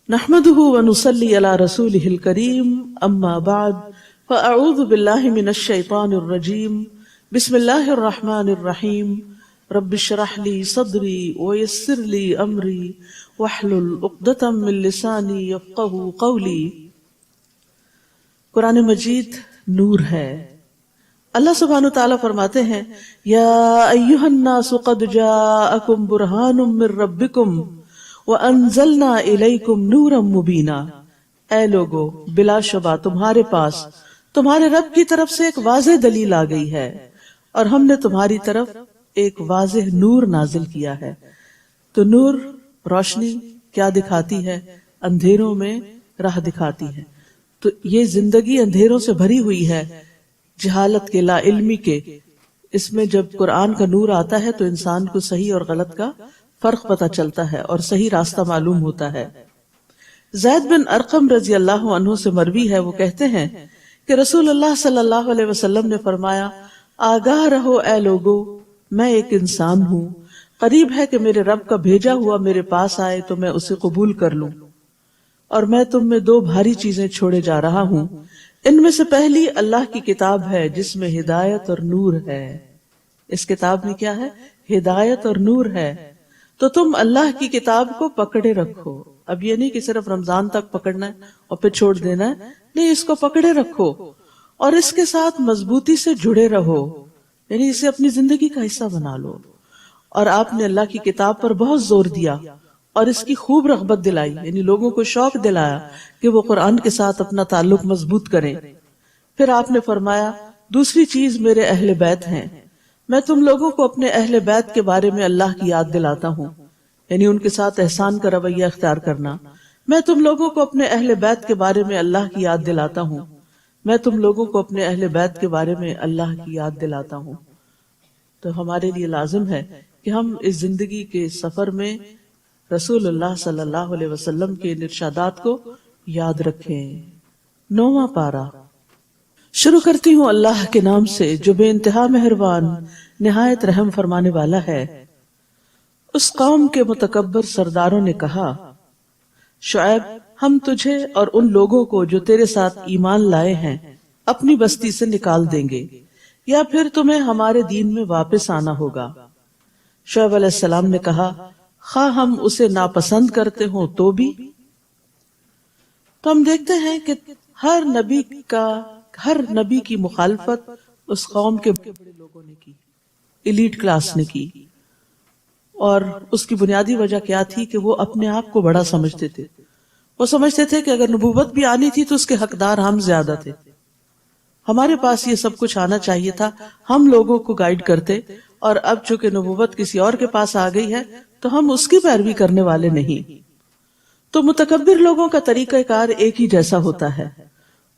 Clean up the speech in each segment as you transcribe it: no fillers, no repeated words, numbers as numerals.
نحمده ونصلي على رسوله الكريم اما بعد فاعوذ بالله من الشيطان الرجيم بسم الله الرحمن الرحيم رب اشرح لي صدري ويسر لي امري واحلل عقدة من لساني يفقهوا قولي۔ قرآن مجید نور ہے۔ اللہ سبحانہ وتعالی فرماتے ہیں یا ایھا الناس قد جاءکم برہان من ربکم وَأَنزَلْنَا إِلَيْكُمْ نُورًا مُبِينًا، اے لوگو بلا شبہ تمہارے پاس تمہارے رب کی طرف سے ایک واضح دلیل آ گئی ہے اور ہم نے تمہاری طرف ایک واضح نور نازل کیا ہے۔ تو نور روشنی کیا دکھاتی ہے؟ اندھیروں میں راہ دکھاتی ہے۔ تو یہ زندگی اندھیروں سے بھری ہوئی ہے، جہالت کے، لا علمی کے۔ اس میں جب قرآن کا نور آتا ہے تو انسان کو صحیح اور غلط کا فرق پتہ چلتا ہے اور صحیح راستہ معلوم ہوتا ہے۔ زید بن ارقم رضی اللہ عنہ سے مروی ہے، وہ کہتے ہیں کہ رسول اللہ صلی اللہ علیہ وسلم نے فرمایا آگاہ رہو اے لوگو، میں ایک انسان ہوں، قریب ہے کہ میرے رب کا بھیجا ہوا میرے پاس آئے تو میں اسے قبول کر لوں، اور میں تم میں دو بھاری چیزیں چھوڑے جا رہا ہوں۔ ان میں سے پہلی اللہ کی کتاب ہے جس میں ہدایت اور نور ہے۔ اس کتاب میں کیا ہے؟ ہدایت اور نور ہے۔ تو تم اللہ کی کتاب کو پکڑے رکھو۔ اب یہ نہیں کہ صرف رمضان تک پکڑنا ہے اور پھر چھوڑ دینا ہے، نہیں، اس کو پکڑے رکھو اور اس کے ساتھ مضبوطی سے جڑے رہو، یعنی اسے اپنی زندگی کا حصہ بنا لو۔ اور آپ نے اللہ کی کتاب پر بہت زور دیا اور اس کی خوب رغبت دلائی، یعنی لوگوں کو شوق دلایا کہ وہ قرآن کے ساتھ اپنا تعلق مضبوط کریں۔ پھر آپ نے فرمایا دوسری چیز میرے اہل بیت ہیں، میں تم لوگوں کو اپنے اہل بیت کے بارے میں اللہ کی یاد دلاتا ہوں، یعنی ان کے ساتھ احسان کا رویہ اختیار کرنا۔ میں تم لوگوں کو اپنے اہل بیت کے بارے میں اللہ کی یاد دلاتا ہوں، میں تم لوگوں کو اپنے اہل بیت کے بارے میں اللہ کی یاد دلاتا ہوں۔ تو ہمارے لیے لازم ہے کہ ہم اس زندگی کے سفر میں رسول اللہ صلی اللہ علیہ وسلم کے ارشادات کو یاد رکھیں۔ 9واں پارہ شروع کرتی ہوں اللہ کے نام سے جو بے انتہا مہربان نہایت رحم فرمانے والا ہے۔ اس قوم کے متکبر سرداروں نے کہا شعیب ہم تجھے اور ان لوگوں کو جو تیرے ساتھ ایمان لائے ہیں اپنی بستی سے نکال دیں گے یا پھر تمہیں ہمارے دین میں واپس آنا ہوگا۔ شعیب علیہ السلام نے کہا خواہ ہم اسے ناپسند کرتے ہوں تو بھی۔ تو ہم دیکھتے ہیں کہ ہر نبی کی مخالفت اس قوم کے بڑے لوگوں نے کی، ایلیٹ کلاس نے کی، اور اس کی بنیادی وجہ کیا تھی کہ وہ اپنے آپ کو بڑا سمجھتے تھے۔ وہ سمجھتے تھے کہ اگر نبوت بھی آنی تھی تو اس کے حقدار ہم زیادہ تھے، ہمارے پاس یہ سب کچھ آنا چاہیے تھا، ہم لوگوں کو گائیڈ کرتے، اور اب چونکہ نبوت کسی اور کے پاس آ گئی ہے تو ہم اس کی پیروی کرنے والے نہیں۔ تو متکبر لوگوں کا طریقہ کار ایک ہی جیسا ہوتا ہے،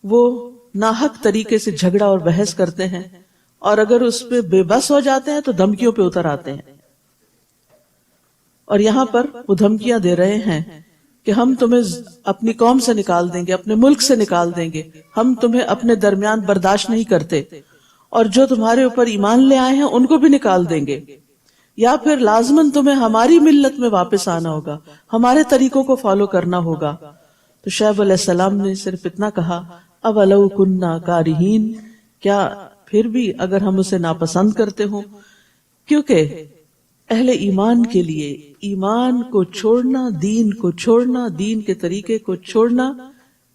وہ ناحق طریقے سے جھگڑا اور بحث کرتے ہیں، اور اگر اس پہ بے بس ہو جاتے ہیں تو دھمکیوں پہ اتر آتے ہیں۔ اور یہاں پر وہ دھمکیاں دے رہے ہیں کہ ہم تمہیں اپنی قوم سے نکال دیں گے، اپنے ملک سے نکال دیں گے، ہم تمہیں اپنے درمیان برداشت نہیں کرتے، اور جو تمہارے اوپر ایمان لے آئے ہیں ان کو بھی نکال دیں گے، یا پھر لازماً تمہیں ہماری ملت میں واپس آنا ہوگا، ہمارے طریقوں کو فالو کرنا ہوگا۔ تو شعیب علیہ السلام نے صرف اتنا کہا اولو کننا کارہین، کیا پھر بھی اگر ہم اسے ناپسند کرتے ہوں، کیونکہ اہل ایمان کے لیے ایمان کو چھوڑنا، دین کو چھوڑنا، دین کے طریقے کو چھوڑنا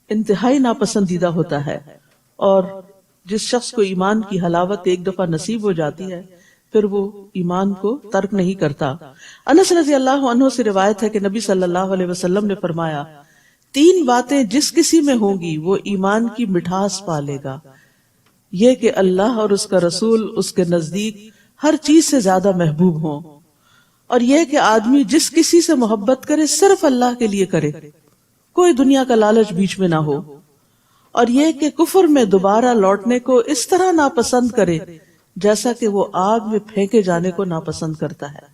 انتہائی ناپسندیدہ ہوتا ہے، اور جس شخص کو ایمان کی حلاوت ایک دفعہ نصیب ہو جاتی ہے پھر وہ ایمان کو ترک نہیں کرتا۔ انس رضی اللہ عنہ سے روایت ہے کہ نبی صلی اللہ علیہ وسلم نے فرمایا 3 باتیں جس کسی میں ہوں گی وہ ایمان کی مٹھاس پالے گا، یہ کہ اللہ اور اس کا رسول اس کے نزدیک ہر چیز سے زیادہ محبوب ہوں، اور یہ کہ آدمی جس کسی سے محبت کرے صرف اللہ کے لیے کرے، کوئی دنیا کا لالچ بیچ میں نہ ہو، اور یہ کہ کفر میں دوبارہ لوٹنے کو اس طرح ناپسند کرے جیسا کہ وہ آگ میں پھینکے جانے کو ناپسند کرتا ہے،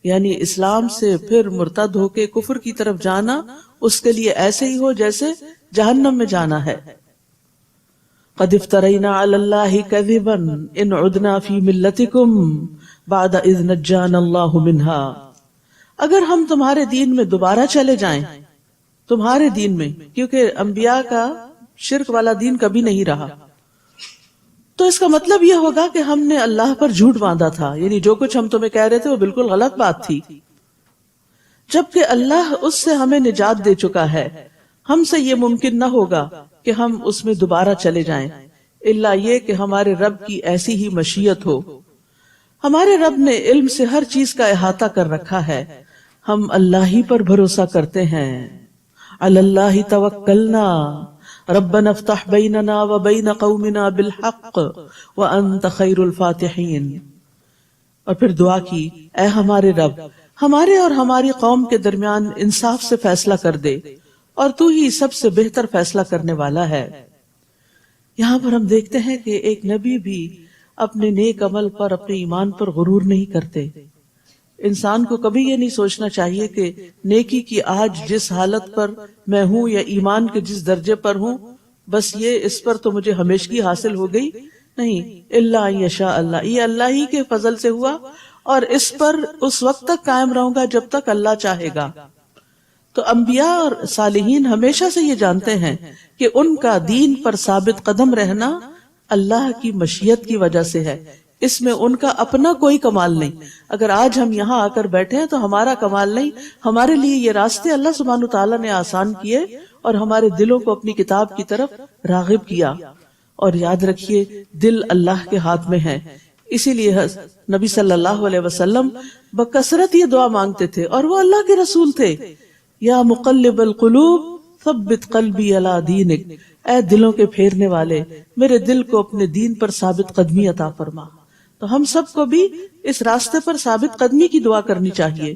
یعنی اسلام سے پھر مرتد ہو کے کفر کی طرف جانا اس کے لیے ایسے ہی ہو جیسے جہنم میں جانا ہے۔ قد افترینا علی اللہ کذبا ان عدنا فی ملتکم بعد اذ نجانا اللہ منہا، اگر ہم تمہارے دین میں دوبارہ چلے جائیں تمہارے دین میں، کیونکہ انبیاء کا شرک والا دین کبھی نہیں رہا. تو اس کا مطلب یہ ہوگا کہ ہم نے اللہ پر جھوٹ باندھا تھا، یعنی جو کچھ ہم تمہیں کہہ رہے تھے وہ بالکل غلط بات تھی، جبکہ اللہ اس سے ہمیں نجات دے چکا ہے. ہم سے یہ ممکن نہ ہوگا کہ ہم اس میں دوبارہ چلے جائیں، الا یہ کہ ہمارے رب کی ایسی ہی مشیت ہو. ہمارے رب نے علم سے ہر چیز کا احاطہ کر رکھا ہے، ہم اللہ ہی پر بھروسہ کرتے ہیں. علی اللہ توکلنا ربنا افتح بیننا وبین قومنا بالحق وانت خیر الفاتحین. اور پھر دعا کی، اے ہمارے رب، ہمارے اور ہماری قوم کے درمیان انصاف سے فیصلہ کر دے، اور تو ہی سب سے بہتر فیصلہ کرنے والا ہے. یہاں پر ہم دیکھتے ہیں کہ ایک نبی بھی اپنے نیک عمل پر، اپنے ایمان پر غرور نہیں کرتے. انسان کو کبھی یہ نہیں سوچنا چاہیے کہ نیکی کی آج جس حالت پر میں ہوں یا ایمان کے جس درجے پر ہوں، بس یہ اس پر تو مجھے ہمیشگی حاصل ہو گئی. نہیں، الا یشاء اللہ، یہ اللہ ہی کے فضل سے ہوا، اور اس پر اس وقت تک قائم رہوں گا جب تک اللہ چاہے گا. تو انبیاء اور صالحین ہمیشہ سے یہ جانتے ہیں کہ ان کا دین پر ثابت قدم رہنا اللہ کی مشیت کی وجہ سے ہے، اس میں ان کا اپنا کوئی کمال نہیں. اگر آج ہم یہاں آ کر بیٹھے ہیں تو ہمارا کمال نہیں، ہمارے لیے یہ راستے اللہ سبحانہ تعالیٰ نے آسان کیے اور ہمارے دلوں کو اپنی کتاب کی طرف راغب کیا. اور یاد رکھیے، دل اللہ کے ہاتھ میں ہے. اسی لیے نبی صلی اللہ علیہ وسلم بکثرت یہ دعا مانگتے تھے، اور وہ اللہ کے رسول تھے. یا مقلب القلوب ثبت قلبی علی دینک، اے دلوں کے پھیرنے والے، میرے دل کو اپنے دین پر ثابت قدمی عطا فرما. تو ہم سب کو بھی اس راستے پر ثابت قدمی کی دعا کرنی چاہیے.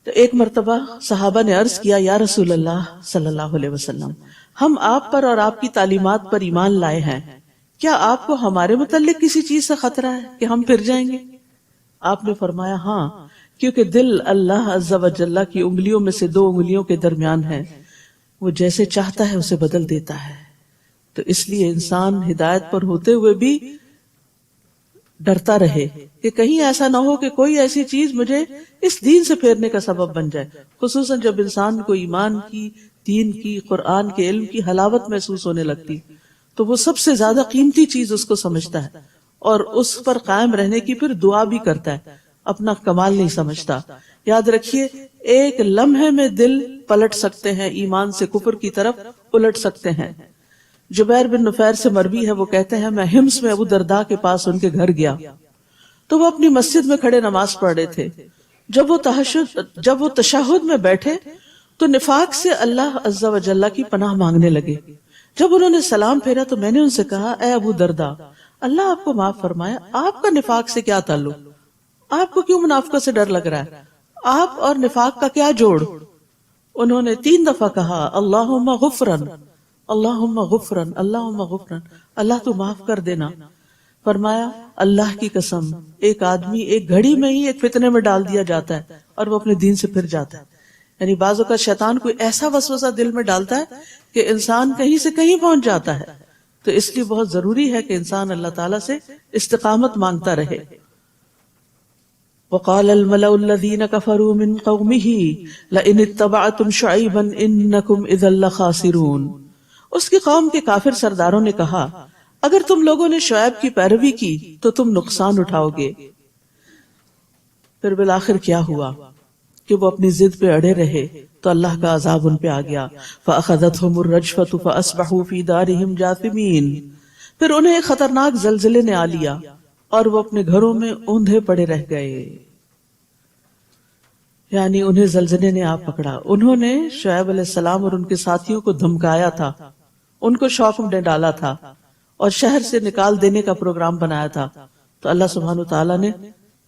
تو ایک مرتبہ صحابہ نے عرض کیا، یا رسول اللہ صلی اللہ علیہ وسلم، ہم آپ پر اور آپ کی تعلیمات پر ایمان لائے ہیں، کیا آپ کو ہمارے متعلق کسی چیز سے خطرہ ہے کہ ہم پھر جائیں گے؟ آپ نے فرمایا، ہاں، کیونکہ دل اللہ عز و جل کی انگلیوں میں سے 2 انگلیوں کے درمیان ہے، وہ جیسے چاہتا ہے اسے بدل دیتا ہے. تو اس لیے انسان ہدایت پر ہوتے ہوئے بھی ڈرتا رہے کہ کہیں ایسا نہ ہو کہ کوئی ایسی چیز مجھے اس دین سے پھیرنے کا سبب بن جائے. خصوصاً جب انسان کو ایمان کی، دین کی، قرآن کے علم کی حلاوت محسوس ہونے لگتی تو وہ سب سے زیادہ قیمتی چیز اس کو سمجھتا ہے، اور اس پر قائم رہنے کی پھر دعا بھی کرتا ہے، اپنا کمال نہیں سمجھتا. یاد رکھیے، ایک لمحے میں دل پلٹ سکتے ہیں، ایمان سے کفر کی طرف الٹ سکتے ہیں. جبیر بن نفیر سے مروی ہے، وہ کہتے ہیں، میں حمص میں ابو درداء کے پاس ان کے گھر گیا تو وہ اپنی مسجد میں کھڑے نماز پڑھ رہے تھے. جب وہ تشہد میں بیٹھے تو نفاق سے اللہ عز و جل کی پناہ مانگنے لگے. جب انہوں نے سلام پھیرا تو میں نے ان سے کہا، اے ابو درداء، اللہ آپ کو معاف فرمائے، آپ کا نفاق سے کیا تعلق؟ آپ کو کیوں منافقت سے ڈر لگ رہا ہے؟ آپ اور نفاق کا کیا جوڑ؟ انہوں نے 3 دفعہ کہا، اللہم غفرن، اللہم غفرن، اللہم غفرن، اللہ تو معاف کر دینا. فرمایا، اللہ کی قسم، ایک آدمی ایک گھڑی میں ہی ایک فتنے میں ڈال دیا جاتا ہے اور وہ اپنے دین سے پھر جاتا ہے. یعنی بعض اوقات شیطان کوئی ایسا وسوسہ دل میں ڈالتا ہے کہ انسان کہیں سے کہیں پہنچ جاتا ہے. تو اس لیے بہت ضروری ہے کہ انسان اللہ تعالیٰ سے استقامت مانگتا رہے. وقال الملأ الذين كفروا من قومه لئن اتبعتم شعيبا انكم اذا لخاسرون. اس کی قوم کے کافر سرداروں نے کہا، اگر تم لوگوں نے شعیب کی پیروی کی تو تم نقصان اٹھاؤ گے. پھر بالآخر کیا ہوا کہ وہ اپنی ضد پہ اڑے رہے تو اللہ کا عذاب ان پہ آ گیا. فأخذتهم الرجفة فأصبحوا في دارهم جاثمين. پھر انہیں ایک خطرناک زلزلے نے آ لیا اور وہ اپنے گھروں میں اوندھے پڑے رہ گئے. یعنی انہیں زلزلے نے آ پکڑا. انہوں نے شعیب علیہ السلام اور ان کے ساتھیوں کو دھمکایا تھا، ان کو شوق میں ڈالا تھا اور شہر سے نکال دینے کا پروگرام بنایا تھا. تو اللہ سبحانہ تعالیٰ نے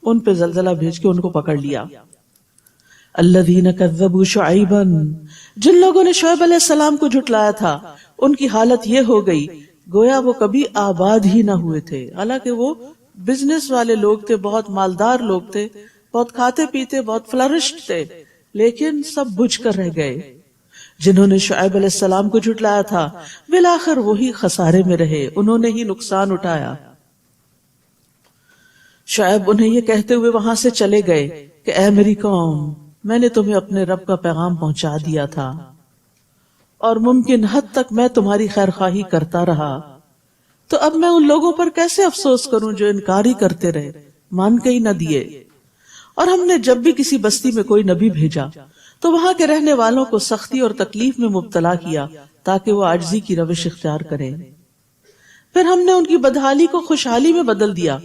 ان پہ زلزلہ بھیج کے ان کو پکڑ لیا. الذین کذبوا شعیبا، جن لوگوں نے شعیب علیہ السلام کو جھٹلایا تھا ان کی حالت یہ ہو گئی گویا وہ کبھی آباد ہی نہ ہوئے تھے. حالانکہ وہ بزنس والے لوگ تھے، بہت مالدار لوگ تھے، بہت کھاتے پیتے، بہت فلرشڈ تھے، لیکن سب بجھ کر رہ گئے. جنہوں نے شعیب علیہ السلام کو جھٹلایا تھا بالآخر وہی خسارے میں رہے، انہوں نے ہی نقصان اٹھایا. شعیب انہیں یہ کہتے ہوئے وہاں سے چلے گئے کہ اے میری قوم، میں نے تمہیں اپنے رب کا پیغام پہنچا دیا تھا اور ممکن حد تک میں تمہاری خیر خواہی کرتا رہا، تو اب میں ان لوگوں پر کیسے افسوس کروں جو انکار ہی کرتے رہے، مان کے ہی نہ دیے۔ اور ہم نے جب بھی کسی بستی میں کوئی نبی بھیجا تو وہاں کے رہنے والوں کو سختی اور تکلیف میں مبتلا کیا تاکہ وہ عاجزی کی روش اختیار کریں۔ پھر ہم نے ان کی بدحالی کو خوشحالی میں بدل دیا،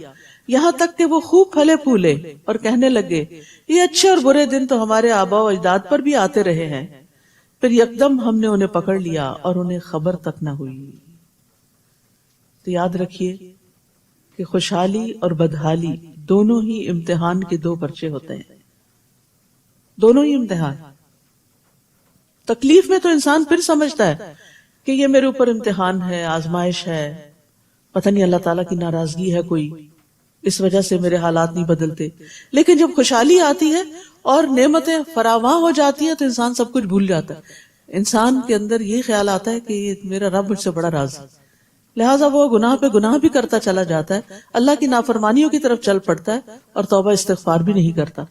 یہاں تک کہ وہ خوب پھلے پھولے اور کہنے لگے یہ اچھے اور برے دن تو ہمارے آباء و اجداد پر بھی آتے رہے ہیں۔ پھر یکدم ہم نے انہیں پکڑ لیا اور انہیں خبر تک نہ ہوئی۔ تو یاد رکھیے کہ خوشحالی اور بدحالی دونوں ہی امتحان کے دو پرچے ہوتے ہیں، دونوں ہی امتحان۔ تکلیف میں تو انسان پھر سمجھتا ہے کہ یہ میرے اوپر امتحان ہے، آزمائش ہے، پتہ نہیں اللہ تعالیٰ کی ناراضگی ہے کوئی، اس وجہ سے میرے حالات نہیں بدلتے۔ لیکن جب خوشحالی آتی ہے اور نعمتیں فراواں ہو جاتی ہیں تو انسان سب کچھ بھول جاتا ہے۔ انسان کے اندر یہ خیال آتا ہے کہ یہ میرا رب مجھ سے بڑا راضی، لہٰذا وہ گناہ پہ گناہ بھی کرتا چلا جاتا ہے، اللہ کی نافرمانیوں کی طرف چل پڑتا ہے اور توبہ استغفار بھی نہیں کرتا۔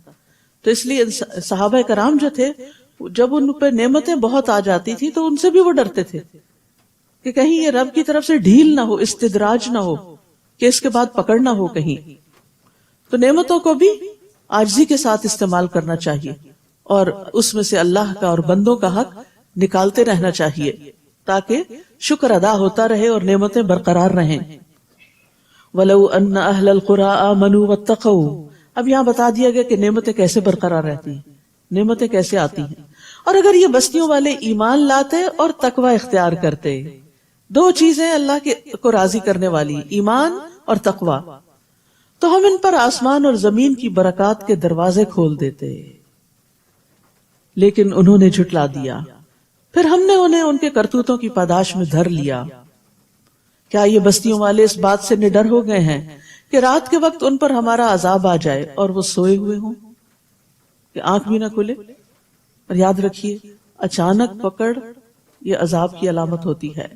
تو اس لیے صحابہ کرام جو تھے جب ان پہ نعمتیں بہت آ جاتی تھی تو ان سے بھی وہ ڈرتے تھے کہ کہیں یہ رب کی طرف سے ڈھیل نہ ہو، استدراج نہ ہو، کہ اس کے بعد پکڑ نہ ہو کہیں۔ تو نعمتوں کو بھی عاجزی کے ساتھ استعمال کرنا چاہیے اور اس میں سے اللہ کا اور بندوں کا حق نکالتے رہنا چاہیے تاکہ شکر ادا ہوتا رہے اور نعمتیں برقرار رہیں۔ وَلَوْ أَنَّ أَهْلَ الْقُرَىٰ آمَنُوا وَاتَّقَوْا، اب یہاں بتا دیا گیا کہ نعمتیں کیسے برقرار رہتی ہیں، نعمتیں کیسے آتی ہیں۔ اور اگر یہ بستیوں والے ایمان لاتے اور تقوی اختیار کرتے، دو چیزیں اللہ کو راضی کرنے والی، ایمان اور تقوی، تو ہم ان پر آسمان اور زمین کی برکات کے دروازے کھول دیتے، لیکن انہوں نے جھٹلا دیا، پھر ہم نے انہیں ان کے کرتوتوں کی پاداش میں دھر لیا۔ کیا یہ بستیوں والے اس بات سے نڈر ہو گئے ہیں کہ رات کے وقت ان پر ہمارا عذاب آ جائے اور وہ سوئے ہوئے ہوں، کہ آنکھ بھی نہ کھلے؟ اور یاد رکھیے اچانک پکڑ یہ عذاب کی علامت ہوتی ہے۔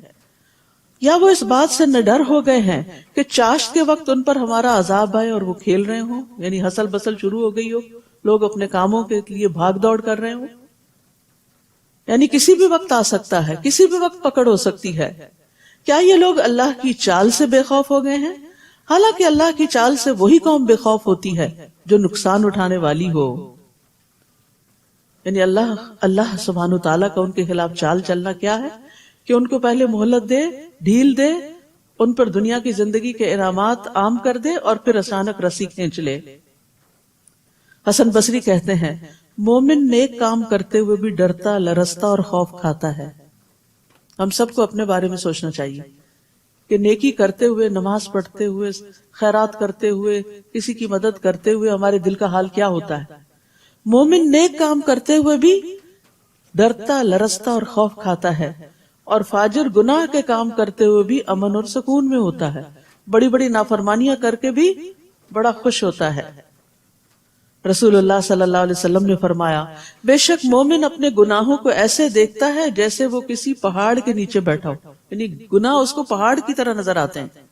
یا وہ اس بات سے نڈر ہو گئے ہیں کہ چاشت کے وقت ان پر ہمارا عذاب آئے اور وہ کھیل رہے ہوں، یعنی ہسل بسل شروع ہو گئی ہو، لوگ اپنے کاموں کے لیے بھاگ دوڑ کر رہے ہوں، یعنی کسی بھی وقت آ سکتا ہے، کسی بھی وقت پکڑ ہو سکتی ہے۔ کیا یہ لوگ اللہ کی چال سے بے خوف ہو گئے ہیں؟ حالانکہ اللہ کی چال سے وہی قوم بے خوف ہوتی ہے جو نقصان اٹھانے والی ہو۔ یعنی اللہ سبحانہ تعالیٰ کا ان کے خلاف چال چلنا کیا ہے کہ ان کو پہلے مہلت دے، ڈھیل دے، ان پر دنیا کی زندگی کے انعامات عام کر دے اور پھر اچانک رسی کھینچ لے۔ حسن بصری کہتے ہیں مومن نیک کام کرتے ہوئے بھی ڈرتا، لرزتا اور خوف کھاتا ہے۔ ہم سب کو اپنے بارے میں سوچنا چاہیے کہ نیکی کرتے ہوئے، نماز پڑھتے ہوئے، خیرات کرتے ہوئے، کسی کی مدد کرتے ہوئے ہمارے دل کا حال کیا ہوتا ہے۔ مومن نیک کام کرتے ہوئے بھی ڈرتا، لرزتا اور خوف کھاتا ہے، اور فاجر گناہ کے کام کرتے ہوئے بھی امن اور سکون میں ہوتا ہے، بڑی بڑی نافرمانیاں کر کے بھی بڑا خوش ہوتا ہے۔ رسول اللہ صلی اللہ علیہ وسلم نے فرمایا بے شک مومن اپنے گناہوں کو ایسے دیکھتا ہے جیسے وہ کسی پہاڑ کے نیچے بیٹھا ہو، یعنی گناہ اس کو پہاڑ کی طرح نظر آتے ہیں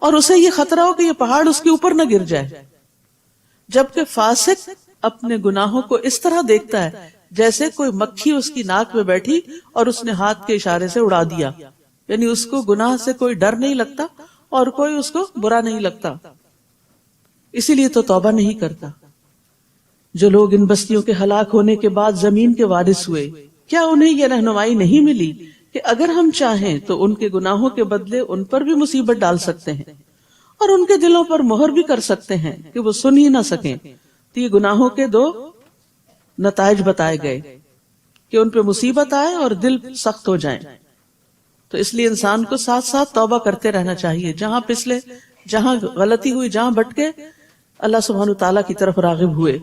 اور اسے یہ خطرہ ہو کہ یہ پہاڑ اس کے اوپر نہ گر جائے، جبکہ فاسق اپنے گناہوں کو اس طرح دیکھتا ہے جیسے کوئی مکھی اس کی ناک میں بیٹھی اور اس نے ہاتھ کے اشارے سے اڑا دیا، یعنی اس کو گناہ سے کوئی ڈر نہیں لگتا اور کوئی اس کو برا نہیں لگتا، اسی لیے تو توبہ نہیں کرتا۔ جو لوگ ان بستیوں کے ہلاک ہونے کے بعد زمین کے وارث ہوئے، کیا انہیں یہ رہنمائی نہیں ملی کہ اگر ہم چاہیں تو ان کے گناہوں کے بدلے ان پر بھی مصیبت ڈال سکتے ہیں اور ان کے دلوں پر مہر بھی کر سکتے ہیں کہ وہ سن ہی نہ سکیں؟ تو یہ گناہوں کے دو نتائج بتائے گئے کہ ان پہ مصیبت آئے اور دل سخت ہو جائیں۔ تو اس لیے انسان کو ساتھ ساتھ توبہ کرتے رہنا چاہیے، جہاں پسلے، جہاں غلطی ہوئی، جہاں بھٹکے، اللہ سبحانہ تعالیٰ کی طرف راغب ہوئے۔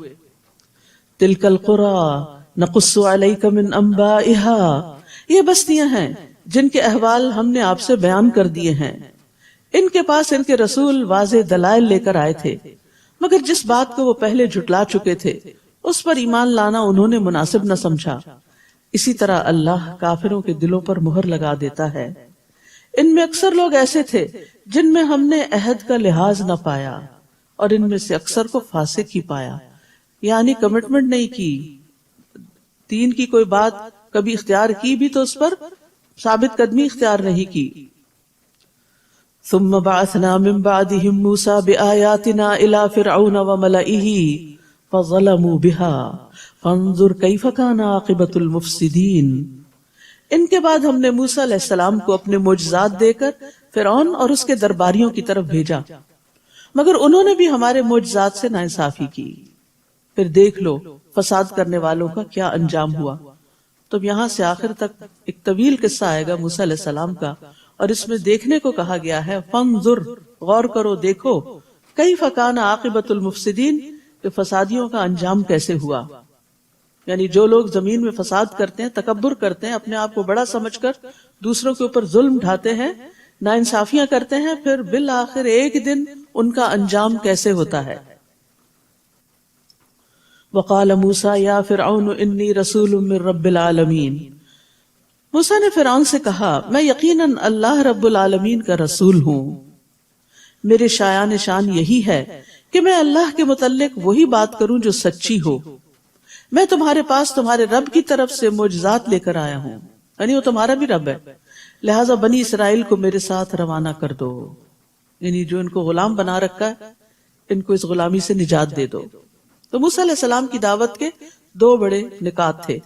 تلک القری نقص علیک من انبائها، یہ بستیاں ہیں جن کے احوال ہم نے آپ سے بیان کر دیے ہیں، ان کے پاس ان کے رسول واضح دلائل لے کر آئے تھے، مگر جس بات کو وہ پہلے جھٹلا چکے تھے اس پر ایمان لانا انہوں نے مناسب نہ سمجھا۔ اسی طرح اللہ کافروں کے دلوں پر مہر لگا دیتا ہے۔ ان میں اکثر لوگ ایسے تھے جن میں ہم نے عہد کا لحاظ نہ پایا اور ان میں سے اکثر کو فاسق ہی پایا۔ یعنی کمٹمنٹ نہیں کی، دین کی کوئی بات کبھی اختیار کی بھی تو اس پر ثابت قدمی اختیار نہیں کی. ثم بعثنا من بعدهم موسى بآياتنا إلى فرعون وملئه فظلموا بها فانظر كيف كان عاقبة المفسدين. ان کے بعد ہم نے موسیٰ علیہ السلام کو اپنے معجزات دے کر فرعون اور اس کے درباریوں کی طرف بھیجا، مگر انہوں نے بھی ہمارے معجزات سے ناانصافی کی. پھر دیکھ لو فساد کرنے والوں کا کیا انجام ہوا. تو یہاں سے آخر تک ایک طویل قصہ آئے گا موسیٰ علیہ السلام کا، اور اس میں دیکھنے کو کہا گیا ہے فانظر، غور کرو، دیکھو، کیف کان عاقبۃ المفسدین، کہ فسادیوں کا انجام کیسے ہوا. یعنی جو لوگ زمین میں فساد کرتے ہیں، تکبر کرتے ہیں، اپنے آپ کو بڑا سمجھ کر دوسروں کے اوپر ظلم ڈھاتے ہیں، ناانصافیاں کرتے ہیں، پھر بالآخر ایک دن ان کا انجام کیسے ہوتا ہے. وقال موسیٰ یا فرعون انی رسول من رب العالمین. موسیٰ نے فرعون سے کہا میں یقیناً اللہ رب العالمین کا رسول ہوں، میرے شایان شان یہی ہے کہ میں اللہ کے متعلق وہی بات کروں جو سچی ہو. میں تمہارے پاس تمہارے رب کی طرف سے معجزات لے کر آیا ہوں، یعنی وہ تمہارا بھی رب ہے، لہٰذا بنی اسرائیل کو میرے ساتھ روانہ کر دو. یعنی جو ان کو غلام بنا رکھا ہے ان کو اس غلامی سے نجات دے دو. تو موسیٰ علیہ السلام کی دعوت کے دو بڑے نکات تھے،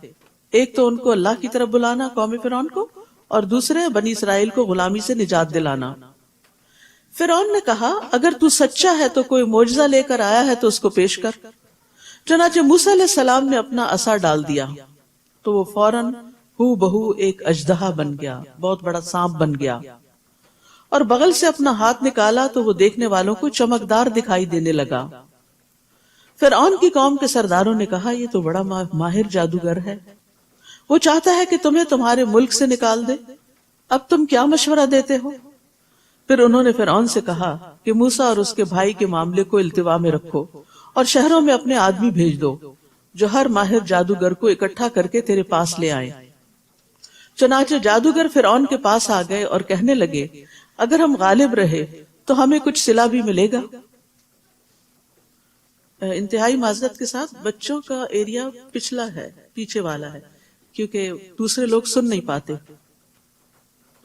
ایک تو ان کو اللہ کی طرف بلانا قوم فرعون کو، اور دوسرے بنی اسرائیل کو غلامی سے نجات دلانا. فرعون نے کہا اگر تو سچا ہے تو کوئی معجزہ لے کر آیا ہے تو اس کو پیش کر. چنانچہ موسیٰ علیہ السلام نے اپنا عصا ڈال دیا تو وہ فوراً ہو بہو ایک اژدہا بن گیا، بہت بڑا سانپ بن گیا، اور بغل سے اپنا ہاتھ نکالا تو وہ دیکھنے والوں کو چمکدار دکھائی دینے لگا. فرعون کی قوم کے سرداروں نے کہا یہ تو بڑا ماہر جادوگر ہے، وہ چاہتا ہے کہ تمہیں تمہارے ملک سے نکال دے، اب تم کیا مشورہ دیتے ہو؟ پھر انہوں نے فرعون سے کہا کہ موسیٰ اور اس کے بھائی کے معاملے کو التوا میں رکھو اور شہروں میں اپنے آدمی بھیج دو جو ہر ماہر جادوگر کو اکٹھا کر کے تیرے پاس لے آئے. چنانچہ جادوگر فرعون کے پاس آ گئے اور کہنے لگے اگر ہم غالب رہے تو ہمیں کچھ صلہ بھی ملے گا. انتہائی معذرت کے ساتھ بچوں کا ایریا پچھلا ہے، پیچھے والا ہے، کیونکہ دوسرے لوگ سن نہیں پاتے.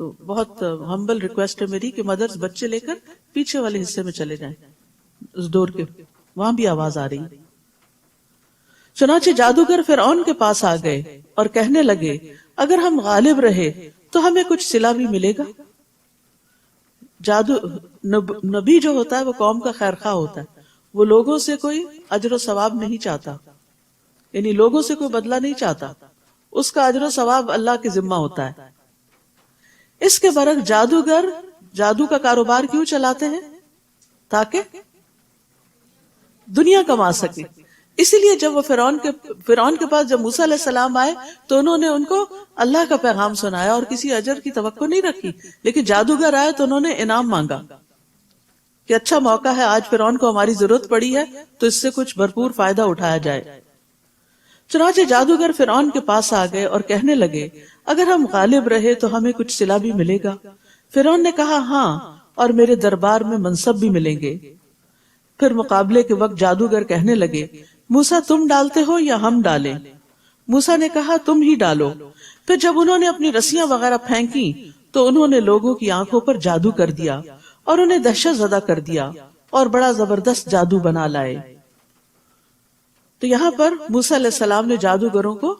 تو بہت ہمبل ریکویسٹ ہے میری کہ مدرس بچے لے کر پیچھے والے حصے میں چلے جائیں، اس ڈور کے وہاں بھی آواز آ رہی. چنانچہ جادوگر فرعون کے پاس آ گئے اور کہنے لگے اگر ہم غالب رہے تو ہمیں کچھ صلہ بھی ملے گا. نبی جو ہوتا ہے وہ قوم کا خیر خواہ ہوتا ہے، وہ لوگوں سے کوئی اجر و ثواب نہیں چاہتا، یعنی لوگوں سے کوئی بدلہ نہیں چاہتا، اس کا اجر و ثواب اللہ کے ذمہ ہوتا ہے. اس کے برعکس جادوگر جادو کا کاروبار کیوں چلاتے ہیں؟ تاکہ دنیا کما سکے. اسی لیے جب وہ فرعون کے پاس جب موسیٰ علیہ السلام آئے تو انہوں نے ان کو اللہ کا پیغام سنایا اور کسی اجر کی توقع نہیں رکھی، لیکن جادوگر آئے تو انہوں نے انعام مانگا کہ اچھا موقع ہے، آج فرعون کو ہماری ضرورت پڑی ہے تو اس سے کچھ بھرپور فائدہ اٹھایا جائے. چنانچہ جادوگر فرعون کے پاس آ گئے اور کہنے لگے اگر ہم غالب رہے تو ہمیں کچھ صلہ بھی ملے گا. فرعون نے کہا ہاں، اور میرے دربار میں منصب بھی ملیں گے. پھر مقابلے کے وقت جادوگر کہنے لگے موسیٰ تم ڈالتے ہو یا ہم ڈالیں؟ موسیٰ نے کہا تم ہی ڈالو. پھر جب انہوں نے اپنی رسیاں وغیرہ پھینکی تو انہوں نے لوگوں کی آنکھوں پر جادو کر دیا اور انہیں دہشت زدہ کر دیا اور بڑا زبردست جادو بنا لائے. تو یہاں پر موسیٰ علیہ السلام نے جادوگروں کو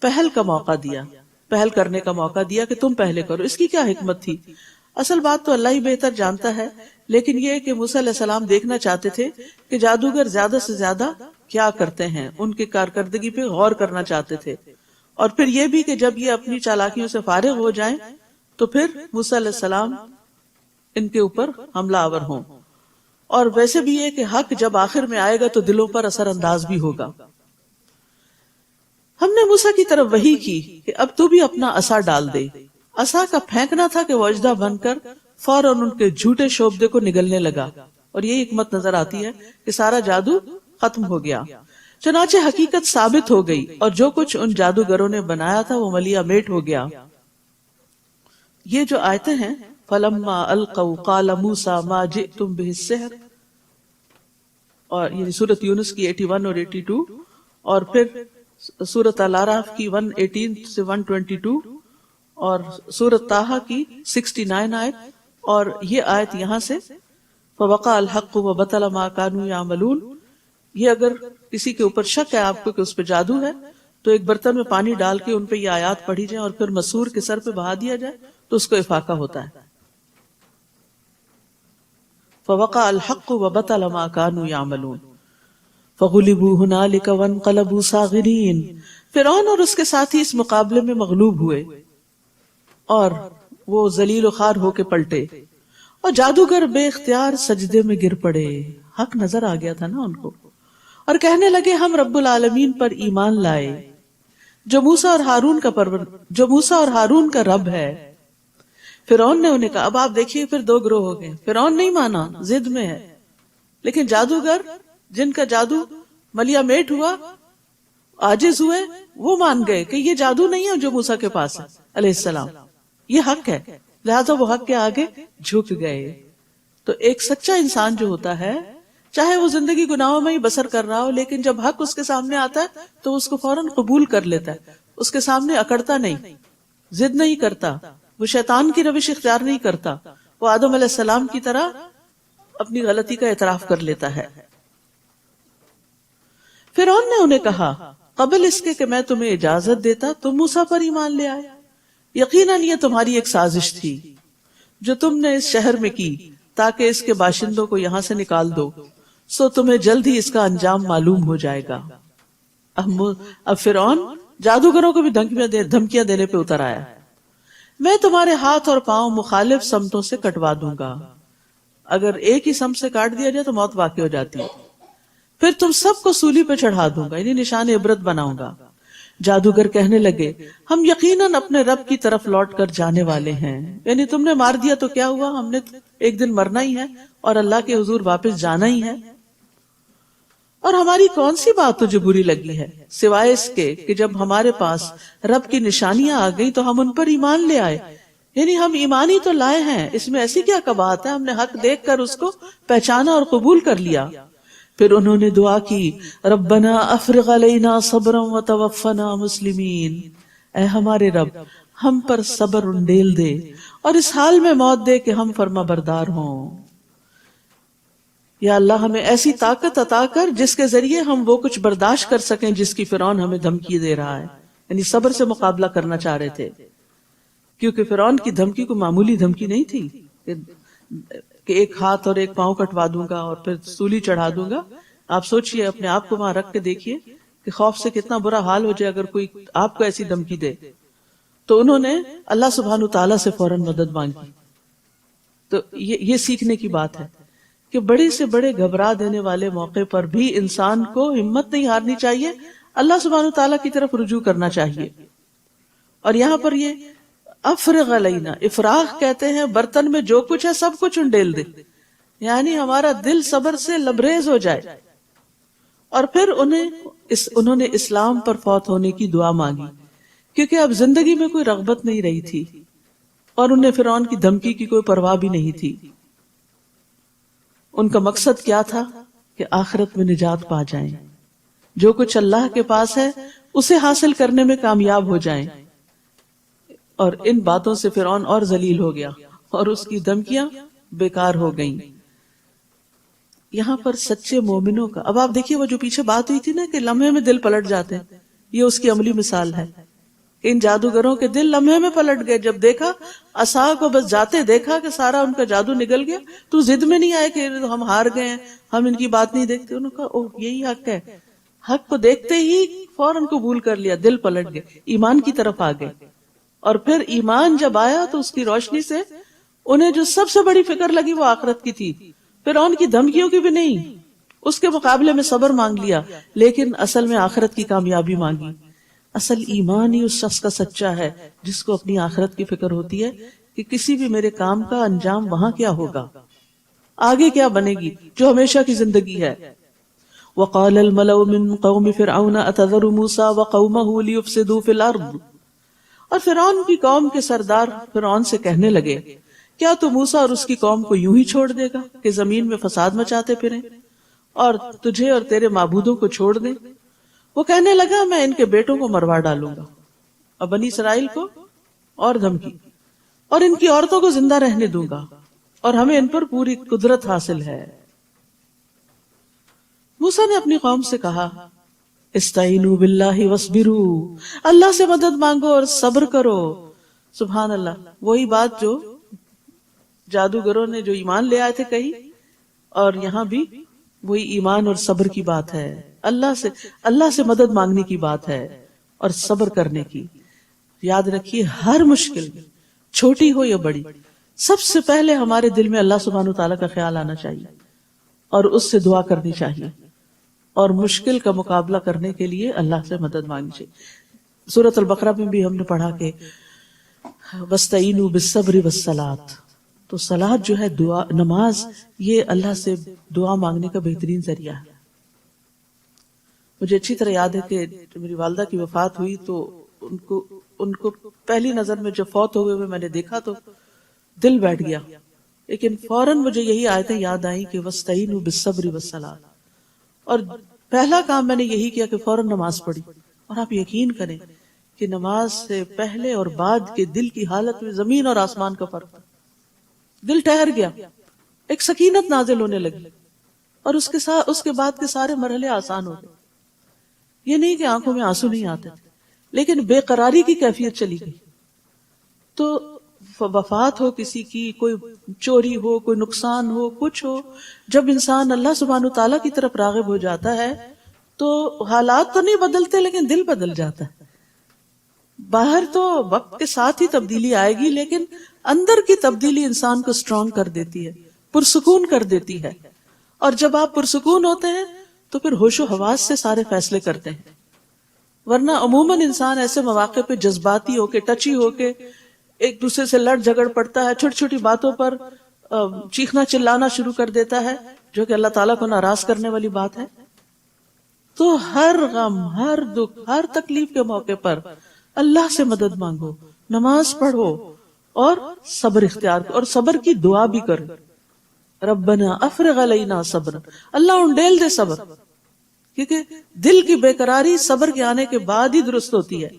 پہل کا موقع دیا، پہل کرنے کا موقع دیا کہ تم پہلے کرو. اس کی کیا حکمت تھی؟ اصل بات تو اللہ ہی بہتر جانتا ہے، لیکن یہ کہ موسیٰ علیہ السلام دیکھنا چاہتے تھے کہ جادوگر زیادہ سے زیادہ کیا کرتے ہیں، ان کی کارکردگی پہ غور کرنا چاہتے تھے، اور پھر یہ بھی کہ جب یہ اپنی چالاکیوں سے فارغ ہو جائیں تو پھر موسیٰ علیہ السلام ان کے اوپر حملہ آور ہوں. اور ویسے بھی یہ کہ حق جب آخر میں آئے گا تو دلوں پر اثر انداز بھی ہوگا. ہم نے موسیٰ کی طرف وحی کی کہ اب تو بھی اپنا عصا ڈال دے. عصا کا پھینکنا تھا کہ وہ اژدہا بن کر فوراً ان کے جھوٹے شعبدے کو نگلنے لگا، اور یہی حکمت نظر آتی ہے کہ سارا جادو ختم ہو گیا. چنانچہ حقیقت ثابت ہو گئی اور جو کچھ ان جادوگروں نے بنایا تھا وہ ملیا میٹ ہو گیا. یہ جو آیتیں ہیں فَلَمَّا أَلْقَوْا قَالَ مُوسَى مَا جِئْتُمْ بِهِ السِّحْرُ، اور یہ سورۃ یونس کی 81 اور 82، اور پھر سورۃ الاعراف کی 118 سے 122، اور سورۃ طٰہٰ کی 69 آیت، اور یہ آیت یہاں سے فوقع الحق وبطل ما كانوا يعملون۔ یہ اگر کسی کے اوپر شک ہے آپ کو کہ اس پہ جادو ہے، تو ایک برتن میں پانی ڈال کے ان پہ یہ آیات پڑھی جائیں اور پھر مسحور کے سر پہ بہا دیا جائے تو اس کو افاقہ ہوتا ہے۔ فوقع الحق وبطل ما كانوا يعملون فغلبوا هنالك وانقلبوا صاغرين۔ فرعون اور اس کے ساتھی اس مقابلے میں مغلوب ہوئے اور وہ ذلیل و خوار ہو کے پلٹے، اور جادوگر بے اختیار سجدے میں گر پڑے۔ حق نظر آ گیا تھا نا ان کو، اور کہنے لگے ہم رب العالمین پر ایمان لائے جو موسیٰ اور ہارون کا رب ہے۔ فرعون نے انہیں کہا، اب آپ دیکھیے پھر دو گروہ ہو گئے۔ فرعون نہیں مانا، ضد میں ہے، لیکن جادوگر جن کا جادو ملیا میٹ ہوا، عاجز ہوئے، وہ مان گئے کہ یہ جادو نہیں ہے جو موسیٰ کے پاس ہے علیہ السلام، یہ حق ہے، لہذا وہ حق کے آگے جھک گئے۔ تو ایک سچا انسان جو ہوتا ہے، چاہے وہ زندگی گناہوں میں ہی بسر کر رہا ہو، لیکن جب حق اس کے سامنے آتا ہے تو اس کو فوراً قبول کر لیتا ہے، اس کے سامنے اکڑتا نہیں، ضد نہیں کرتا، وہ شیطان کی روش اختیار نہیں کرتا، وہ آدم علیہ السلام کی طرح اپنی غلطی کا اعتراف کر لیتا ہے۔ فرعون نے انہیں کہا قبل اس کے کہ میں تمہیں اجازت دیتا تم موسیٰ پر ایمان لے آئے، یقیناً یہ تمہاری ایک سازش تھی جو تم نے اس شہر میں کی تاکہ اس کے باشندوں کو یہاں سے نکال دو، سو تمہیں جلد ہی اس کا انجام معلوم ہو جائے گا۔ اب فرعون جادوگروں کو بھی دھمکیاں دینے پہ اتر آیا، میں تمہارے ہاتھ اور پاؤں مخالف سمتوں سے کٹوا دوں گا، اگر ایک ہی سمت سے کاٹ دیا جائے تو موت واقع ہو جاتی ہے، پھر تم سب کو سولی پہ چڑھا دوں گا، یعنی نشان عبرت بناؤں گا۔ جادوگر کہنے لگے ہم یقیناً اپنے رب کی طرف لوٹ کر جانے والے ہیں، یعنی تم نے مار دیا تو کیا ہوا، ہم نے ایک دن مرنا ہی ہے اور اللہ کے حضور واپس جانا ہی ہے۔ اور ہماری کون سی بات تجھے بری لگی ہے سوائے اس کے کہ جب ہمارے پاس رب کی نشانیاں آ گئی تو ہم ان پر ایمان لے آئے، یعنی ہم ایمان ہی تو لائے ہیں، اس میں ایسی کیا کباہت ہے، ہم نے حق دیکھ کر اس کو پہچانا اور قبول کر لیا۔ پھر انہوں نے دعا کی ربنا افرغ علینا صبرا وتوفنا مسلمین، اے ہمارے رب ہم پر صبر انڈیل دے اور اس حال میں موت دے کہ ہم فرما بردار ہوں۔ یا اللہ ہمیں ایسی طاقت عطا کر جس کے ذریعے ہم وہ کچھ برداشت کر سکیں جس کی فرعون ہمیں دھمکی دے رہا ہے، یعنی صبر سے مقابلہ کرنا چاہ رہے تھے، کیونکہ فرعون کی دھمکی کو معمولی دھمکی نہیں تھی کہ ایک ہاتھ اور ایک پاؤں کٹوا دوں گا اور پھر سولی چڑھا دوں گا۔ آپ سوچئے، اپنے آپ کو وہاں رکھ کے دیکھیے کہ خوف سے کتنا برا حال ہو جائے اگر کوئی آپ کو ایسی دھمکی دے۔ تو انہوں نے اللہ سبحانہ تعالیٰ سے فوراً مدد مانگی۔ تو یہ سیکھنے کی بات ہے کہ بڑے سے بڑے گھبرا دینے والے موقع پر بھی انسان کو ہمت نہیں ہارنی چاہیے، اللہ سبحانہ تعالیٰ کی طرف رجوع کرنا چاہیے۔ اور یہاں پر یہ افرغ علینا، افراغ کہتے ہیں برتن میں جو کچھ ہے سب کچھ انڈیل دے، یعنی ہمارا دل صبر سے لبریز ہو جائے۔ اور پھر انہوں نے اسلام پر فوت ہونے کی دعا مانگی، کیونکہ اب زندگی میں کوئی رغبت نہیں رہی تھی اور انہیں فرعون کی دھمکی کی کوئی پرواہ بھی نہیں تھی۔ ان کا مقصد کیا تھا کہ آخرت میں نجات پا جائیں، جو کچھ اللہ کے پاس ہے اسے حاصل کرنے میں کامیاب ہو جائیں۔ اور ان باتوں سے فرعون اور ذلیل ہو گیا اور اس کی دھمکیاں بیکار ہو گئیں۔ یہاں پر سچے مومنوں کا، اب آپ دیکھیے وہ جو پیچھے بات ہوئی تھی نا کہ لمحے میں دل پلٹ جاتے ہیں، یہ اس کی عملی مثال ہے۔ ان جادوگروں کے دل لمحے میں پلٹ گئے، جب دیکھا عصا کو بس جاتے دیکھا کہ سارا ان کا جادو نگل گیا، تو ضد میں نہیں آئے کہ ہم ہار گئے ہیں، ہم ان کی بات نہیں دیکھتے۔ انہوں نے کہا اوہ یہی حق ہے، حق کو دیکھتے ہی فوراً قبول کر لیا، دل پلٹ گئے، ایمان کی طرف آ گئے۔ اور پھر ایمان جب آیا تو اس کی روشنی سے انہیں جو سب سے بڑی فکر لگی وہ آخرت کی تھی، فرعون کی دھمکیوں کی بھی نہیں، اس کے مقابلے میں صبر مانگ لیا، لیکن اصل میں آخرت کی کامیابی مانگی۔ اصل ایمان ہی اس شخص کا سچا ہے جس کو اپنی آخرت کی فکر ہوتی ہے کہ کسی بھی میرے کام کا انجام وہاں کیا ہوگا، آگے کیا بنے گی، جو ہمیشہ کی زندگی ہے۔ وَقَالَ الْمَلَأُ مِن قَوْمِ فِرْعَوْنَ أَتَذَرُ مُوسَىٰ وَقَوْمَهُ لِيُفْسِدُوا فِي الْأَرْضِ، اور فرعون کی قوم کے سردار فرعون سے کہنے لگے کیا تو موسیٰ اور اس کی قوم کو یوں ہی چھوڑ دے گا کہ زمین میں فساد مچاتے پھریں؟ اور تجھے اور تیرے معبودوں کو چھوڑ دیں. وہ کہنے لگا میں ان کے بیٹوں کو مروا ڈالوں گا. اور بنی اسرائیل کو اور دھمکی, اور ان کی عورتوں کو زندہ رہنے دوں گا, اور ہمیں ان پر پوری قدرت حاصل ہے. موسیٰ نے اپنی قوم سے کہا استعینوا باللہ واصبروا, اللہ سے مدد مانگو اور صبر کرو. سبحان اللہ, وہی بات جو جادوگروں نے جو ایمان لے آئے تھے کہی, اور یہاں بھی وہی ایمان اور صبر کی بات ہے. اللہ سے مدد مانگنے کی بات ہے اور صبر کرنے کی. یاد رکھیے ہر مشکل چھوٹی ہو یا بڑی, سب سے پہلے ہمارے دل میں اللہ سبحانہ وتعالیٰ کا خیال آنا چاہیے اور اس سے دعا کرنی چاہیے, اور مشکل کا مقابلہ کرنے کے لیے اللہ سے مدد مانگنی چاہیے. سورۃ البقرہ میں بھی ہم نے پڑھا کہ وَاسْتَعِینُوا بِالصَّبْرِ وَالصَّلَاةِ, تو صلاۃ جو ہے دعا, نماز, یہ اللہ سے دعا مانگنے کا بہترین ذریعہ ہے. مجھے اچھی طرح یاد ہے کہ میری والدہ کی وفات ہوئی تو ان کو پہلی نظر میں جب فوت ہوئے میں نے دیکھا تو دل بیٹھ گیا, لیکن فوراً مجھے یہی آیتیں یاد آئیں کہ وَاسْتَعِینُوا بِالصَّبْرِ وَالصَّلَاةِ, اور پہلا کام میں نے یہی کیا کہ فوراً نماز پڑھی. اور آپ یقین کریں کہ نماز سے پہلے اور بعد کے دل کی حالت میں زمین اور آسمان کا فرق تھا. دل ٹھہر گیا, ایک سکینت نازل ہونے لگی, اور اس کے بعد کے سارے مرحلے آسان ہو گئے. یہ نہیں کہ آنکھوں میں آنسو نہیں آتے تھے, لیکن بے قراری کی کیفیت چلی گئی. تو وفات ہو کسی کی, کوئی چوری ہو, کوئی نقصان ہو, کچھ ہو, جب انسان اللہ سبحانہ تعالیٰ کی طرف راغب ہو جاتا ہے تو حالات تو نہیں بدلتے لیکن دل بدل جاتا ہے. باہر تو وقت کے ساتھ ہی تبدیلی آئے گی, لیکن اندر کی تبدیلی انسان کو اسٹرانگ کر دیتی ہے, پرسکون کر دیتی ہے. اور جب آپ پرسکون ہوتے ہیں تو پھر ہوش و حواس سے سارے فیصلے کرتے ہیں. ورنہ عموماً انسان ایسے مواقع پہ جذباتی ہو کے, ٹچی ہو کے ایک دوسرے سے لڑ جھگڑ پڑتا ہے, چھوٹی چھوٹی باتوں پر چیخنا چلانا شروع کر دیتا ہے, جو کہ اللہ تعالیٰ کو ناراض کرنے والی بات ہے. تو ہر غم, ہر دکھ, ہر تکلیف کے موقع پر اللہ سے مدد مانگو, نماز پڑھو اور صبر اختیار کرو, اور صبر کی دعا بھی کرو. ربنا افرغ علینا صبر, اللہ انڈیل دے صبر, کیونکہ دل کی بے قراری صبر کے آنے کے بعد ہی درست ہوتی ہے.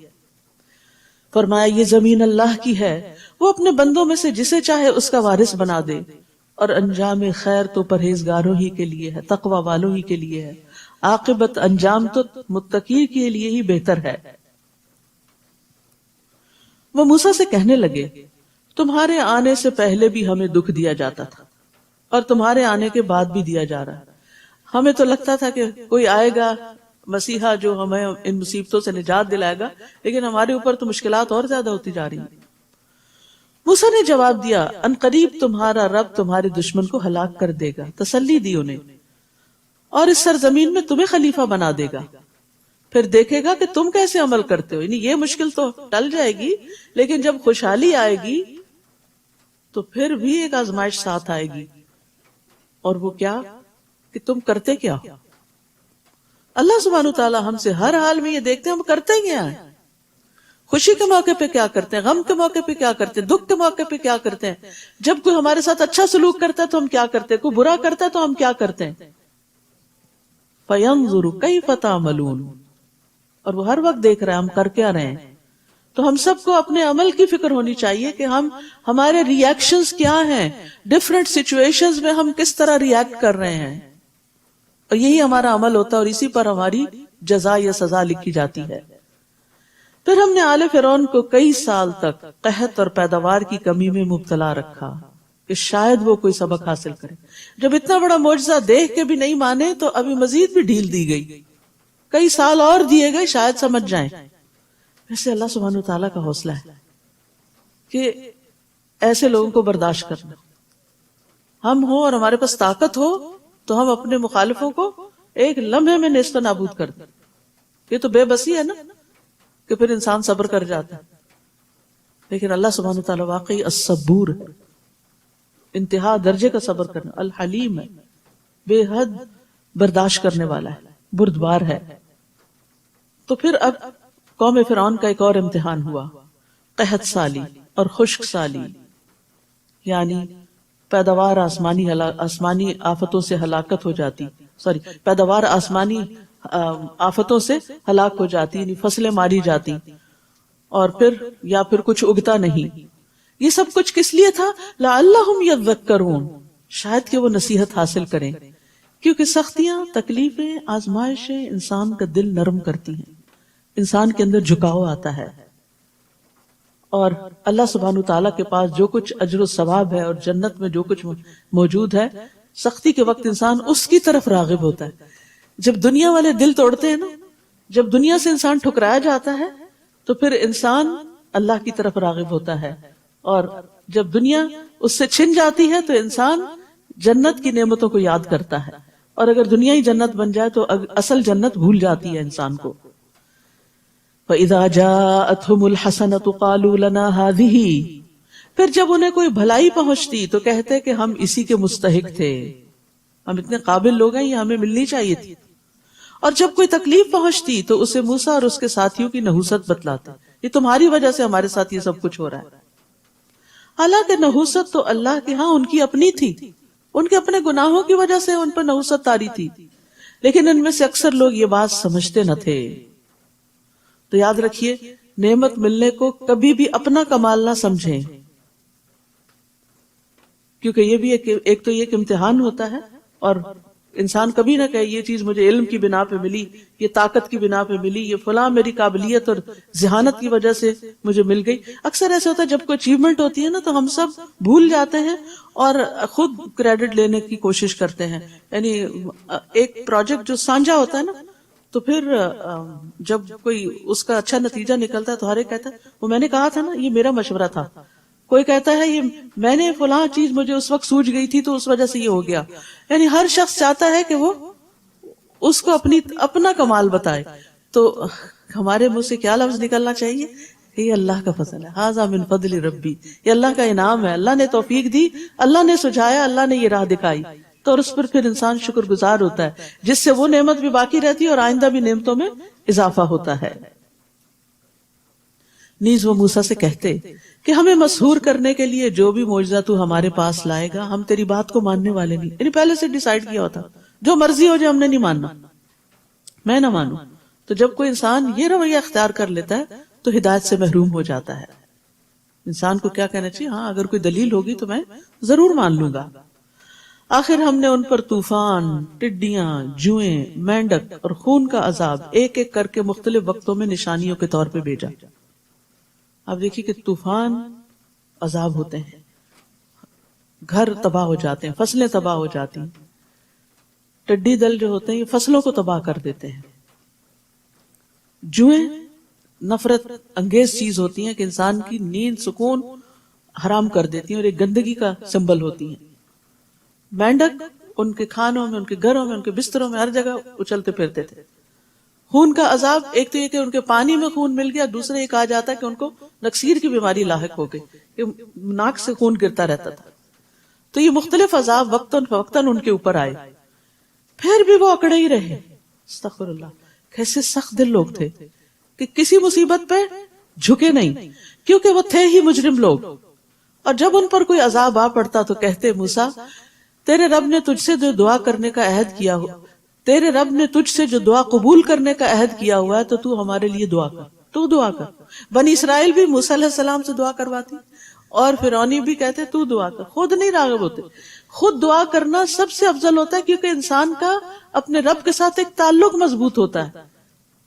فرمایا یہ زمین اللہ کی ہے, وہ اپنے بندوں میں سے جسے چاہے اس کا وارث بنا دے, اور انجام خیر تو پرہیزگاروں ہی کے لیے ہے, تقوی والوں ہی کے لیے ہے, عاقبت انجام تو متقی کے لیے ہی بہتر ہے. وہ موسیٰ سے کہنے لگے تمہارے آنے سے پہلے بھی ہمیں دکھ دیا جاتا تھا اور تمہارے آنے کے بعد بھی دیا جا رہا ہے. ہمیں تو لگتا تھا کہ کوئی آئے گا مسیحا جو ہمیں ان مصیبتوں سے نجات دلائے گا, لیکن ہمارے اوپر تو مشکلات اور زیادہ ہوتی جا رہی ہیں. موسیٰ نے جواب دیا ان قریب تمہارا رب تمہارے دشمن کو ہلاک کر دے گا, تسلی دی انہیں, اور اس سرزمین میں تمہیں خلیفہ بنا دے گا, پھر دیکھے گا کہ تم کیسے عمل کرتے ہو. یعنی یہ مشکل تو ٹل جائے گی, لیکن جب خوشحالی آئے گی تو پھر بھی ایک آزمائش ساتھ آئے گی, اور وہ کیا کہ تم کرتے کیا ہو. اللہ سبحانہ تعالیٰ ہم سے ہر حال میں یہ دیکھتے ہیں ہم کرتے کیا ہیں, خوشی کے موقع پہ کیا کرتے ہیں, غم کے موقع پہ کیا کرتے ہیں, دکھ کے موقع پہ کیا کرتے ہیں, جب کوئی ہمارے ساتھ اچھا سلوک کرتا ہے تو ہم کیا کرتے ہیں, کوئی برا کرتا ہے تو ہم کیا کرتے ہیں. فَيَنظُرُ كَيْفَ تَعْمَلُونَ, اور وہ ہر وقت دیکھ رہے ہیں ہم کر کیا رہے ہیں. تو ہم سب کو اپنے عمل کی فکر ہونی چاہیے کہ ہمارے ری ایکشنز کیا ہیں, ڈفرنٹ سچویشنز میں ہم کس طرح ری ایکٹ کر رہے ہیں, اور یہی ہمارا عمل ہوتا ہے, اور اسی پر ہماری جزا یا سزا لکھی جاتی ہے. پھر ہم نے آل فرعون کو کئی سال تک قحط اور پیداوار کی کمی میں مبتلا رکھا کہ شاید وہ کوئی سبق حاصل کرے. جب اتنا بڑا معجزہ دیکھ کے بھی نہیں مانے تو ابھی مزید بھی ڈھیل دی گئی, کئی سال اور دیے گئے شاید سمجھ جائیں. ویسے اللہ سبحانہ تعالیٰ کا حوصلہ ہے کہ ایسے لوگوں کو برداشت کرنا. ہم ہوں اور ہمارے پاس طاقت ہو تو ہم اپنے مخالفوں کو ایک لمحے میں نیست و نابود کر دیں. یہ تو بے بسی ہے نا کہ پھر انسان صبر کر جاتا ہے, لیکن اللہ سبحانہ تعالیٰ واقعی الصبور ہے, انتہا درجے کا صبر کرنا, الحلیم ہے, بے حد برداشت کرنے والا ہے, بردبار ہے. تو پھر اب قوم فرعون کا ایک اور امتحان ہوا, قحط سالی اور خشک سالی, یعنی پیداوار آسمانی آفتوں سے ہلاکت ہو جاتی, پیداوار آسمانی آفتوں سے ہلاک ہو جاتی، یعنی فصلیں ماری جاتی، اور پھر کچھ اگتا نہیں. یہ سب کچھ کس لیے تھا؟ لعلہم یذکرون، شاید کہ وہ نصیحت حاصل کریں، کیونکہ سختیاں، تکلیفیں، آزمائشیں انسان کا دل نرم کرتی ہیں، انسان کے اندر جھکاؤ آتا ہے، اور اللہ سبحانہ تعالیٰ کے پاس جو کچھ اجر و ثواب ہے اور جنت میں جو کچھ موجود ہے، سختی کے وقت انسان اس کی طرف راغب ہوتا ہے. جب دنیا والے دل توڑتے ہیں نا، جب دنیا سے انسان ٹھکرایا جاتا ہے تو پھر انسان اللہ کی طرف راغب ہوتا ہے، اور جب دنیا اس سے چھن جاتی ہے تو انسان جنت کی نعمتوں کو یاد کرتا ہے، اور اگر دنیا ہی جنت بن جائے تو اصل جنت بھول جاتی ہے انسان کو. فَإِذَا جَاءَتْهُمُ الْحَسَنَةُ قَالُوا لَنَا هَٰذِهِ، پھر جب انہیں کوئی بھلائی پہنچتی تو کہتے کہ ہم اسی کے مستحق تھے، ہم اتنے قابل لوگ ہیں، یہ ہمیں ملنی چاہیے تھی. اور جب کوئی تکلیف پہنچتی تو اسے موسیٰ اور اس کے ساتھیوں کی نحوست بتلاتے، یہ تمہاری وجہ سے ہمارے ساتھ یہ سب کچھ ہو رہا ہے. حالانکہ نحوست تو اللہ کے ہاں ان کی اپنی تھی، ان کے اپنے گناہوں کی وجہ سے ان پر نحوست طاری تھی، لیکن ان میں سے اکثر لوگ یہ بات سمجھتے نہ تھے. تو یاد رکھیے، نعمت ملنے کو کبھی بھی اپنا کمال نہ سمجھیں، کیونکہ یہ بھی ایک تو یہ کہ امتحان ہوتا ہے، اور انسان کبھی نہ کہے یہ چیز مجھے علم کی بنا پہ ملی، یہ طاقت کی بنا پہ ملی، یہ فلاں میری قابلیت اور ذہانت کی وجہ سے مجھے مل گئی. اکثر ایسا ہوتا ہے جب کوئی اچیومنٹ ہوتی ہے نا تو ہم سب بھول جاتے ہیں اور خود کریڈٹ لینے کی کوشش کرتے ہیں. یعنی ایک پروجیکٹ جو سانجا ہوتا ہے نا، تو پھر جب کوئی اس کا اچھا نتیجہ نکلتا ہے تو ہر ایک کہتا ہے وہ میں نے کہا تھا نا، یہ میرا مشورہ تھا. کوئی کہتا ہے یہ میں نے فلاں چیز مجھے اس وقت سوجھ گئی تھی تو اس وجہ سے یہ ہو گیا. یعنی ہر شخص چاہتا ہے کہ وہ اس کو اپنا کمال بتائے. تو ہمارے منہ سے کیا لفظ نکلنا چاہیے؟ یہ اللہ کا فضل ہے، ھذا من فضل ربی، یہ اللہ کا انعام ہے، اللہ نے توفیق دی، اللہ نے سجھایا، اللہ نے یہ راہ دکھائی. تو اور اس پر پھر انسان شکر گزار ہوتا ہے، جس سے وہ نعمت بھی باقی رہتی ہے اور آئندہ بھی نعمتوں میں اضافہ ہوتا ہے. نیز وہ موسیٰ سے کہتے کہ ہمیں مسحور کرنے کے لیے جو بھی معجزہ تو ہمارے پاس لائے گا ہم تیری بات کو ماننے والے نہیں. یعنی پہلے سے ڈیسائیڈ کیا ہوتا، جو مرضی ہو جائے ہم نے نہیں ماننا، میں نہ مانوں. تو جب کوئی انسان یہ رویہ اختیار کر لیتا ہے تو ہدایت سے محروم ہو جاتا ہے. انسان کو کیا کہنا چاہیے؟ ہاں اگر کوئی دلیل ہوگی تو میں ضرور مان لوں گا. آخر ہم نے ان پر طوفان، ٹڈیاں، جوئیں، مینڈک اور خون کا عذاب ایک ایک کر کے مختلف وقتوں میں نشانیوں کے طور پہ بھیجا. آپ دیکھیے کہ طوفان عذاب ہوتے ہیں، گھر تباہ ہو جاتے ہیں، فصلیں تباہ ہو جاتی ہیں. ٹڈی دل جو ہوتے ہیں یہ فصلوں کو تباہ کر دیتے ہیں. جوئیں نفرت انگیز چیز ہوتی ہیں کہ انسان کی نیند، سکون حرام کر دیتی ہیں اور ایک گندگی کا سمبل ہوتی ہیں. مینڈک ان کے کھانوں میں، ان کے گھروں میں، ان کے بستروں میں ہر جگہ اچلتے پھرتے تھے. خون کا عذاب ایک تو یہ کہ ان کے پانی میں خون مل گیا، دوسرے یہ کہا جاتا ہے کہ ان کو نکسیر کی بیماری لاحق ہو گئی کہ ناک سے خون گرتا رہتا تھا. تو یہ مختلف عذاب وقتاً فوقتاً ان کے اوپر آئے، پھر بھی وہ اکڑے ہی رہے. استغفر اللہ، کیسے سخت دل لوگ تھے کہ کسی مصیبت پہ جھکے نہیں، کیونکہ وہ تھے ہی مجرم لوگ. اور جب ان پر کوئی عذاب آ پڑتا تو کہتے موسیٰ تیرے رب نے تجھ سے جو دعا کرنے کا عہد کیا ہو، تیرے رب نے تجھ سے جو دعا قبول کرنے کا عہد کیا ہوا ہے تو ہمارے لیے دعا کر، تو دعا کر. بنی اسرائیل بھی موسیٰ علیہ السلام سے دعا کرواتی اور فرعونی بھی کہتے تو دعا کر، خود نہیں راغب ہوتے. خود دعا کرنا سب سے افضل ہوتا ہے کیونکہ انسان کا اپنے رب کے ساتھ ایک تعلق مضبوط ہوتا ہے،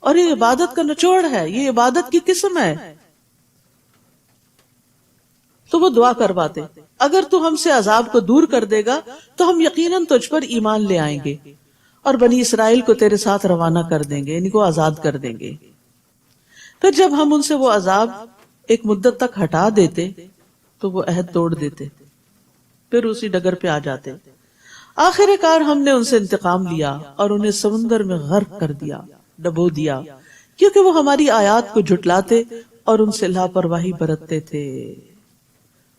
اور یہ عبادت کا نچوڑ ہے، یہ عبادت کی قسم ہے. تو وہ دعا کرواتے اگر تو ہم سے عذاب کو دور کر دے گا تو ہم یقیناً تجھ پر ایمان لے آئیں گے اور بنی اسرائیل کو تیرے ساتھ روانہ کر دیں گے، ان کو آزاد کر دیں گے. پھر جب ہم ان سے وہ عذاب ایک مدت تک ہٹا دیتے تو وہ عہد توڑ دیتے، پھر اسی ڈگر پہ آ جاتے. آخر کار ہم نے ان سے انتقام لیا اور انہیں سمندر میں غرق کر دیا، ڈبو دیا، کیونکہ وہ ہماری آیات کو جھٹلاتے اور ان سے لاپرواہی برتتے تھے،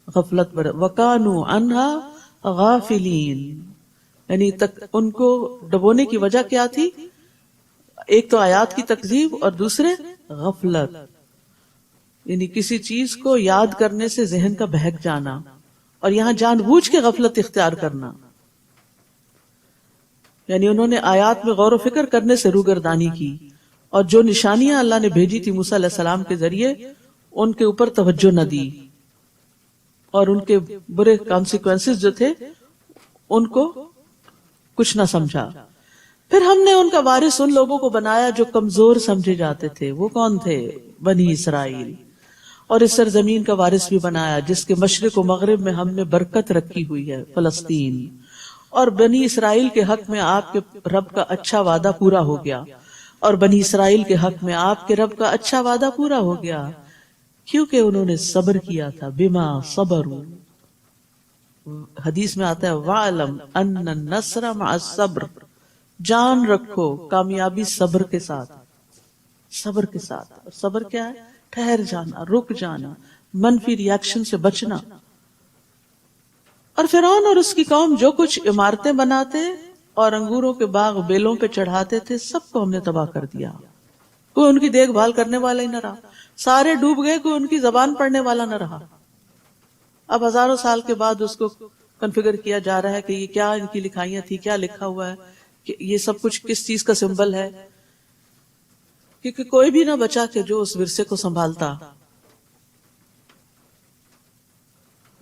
غفلت وَكَانُوا عَنْهَا غَافِلِينَ. یعنی ان کو ڈبونے کی وجہ کیا تھی؟ ایک تو آیات کی تکذیب اور دوسرے غفلت، یعنی کسی چیز کو یاد کرنے سے ذہن کا بہک جانا، اور یہاں جان بوجھ کے غفلت اختیار کرنا. یعنی انہوں نے آیات میں غور و فکر کرنے سے روگردانی کی، اور جو نشانیاں اللہ نے بھیجی تھی موسیٰ علیہ السلام کے ذریعے ان کے اوپر توجہ نہ دی، اور ان کے برے کانسیکوینسز جو تھے ان کو کچھ نہ سمجھا۔ پھر ہم نے ان کا وارث ان لوگوں کو بنایا جو کمزور سمجھے جاتے تھے۔ وہ کون تھے؟ بنی اسرائیل۔ اور اس سرزمین کا وارث بھی بنایا جس کے مشرق و مغرب میں ہم نے برکت رکھی ہوئی ہے، فلسطین۔ اور بنی اسرائیل کے حق میں آپ کے رب کا اچھا وعدہ پورا ہو گیا، اور بنی اسرائیل کے حق میں آپ کے رب کا اچھا وعدہ پورا ہو گیا کیونکہ انہوں نے صبر کیا تھا۔ بما صبروا، حدیث میں آتا ہے وَعْلَمْ أَنَّ النَّصْرَ مَعَ الصَّبْرِ، جان رکھو کامیابی صبر کے ساتھ، صبر کے ساتھ۔ اور صبر کیا ہے؟ ٹھہر جانا، رک جانا، منفی ری ایکشن سے بچنا۔ اور فرعون اور اس کی قوم جو کچھ عمارتیں بناتے اور انگوروں کے باغ بیلوں پہ چڑھاتے تھے سب کو ہم نے تباہ کر دیا، کوئی ان کی دیکھ بھال کرنے والا ہی نہ رہا، سارے ڈوب گئے، کوئی ان کی زبان پڑھنے والا نہ رہا۔ اب ہزاروں سال کے بعد اس کو کنفیگر کیا جا رہا ہے کہ یہ کیا ان کی لکھائیاں تھی، کیا لکھا ہوا ہے، کہ یہ سب کچھ کس چیز کا سمبل ہے، کیونکہ کوئی بھی نہ بچا کہ جو اس ورثے کو سنبھالتا۔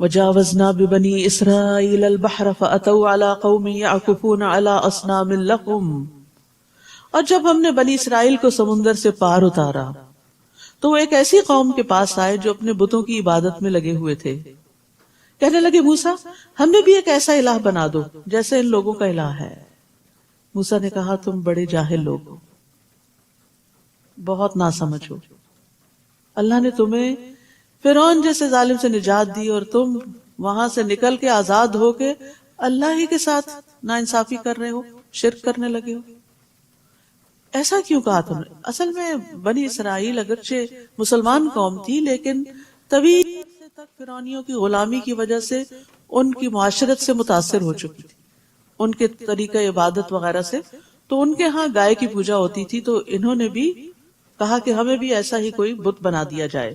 وَجَاوَزْنَا بِبَنِي إِسْرَائِيلَ الْبَحْرَ فَأَتَوْا عَلَىٰ قَوْمٍ يَعْكُفُونَ عَلَىٰ أَصْنَامٍ لَهُمْ، اور جب ہم نے بنی اسرائیل کو سمندر سے پار اتارا تو وہ ایک ایسی قوم کے پاس آئے جو اپنے بتوں کی عبادت میں لگے ہوئے تھے۔ کہنے لگے موسیٰ ہمیں بھی ایک ایسا الہ بنا دو جیسے ان لوگوں کا الہ ہے۔ موسیٰ نے کہا تم بڑے جاہل لوگ ہو، بہت ناسمجھ ہو، اللہ نے تمہیں فرعون جیسے ظالم سے نجات دی اور تم وہاں سے نکل کے آزاد ہو کے اللہ ہی کے ساتھ ناانصافی کر رہے ہو، شرک کرنے لگے ہو۔ ایسا کیوں کہا تم نے؟ اصل میں بنی اسرائیل اگرچہ مسلمان قوم تھی لیکن طویل عرصے تک فرعونیوں کی غلامی کی وجہ سے ان کی معاشرت سے متاثر ہو چکی تھی، ان کے طریقہ عبادت وغیرہ سے۔ تو ان کے ہاں گائے کی پوجا ہوتی تھی، تو انہوں نے بھی کہا کہ ہمیں بھی ایسا ہی کوئی بت بنا دیا جائے۔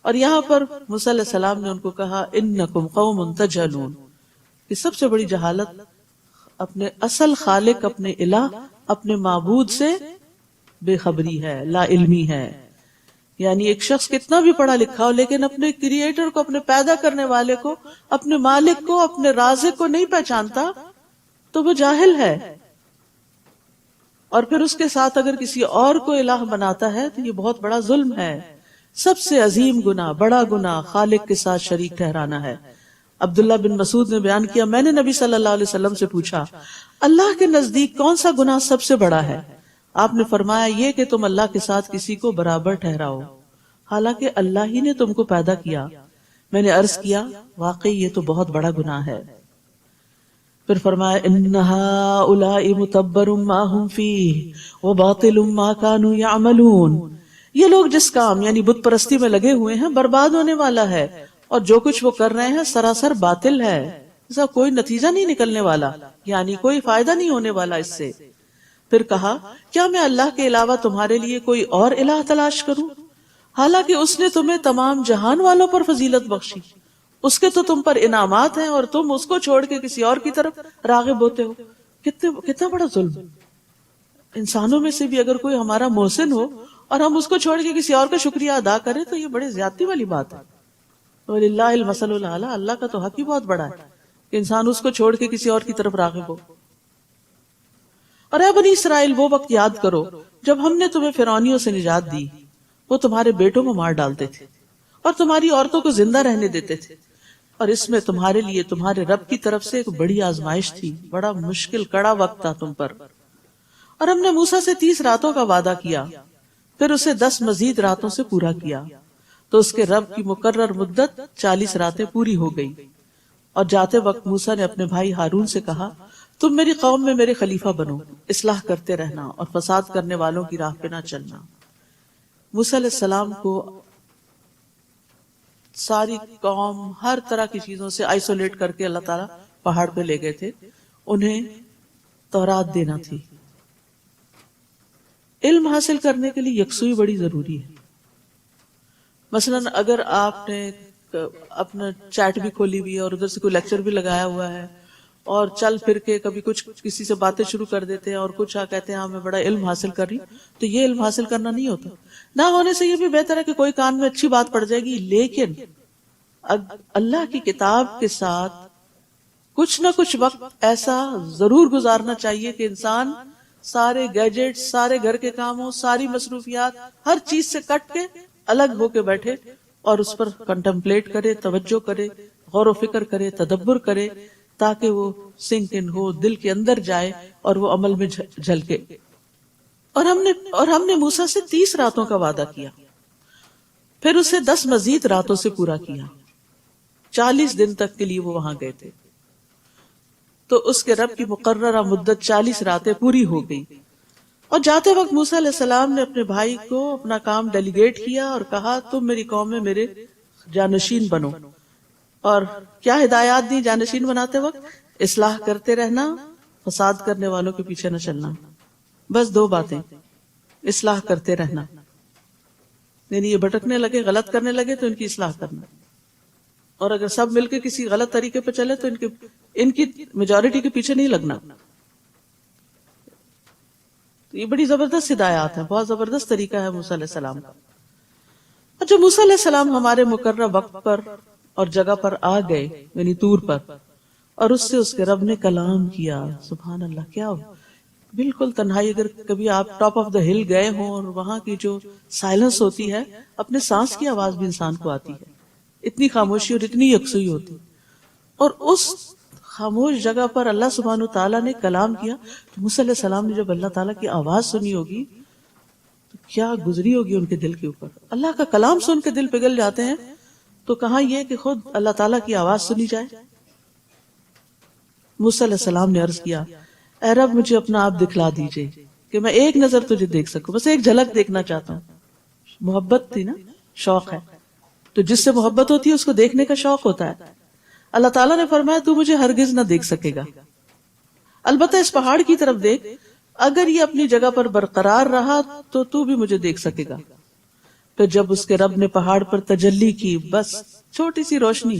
اور یہاں پر موسیٰ علیہ السلام نے ان کو کہا انکم قوم تجہلون، کہ سب سے بڑی جہالت اپنے اصل خالق، اپنے الہ، اپنے معبود سے بے خبری ہے، لا علمی ہے۔ یعنی ایک شخص کتنا بھی پڑھا لکھا ہو لیکن اپنے کریٹر کو، اپنے پیدا کرنے والے کو، اپنے مالک کو، اپنے رازق کو نہیں پہچانتا تو وہ جاہل ہے۔ اور پھر اس کے ساتھ اگر کسی اور کو الہ بناتا ہے تو یہ بہت بڑا ظلم ہے۔ سب سے عظیم گناہ، بڑا گناہ خالق کے ساتھ شریک ٹھہرانا ہے۔ عبداللہ بن مسعود نے بیان کیا میں نے نبی صلی اللہ علیہ وسلم سے پوچھا اللہ کے نزدیک کون سا گناہ سب سے بڑا ہے؟ آپ نے فرمایا یہ کہ تم اللہ کے ساتھ کسی کو برابر ٹھہراؤ حالانکہ اللہ ہی نے تم کو پیدا کیا۔ میں نے عرض کیا واقعی یہ تو بہت بڑا گناہ ہے۔ پھر فرمایا ان ہؤلاء متبر ما هم فیہ وباطل ما كانوا يعملون، یہ لوگ جس کام یعنی بت پرستی میں لگے ہوئے ہیں برباد ہونے والا ہے، اور جو کچھ وہ کر رہے ہیں سراسر باطل ہے، اس کا کوئی نتیجہ نہیں نکلنے والا، یعنی کوئی فائدہ نہیں ہونے والا اس سے۔ پھر کہا کیا میں اللہ کے علاوہ تمہارے لیے کوئی اور الہ تلاش کروں حالانکہ اس نے تمہیں تمام جہان والوں پر فضیلت بخشی، اس کے تو تم پر انعامات ہیں اور تم اس کو چھوڑ کے کسی اور کی طرف راغب ہوتے ہو۔ کتنا بڑا ظلم۔ انسانوں میں سے بھی اگر کوئی ہمارا محسن ہو اور ہم اس کو چھوڑ کے کسی اور کا شکریہ ادا کریں تو یہ بڑے زیادتی والی بات ہے۔ وَلِلَّهِ الْمَثَلُ الْأَعْلَىٰ، اللہ کا تو حق ہی بہت بڑا ہے کہ انسان اس کو چھوڑ کے کسی اور کی طرف راغب ہو۔ اور اے بنی اسرائیل وہ وقت یاد کرو جب ہم نے تمہیں فرعونیوں سے نجات دی، وہ تمہارے بیٹوں کو مار ڈالتے تھے اور تمہاری عورتوں کو زندہ رہنے دیتے تھے، اور اس میں تمہارے لیے تمہارے رب کی طرف سے ایک بڑی آزمائش تھی، بڑا مشکل کڑا وقت تھا تم پر۔ اور ہم نے موسیٰ سے 30 راتوں کا وعدہ کیا، پھر اسے 10 مزید راتوں سے پورا کیا، تو اس کے رب کی مقرر مدت 40 راتیں پوری ہو گئی۔ اور جاتے وقت موسیٰ نے اپنے بھائی ہارون سے کہا تم میری قوم میں میرے خلیفہ بنو، اصلاح کرتے رہنا اور فساد کرنے والوں کی راہ پہ نہ چلنا۔ موسیٰ علیہ السلام کو ساری قوم ہر طرح کی چیزوں سے آئسولیٹ کر کے اللہ تعالیٰ پہاڑ پہ لے گئے تھے، انہیں تورات دینا تھی۔ علم حاصل کرنے کے لیے یکسوئی بڑی ضروری ہے۔ مثلا اگر آپ نے اپنا چیٹ بھی کھولی ہوئی ہے اور ادھر سے کوئی لیکچر بھی لگایا ہوا ہے اور چل پھر کے کبھی کچھ کسی سے باتیں شروع کر دیتے ہیں اور کچھ کہتے ہیں ہاں میں بڑا علم حاصل کر رہی ہوں، تو یہ علم حاصل کرنا نہیں ہوتا. نہ ہونے سے یہ بھی بہتر ہے کہ کوئی کان میں اچھی بات پڑ جائے گی، لیکن اللہ کی کتاب کے ساتھ کچھ نہ کچھ وقت ایسا ضرور گزارنا چاہیے کہ انسان سارے گیجٹ، سارے گھر کے کاموں، ساری مصروفیات، ہر چیز سے کٹ کے الگ ہو کے بیٹھے اور اس پر کنٹمپلیٹ کرے، توجہ کرے، غور و فکر کرے، تدبر کرے، تاکہ وہ سنک ان ہو، دل کے اندر جائے اور وہ عمل میں جھلکے. اور ہم نے موسیٰ سے 30 راتوں کا وعدہ کیا، پھر اسے 10 مزید راتوں سے پورا کیا. 40 دن تک کے لیے وہ وہاں گئے تھے، تو اس کے رب کی مقررہ مدت 40 راتیں پوری ہو گئی. اور جاتے وقت موسیٰ علیہ السلام نے اپنے بھائی کو اپنا کام ڈیلیگیٹ کیا اور کہا تم میری قوم میں میرے جانشین بنو. اور کیا ہدایات دی جانشین بناتے وقت؟ اصلاح کرتے رہنا، فساد کرنے والوں کے پیچھے نہ چلنا. بس 2 باتیں، اصلاح کرتے رہنا، یعنی یہ بھٹکنے لگے، غلط کرنے لگے تو ان کی اصلاح کرنا، اور اگر سب مل کے کسی غلط طریقے پہ چلے تو ان کی میجورٹی کے پیچھے نہیں لگنا. یہ بڑی زبردست ہدایات ہے، بہت زبردست طریقہ ہے موسیٰ علیہ السلام کا. اور جب موسیٰ علیہ السلام ہمارے مقررہ وقت پر اور جگہ پر آ گئے، یعنی طور پر، اور اس سے اس کے رب نے کلام کیا. سبحان اللہ، کیا بالکل تنہائی. اگر کبھی آپ ٹاپ آف دا ہل گئے ہوں اور وہاں کی جو سائلنس ہوتی ہے، اپنے سانس کی آواز بھی انسان کو آتی ہے، اتنی خاموشی اور اتنی یکسوئی ہوتی. اور اس خاموش جگہ پر اللہ سبحانہ تعالیٰ نے کلام کیا. تو موسیٰ علیہ السلام نے جب اللہ تعالیٰ کی آواز سنی ہوگی تو کیا گزری ہوگی ان کے دل کے اوپر. اللہ کا کلام سن کے دل پگھل جاتے ہیں، تو کہاں یہ کہ خود اللہ تعالیٰ کی آواز سنی جائے. موسیٰ علیہ السلام نے عرض کیا اے رب مجھے اپنا آپ دکھلا دیجئے کہ میں ایک نظر تجھے دیکھ سکوں، بس ایک جھلک دیکھنا چاہتا ہوں. محبت تھی نا، شوق ہے، تو جس سے محبت ہوتی ہے اس کو دیکھنے کا شوق ہوتا ہے. اللہ تعالیٰ نے فرمایا تو مجھے ہرگز نہ دیکھ سکے گا، البتہ اس پہاڑ کی طرف دیکھ، اگر یہ اپنی جگہ پر برقرار رہا تو بھی مجھے دیکھ سکے گا. پھر جب اس کے رب نے پہاڑ پر تجلی کی، بس چھوٹی سی روشنی،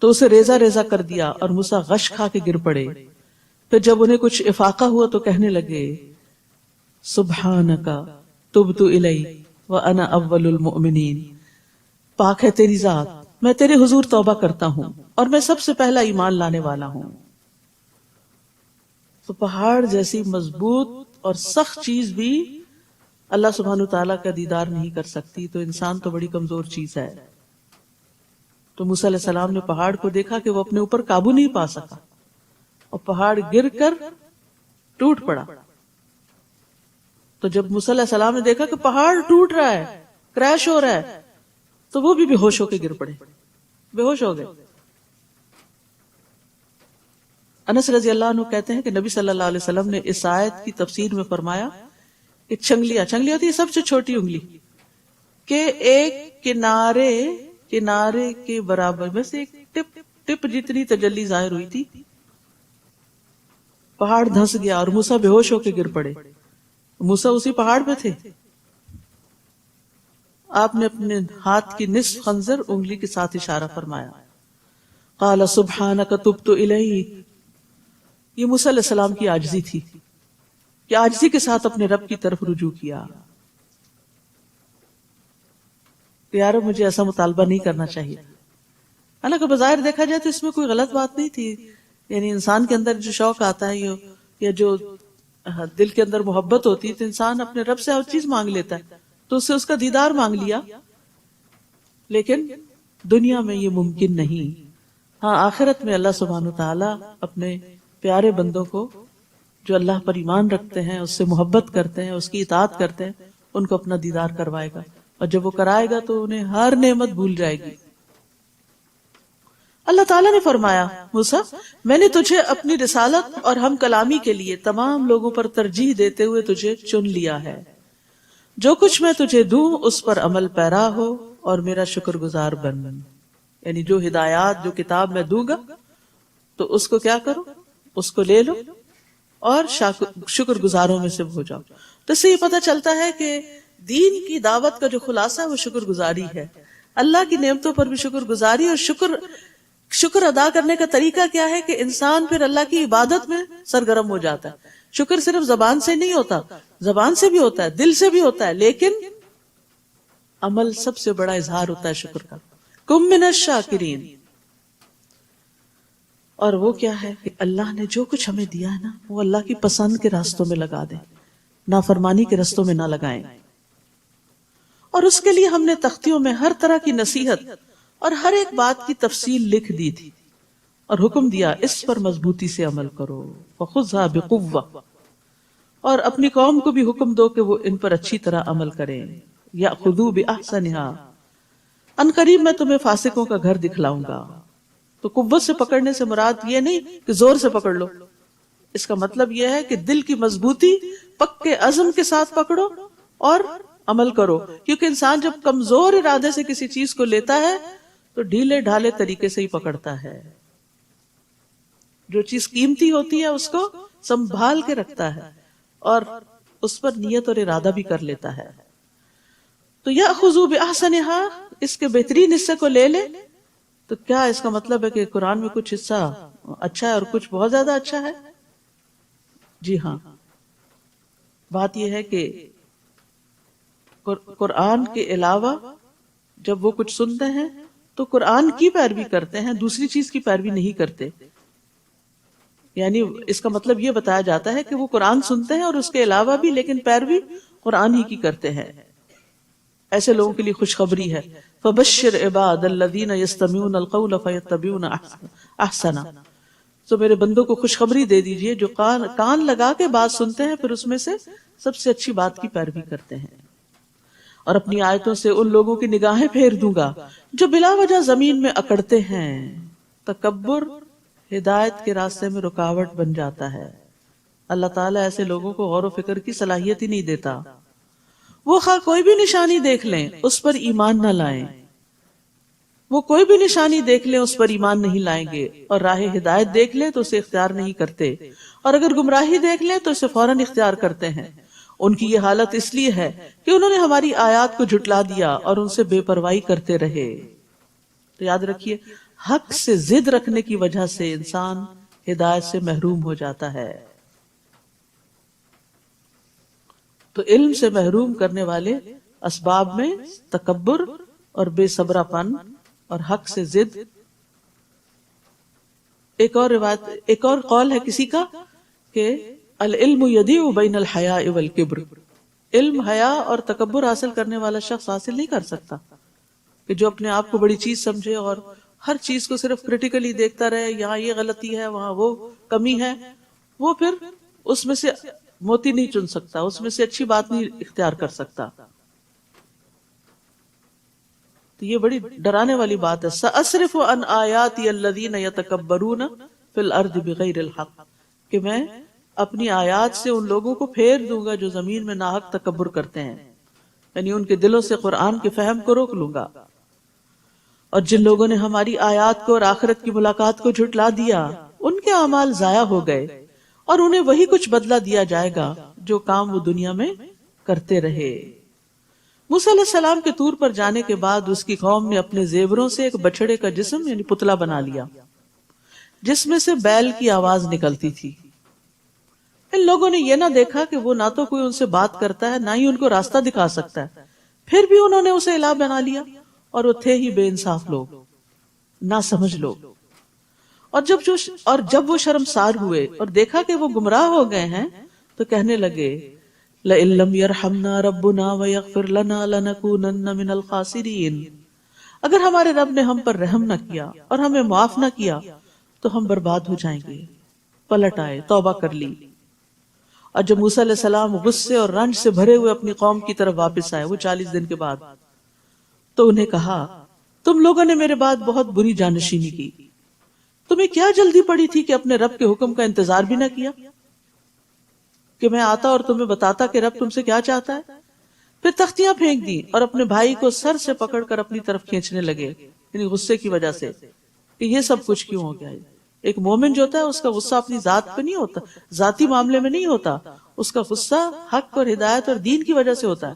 تو اسے ریزہ ریزہ کر دیا اور موسیٰ غش کھا کے گر پڑے. پھر جب انہیں کچھ افاقہ ہوا تو کہنے لگے سبحانک تبت الیک وانا اول المؤمنین، پاک ہے تیری ذات، میں تیرے حضور توبہ کرتا ہوں اور میں سب سے پہلا ایمان لانے والا ہوں. تو پہاڑ جیسی مضبوط اور سخت چیز بھی اللہ سبحانہ تعالیٰ کا دیدار نہیں کر سکتی، تو انسان تو بڑی کمزور چیز ہے. تو موسیٰ علیہ السلام نے پہاڑ کو دیکھا کہ وہ اپنے اوپر قابو نہیں پا سکا اور پہاڑ گر کر ٹوٹ پڑا. تو جب موسیٰ علیہ السلام نے دیکھا کہ پہاڑ ٹوٹ رہا ہے، کریش ہو رہا ہے، تو وہ بھی بے ہوش ہو کے گر پڑے، بے ہوش ہو گئے. انس رضی اللہ عنہ کہتے ہیں کہ نبی صلی اللہ علیہ وسلم نے اس آیت کی تفسیر میں فرمایا کہ چھنگلیاں ہوتی ہے سب سے چھوٹی انگلی کہ ایک کنارے کے برابر، بس ایک ٹپ جتنی تجلی ظاہر ہوئی تھی، پہاڑ دھنس گیا اور موسیٰ بے ہوش ہو کے گر پڑے. موسیٰ اسی پہاڑ پہ تھے. آپ نے اپنے ہاتھ کی نصف خنجر انگلی کے ساتھ اشارہ فرمایا. قال سبحانک تبت الیک، یہ موسیٰ علیہ السلام کی عاجزی تھی کہ عاجزی کے ساتھ اپنے رب کی طرف رجوع کیا. یارو مجھے ایسا مطالبہ نہیں کرنا چاہیے. حالانکہ بظاہر دیکھا جائے تو اس میں کوئی غلط بات نہیں تھی، یعنی انسان کے اندر جو شوق آتا ہے یا جو دل کے اندر محبت ہوتی ہے تو انسان اپنے رب سے ہر چیز مانگ لیتا ہے، تو اس سے اس کا دیدار مانگ لیا. لیکن دنیا میں یہ ممکن نہیں. ہاں آخرت میں اللہ سبحانہ تعالیٰ اپنے پیارے بندوں کو جو اللہ پر ایمان رکھتے ہیں، اس سے محبت کرتے ہیں، اس کی اطاعت کرتے ہیں، ان کو اپنا دیدار کروائے گا، اور جب وہ کرائے گا تو انہیں ہر نعمت بھول جائے گی. اللہ تعالیٰ نے فرمایا موسیٰ میں نے تجھے اپنی رسالت اور ہم کلامی کے لیے تمام لوگوں پر ترجیح دیتے ہوئے تجھے چن لیا ہے. جو کچھ میں تجھے دوں اس پر عمل پیرا ہو اور میرا شکر گزار بن. یعنی جو ہدایات، جو کتاب میں دوں گا تو اس کو کیا کرو، اس کو لے لو اور شکر گزاروں میں سے ہو جاؤ. تو اس سے یہ پتہ چلتا ہے کہ دین کی دعوت کا جو خلاصہ ہے وہ شکر گزاری ہے. اللہ کی نعمتوں پر بھی شکر گزاری اور شکر شکر ادا کرنے کا طریقہ کیا ہے کہ انسان پھر اللہ کی عبادت میں سرگرم ہو جاتا ہے. شکر صرف زبان سے نہیں ہوتا، زبان سے بھی ہوتا ہے، دل سے بھی ہوتا ہے، لیکن عمل سب سے بڑا اظہار ہوتا ہے شکر کا. کم من الشاکرین. اور وہ کیا ہے کہ اللہ نے جو کچھ ہمیں دیا ہے نا، وہ اللہ کی پسند کے راستوں میں لگا دیں، نافرمانی کے رستوں میں نہ لگائیں. اور اس کے لیے ہم نے تختیوں میں ہر طرح کی نصیحت اور ہر ایک بات کی تفصیل لکھ دی تھی، اور حکم دیا اس پر مضبوطی سے عمل کرو. فخذها بقوة. اور اپنی قوم کو بھی حکم دو کہ وہ ان پر اچھی طرح عمل کریں. یأخذوا بأحسنها. ان قریب میں تمہیں فاسقوں کا گھر دکھلاؤں گا. تو قوت سے پکڑنے سے مراد یہ نہیں کہ زور سے پکڑ لو، اس کا مطلب یہ ہے کہ دل کی مضبوطی، پکے عزم کے ساتھ پکڑو اور عمل کرو. کیونکہ انسان جب کمزور ارادے سے کسی چیز کو لیتا ہے تو ڈھیلے ڈھالے طریقے سے ہی پکڑتا ہے. جو چیز قیمتی ہوتی ہے اس کو سنبھال کے رکھتا ہے اور اس پر نیت اور ارادہ بھی کر لیتا ہے. تو یأخذوا بأحسنها، اس کے بہترین حصے کو لے لے. تو کیا اس کا مطلب ہے کہ قرآن میں کچھ حصہ اچھا ہے اور کچھ بہت زیادہ اچھا ہے؟ جی ہاں. بات یہ ہے کہ قرآن کے علاوہ جب وہ کچھ سنتے ہیں تو قرآن کی پیروی کرتے ہیں، دوسری چیز کی پیروی نہیں کرتے. یعنی اس کا مطلب یہ بتایا جاتا ہے کہ وہ قرآن سنتے ہیں اور اس کے علاوہ بھی، لیکن پیروی قرآن ہی کی کرتے ہیں. ایسے لوگوں کے لیے خوشخبری ہے. فبشر عباد الذین یستمعون القول فیتبعون احسنہ. تو میرے بندوں کو خوشخبری دے دیجئے جو کان لگا کے بات سنتے ہیں پھر اس میں سے سب سے اچھی بات کی پیروی کرتے ہیں. اور اپنی آیتوں سے ان لوگوں کی نگاہیں پھیر دوں گا جو بلا وجہ زمین میں اکڑتے ہیں. تکبر ہدایت کے راستے میں رکاوٹ بن جاتا ہے. اللہ تعالیٰ ایسے لوگوں کو غور و فکر کی صلاحیت ہی نہیں دیتا. وہ خواہ کوئی بھی نشانی دیکھ لیں اس پر ایمان نہ لائیں. وہ کوئی بھی نشانی دیکھ لیں اس پر ایمان نہیں لائیں گے، اور راہ ہدایت دیکھ لیں تو اسے اختیار نہیں کرتے، اور اگر گمراہی دیکھ لیں تو اسے فوراً اختیار کرتے ہیں. ان کی یہ حالت اس لیے ہے کہ انہوں نے ہماری آیات کو جھٹلا دیا اور ان سے بے پرواہی کرتے رہے. تو یاد رکھیے، حق سے ضد رکھنے کی وجہ سے انسان ہدایت سے محروم ہو جاتا ہے. تو علم سے محروم کرنے والے اسباب میں تکبر اور بے صبرا پن اور حق سے ضد. ایک اور روایت، ایک اور قول ہے کسی کا کہ العلم یضیع بین الحیاء والکبر. علم حیا اور تکبر حاصل کرنے والا شخص حاصل نہیں کر سکتا، کہ جو اپنے آپ کو بڑی چیز سمجھے اور ہر چیز کو صرف کریٹیکلی دیکھتا رہے، یہاں یہ غلطی ہے وہاں وہ کمی ہے، وہ پھر اس میں سے موتی نہیں چن سکتا، اس میں سے اچھی بات نہیں اختیار کر سکتا. تو یہ بڑی ڈرانے والی بات ہے. سأصرف عن آیاتی الذین یتکبرون فی الارض بغیر الحق، کہ میں اپنی آیات سے ان لوگوں کو پھیر دوں گا جو زمین میں ناحق تکبر کرتے ہیں. یعنی ان کے دلوں سے قرآن کے فہم کو روک لوں گا. اور جن لوگوں نے ہماری آیات کو اور آخرت کی ملاقات کو جھٹلا دیا ان کے اعمال ضائع ہو گئے، اور انہیں وہی کچھ بدلہ دیا جائے گا جو کام وہ دنیا میں کرتے رہے. موسیٰ علیہ السلام کے طور پر جانے کے بعد اس کی قوم نے اپنے زیوروں سے ایک بچڑے کا جسم یعنی پتلا بنا لیا جس میں سے بیل کی آواز نکلتی تھی. ان لوگوں نے یہ نہ دیکھا کہ وہ نہ تو کوئی ان سے بات کرتا ہے نہ ہی ان کو راستہ دکھا سکتا ہے، پھر بھی انہوں نے اسے الہ بنا لیا، اور وہ تھے ہی بے انصاف لوگ، نہ سمجھ لوگ. اور جب وہ شرمسار ہوئے اور دیکھا کہ وہ گمراہ ہو گئے ہیں تو کہنے لگے لئن لم یرحمنا ربنا ویغفر لنا لنکونن من الخاسرین. اگر ہمارے رب نے ہم پر رحم نہ کیا اور ہمیں معاف نہ کیا تو ہم برباد ہو جائیں گے. پلٹ آئے، توبہ کر لی. اور جب موسیٰ علیہ السلام غصے اور رنج سے بھرے ہوئے اپنی قوم کی طرف واپس آئے، وہ 40 دن کے بعد، تو انہیں کہا تم لوگوں نے میرے بعد بہت بری جانشینی کی. تمہیں کیا جلدی پڑی تھی کہ اپنے رب کے حکم کا انتظار بھی نہ کیا، کہ میں آتا اور تمہیں بتاتا کہ رب تم سے کیا چاہتا ہے. پھر تختیاں پھینک دی اور اپنے بھائی کو سر سے پکڑ کر اپنی طرف کھینچنے لگے، یعنی غصے کی وجہ سے کہ یہ سب کچھ کیوں ہو گیا. ایک مومن جو ہوتا ہے اس کا غصہ اپنی ذات پہ نہیں ہوتا، ذاتی معاملے میں نہیں ہوتا، اس کا غصہ حق اور ہدایت اور دین کی وجہ سے ہوتا ہے.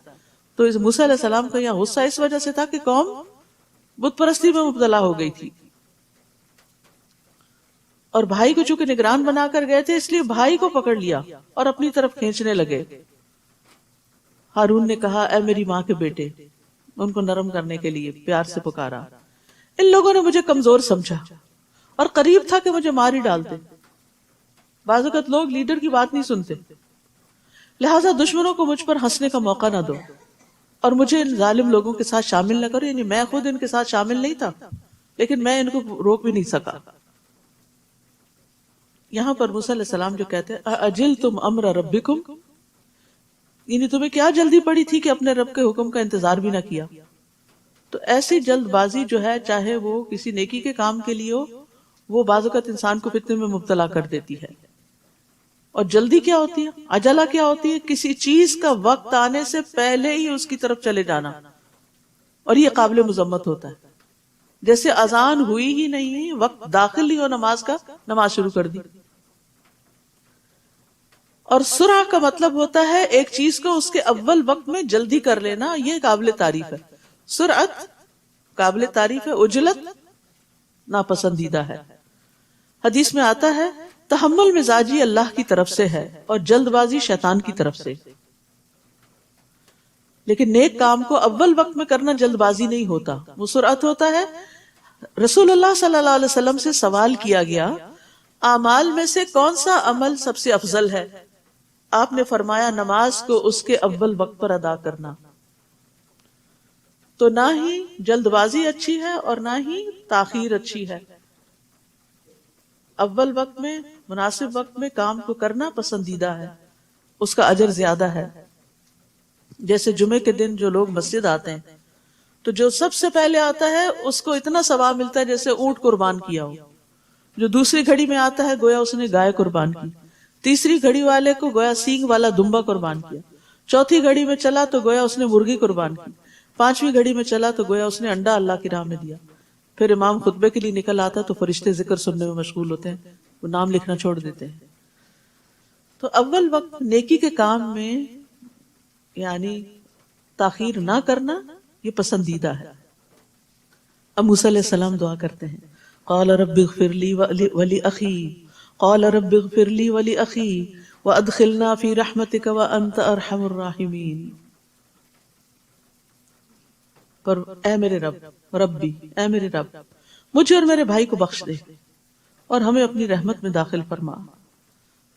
تو اس موسیٰ علیہ السلام کا یہاں غصہ اس وجہ سے تھا کہ قوم بت پرستی میں مبتلا ہو گئی تھی. اور بھائی کو چونکہ نگران بنا کر گئے تھے، اس لیے بھائی کو پکڑ لیا اور اپنی طرف کھینچنے لگے۔ ہارون نے کہا اے میری ماں کے بیٹے، ان کو نرم کرنے کے لیے پیار سے پکارا، ان لوگوں نے مجھے کمزور سمجھا اور قریب تھا کہ مجھے مار ہی ڈالتے۔ بعض اوقات لوگ لیڈر کی بات نہیں سنتے، لہٰذا دشمنوں کو مجھ پر ہنسنے کا موقع نہ دو اور مجھے ان ظالم لوگوں کے ساتھ شامل نہ کرو۔ یعنی میں خود ان کے ساتھ شامل نہیں تھا، لیکن میں ان کو روک بھی نہیں سکا۔ یہاں پر موسیٰ علیہ السلام جو کہتے ہیں اجلتم امر ربکم، یعنی تمہیں کیا جلدی پڑی تھی کہ اپنے رب کے حکم کا انتظار بھی نہ کیا؟ تو ایسی جلد بازی جو ہے، چاہے وہ کسی نیکی کے کام کے لیے ہو، وہ بعض اوقات انسان کو فتنے میں مبتلا کر دیتی ہے۔ اور جلدی کیا ہوتی ہے، عجلہ کیا ہوتی ہے؟ کسی چیز کا وقت آنے سے پہلے ہی اس کی طرف چلے جانا، اور یہ قابل مذمت ہوتا ہے۔ جیسے اذان ہوئی ہی نہیں، وقت داخل ہی ہو نماز کا، نماز شروع کر دی۔ اور سرعہ کا مطلب ہوتا ہے ایک چیز کو اس کے اول وقت میں جلدی کر لینا، یہ قابل تعریف ہے۔ سرعت قابل تعریف ہے، عجلت ناپسندیدہ ہے۔ حدیث میں آتا ہے تحمل مزاجی اللہ کی طرف سے ہے اور جلد بازی شیطان کی طرف سے۔ لیکن نیک کام کو اول وقت میں کرنا جلد بازی نہیں ہوتا، وہ سرعت ہوتا ہے۔ رسول اللہ صلی اللہ علیہ وسلم سے سوال کیا گیا اعمال میں سے کون سا عمل سب سے افضل ہے؟ آپ نے فرمایا نماز کو اس کے اول وقت پر ادا کرنا۔ تو نہ ہی جلد بازی اچھی ہے اور نہ ہی تاخیر اچھی ہے۔ اول وقت میں، مناسب وقت میں کام کو کرنا پسندیدہ ہے، اس کا اجر زیادہ ہے۔ جیسے جمعے کے دن جو لوگ مسجد آتے ہیں تو جو سب سے پہلے آتا ہے اس کو اتنا ثواب ملتا ہے جیسے اونٹ قربان کیا ہو۔ جو دوسری گھڑی میں آتا ہے گویا اس نے گائے قربان کی، تیسری گھڑی والے کو گویا سینگ والا دمبا قربان کیا، چوتھی گھڑی میں چلا تو گویا اس نے مرغی قربان کی، پانچویں گھڑی میں چلا تو گویا اس نے انڈا اللہ کی راہ میں دیا۔ پھر امام خطبے کے لیے نکل آتا تو فرشتے ذکر سننے میں مشغول ہوتے ہیں، وہ نام لکھنا چھوڑ دیتے ہیں۔ تو اول وقت نیکی کے کام میں یعنی تاخیر نہ کرنا یہ پسندیدہ ہے۔ اب موسیٰ علیہ السلام دعا کرتے ہیں قال رب اغفر لی ولی قال رب اغفر لی ولی وادخلنا فی رحمتک وانت ارحم الراحمین۔ پر اے میرے رب، ربی اے میرے رب، مجھے اور میرے بھائی کو بخش دے اور ہمیں اپنی رحمت میں داخل فرما،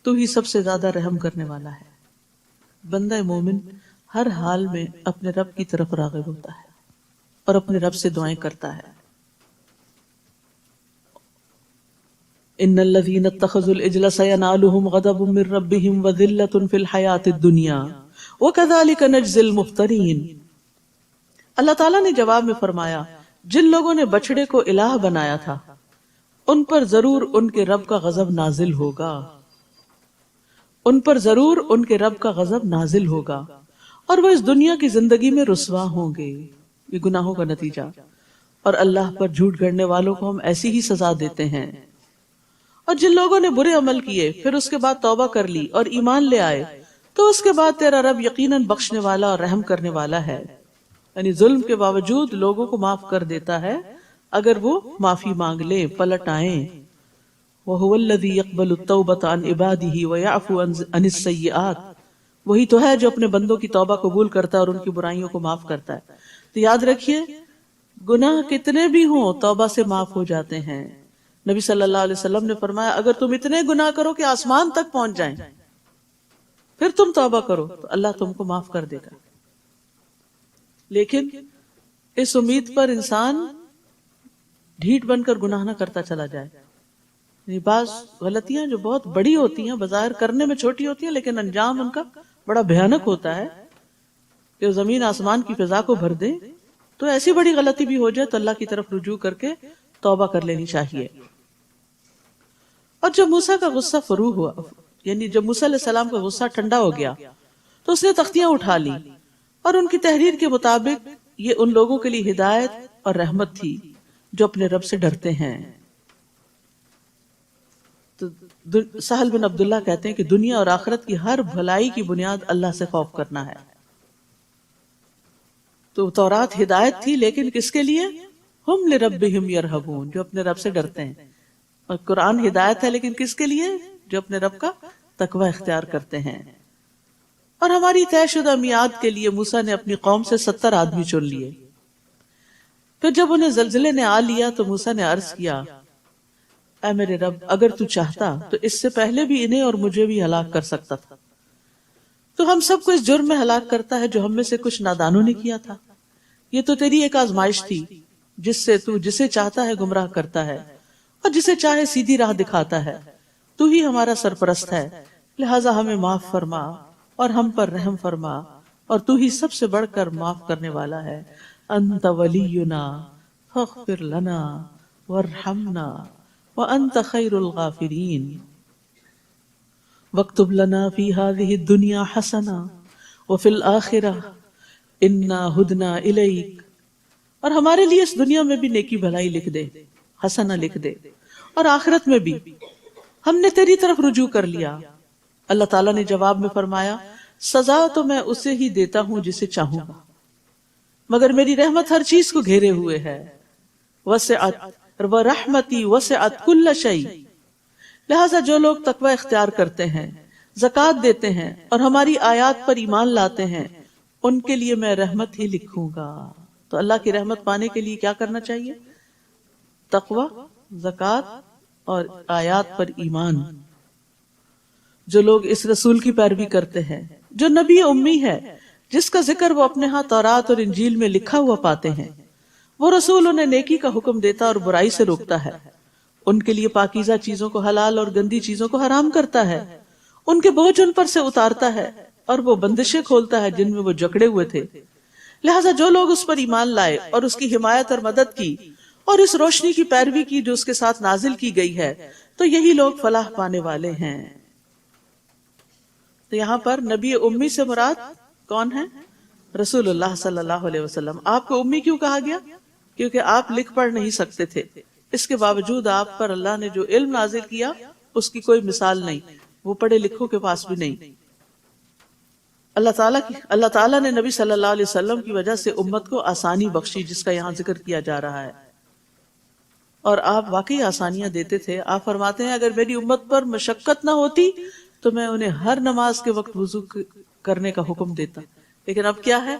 تو ہی سب سے زیادہ رحم کرنے والا ہے۔ بندہ مومن ہر حال میں اپنے رب کی طرف راغب ہوتا ہے اور اپنے رب سے دعائیں کرتا ہے۔ ان الذين اتخذوا العجل سينالهم غضب من ربهم وذلة في الحياة الدنيا وكذلك نجزي المفترين۔ اللہ تعالیٰ نے جواب میں فرمایا جن لوگوں نے بچڑے کو الہ بنایا تھا ان پر ضرور ان کے رب کا غضب نازل ہوگا، ان پر ضرور ان کے رب کا غضب نازل ہوگا اور وہ اس دنیا کی زندگی میں رسوا ہوں گے۔ یہ گناہوں کا نتیجہ، اور اللہ پر جھوٹ گھڑنے والوں کو ہم ایسی ہی سزا دیتے ہیں۔ اور جن لوگوں نے برے عمل کیے پھر اس کے بعد توبہ کر لی اور ایمان لے آئے تو اس کے بعد تیرا رب یقیناً بخشنے والا اور رحم کرنے والا ہے۔ یعنی ظلم کے باوجود لوگوں کو معاف کر دیتا ہے اگر وہ معافی مانگ لیں، پلٹ آئیں۔ وَهُوَ الَّذِي يَقْبَلُ التَّوْبَةَ عَنْ عِبَادِهِ وَيَعْفُو عَنِ السَّيِّئَاتِ، وہی تو ہے جو اپنے بندوں کی توبہ قبول کرتا ہے اور ان کی برائیوں کو معاف کرتا ہے۔ تو یاد رکھیے گناہ کتنے بھی ہوں توبہ سے معاف ہو جاتے ہیں۔ نبی صلی اللہ علیہ وسلم نے فرمایا اگر تم اتنے گناہ کرو کہ آسمان تک پہنچ جائیں پھر تم توبہ کرو تو اللہ تم کو معاف کر دے گا۔ لیکن اس امید پر انسان ڈھیٹ بن کر گناہ نہ کرتا چلا جائے۔ یعنی بعض غلطیاں جو بہت بڑی ہوتی ہیں، بظاہر کرنے میں چھوٹی ہوتی ہیں لیکن انجام ان کا بڑا بھیانک ہوتا ہے کہ زمین آسمان کی فضا کو بھر دے، تو ایسی بڑی غلطی بھی ہو جائے تو اللہ کی طرف رجوع کر کے توبہ کر لینی چاہیے۔ اور جب موسیٰ کا غصہ فرو ہوا، یعنی جب موسیٰ علیہ السلام کا غصہ ٹھنڈا ہو گیا تو اس نے تختیاں اٹھا لی اور ان کی تحریر کے مطابق یہ ان لوگوں کے لیے ہدایت اور رحمت تھی جو اپنے رب سے ڈرتے ہیں۔ تو سہل بن عبداللہ کہتے ہیں کہ دنیا اور آخرت کی ہر بھلائی کی بنیاد اللہ سے خوف کرنا ہے۔ تو تورات ہدایت تھی لیکن کس کے لیے؟ ہم لربہم یرہبون، جو اپنے رب سے ڈرتے ہیں۔ اور قرآن ہدایت ہے لیکن کس کے لیے؟ جو اپنے رب کا تقوی اختیار کرتے ہیں. اور ہماری طے شدہ میعاد کے لیے موسیٰ نے اپنی قوم سے 70 آدمی چن لیے. پھر جب انہیں زلزلے نے آ لیا تو موسیٰ نے عرض کیا اے میرے رب اگر تو چاہتا تو اس سے پہلے بھی انہیں اور مجھے بھی ہلاک کر سکتا تھا. تو ہم سب کو اس جرم میں ہلاک کرتا ہے جو ہم میں سے کچھ نادانوں نے کیا تھا. یہ تو تیری ایک آزمائش تھی جس سے تو جسے چاہتا ہے گمراہ کرتا ہے اور جسے چاہے سیدھی راہ دکھاتا ہے. تو ہی ہمارا سرپرست ہے لہٰذا ہمیں معاف فرما اور ہم پر رحم فرما اور تو ہی سب سے بڑھ کر معاف کرنے والا ہے. انت ولینا فاغفر لنا وارحمنا وانت خیر الغافرین واکتب لنا فی هذه الدنیا حسنہ وفی الآخرہ انا ہدنا الیک. اور ہمارے لیے اس دنیا میں بھی نیکی بھلائی لکھ دے، حسنہ لکھ دے، اور آخرت میں بھی ہم نے تیری طرف رجوع کر لیا. اللہ تعالیٰ نے جواب میں فرمایا سزا تو میں اسے ہی دیتا ہوں جسے چاہوں گا، مگر میری رحمت ہر چیز کو گھیرے ہوئے ہے. وسعت ورحمتی وسعت کل شیء. لہٰذا جو لوگ تقوی اختیار کرتے ہیں، زکوٰۃ دیتے ہیں اور ہماری آیات پر ایمان لاتے ہیں ان کے لیے میں رحمت ہی لکھوں گا. تو اللہ کی رحمت پانے کے لیے کیا کرنا چاہیے؟ تقوی، زکوٰۃ اور آیات پر ایمان. جو لوگ اس رسول کی پیروی کرتے ہیں جو نبی امی ہے، جس کا ذکر وہ اپنے ہاں تورات اور انجیل میں لکھا ہوا پاتے ہیں، وہ رسول انہیں نیکی کا حکم دیتا اور برائی سے روکتا ہے، ان کے لیے پاکیزہ چیزوں کو حلال اور گندی چیزوں کو حرام کرتا ہے، ان کے بوجھ ان پر سے اتارتا ہے اور وہ بندشیں کھولتا ہے جن میں وہ جکڑے ہوئے تھے. لہٰذا جو لوگ اس پر ایمان لائے اور اس کی حمایت اور مدد کی اور اس روشنی کی پیروی کی جو اس کے ساتھ نازل کی گئی ہے تو یہی لوگ فلاح پانے والے ہیں. تو یہاں پر نبی امی سے مراد کون ہے؟ رسول اللہ صلی اللہ علیہ وسلم. آپ کو امی کیوں کہا گیا؟ کیونکہ آپ لکھ پڑھ نہیں سکتے تھے. اس کے باوجود آپ پر اللہ نے جو علم نازل کیا اس کی کوئی مثال نہیں، وہ پڑھے لکھوں کے پاس بھی نہیں. اللہ تعالیٰ نے نبی صلی اللہ علیہ وسلم کی وجہ سے امت کو آسانی بخشی جس کا یہاں ذکر کیا جا رہا ہے، اور آپ واقعی آسانیاں دیتے تھے. آپ فرماتے ہیں اگر میری امت پر مشقت نہ ہوتی تو میں انہیں ہر نماز کے وقت وضو کرنے کا حکم دیتا. لیکن اب کیا ہے؟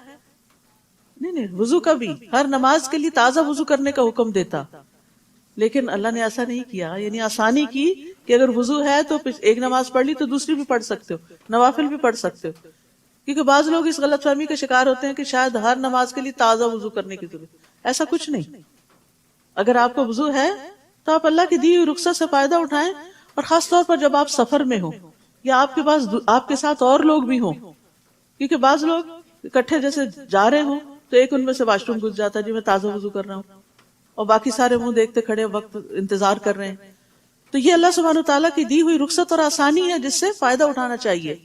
نہیں، وضو کا بھی ہر نماز کے لیے تازہ وضو کرنے کا حکم دیتا. لیکن اللہ نے ایسا نہیں کیا، یعنی آسانی کی کہ اگر وضو ہے تو ایک نماز پڑھ لی تو دوسری بھی پڑھ سکتے ہو، نوافل بھی پڑھ سکتے ہو. کیونکہ بعض لوگ اس غلط فہمی کا شکار ہوتے ہیں کہ شاید ہر نماز کے لیے تازہ وضو کرنے کی ضرورت. ایسا کچھ نہیں. اگر آپ کو وضو ہے تو آپ اللہ کی دی ہوئی رخصت سے فائدہ اٹھائیں، اور خاص طور پر جب آپ سفر میں ہوں یا آپ کے پاس آپ کے ساتھ اور لوگ بھی ہوں. کیونکہ بعض لوگ اکٹھے جیسے جا رہے ہوں تو ایک ان میں سے واش روم گھس جاتا ہے جی میں تازہ وضو کر رہا ہوں، اور باقی سارے منہ دیکھتے کھڑے وقت انتظار کر رہے ہیں. تو یہ اللہ سبحانہ وتعالیٰ کی دی ہوئی رخصت اور آسانی ہے جس سے فائدہ اٹھانا چاہیے.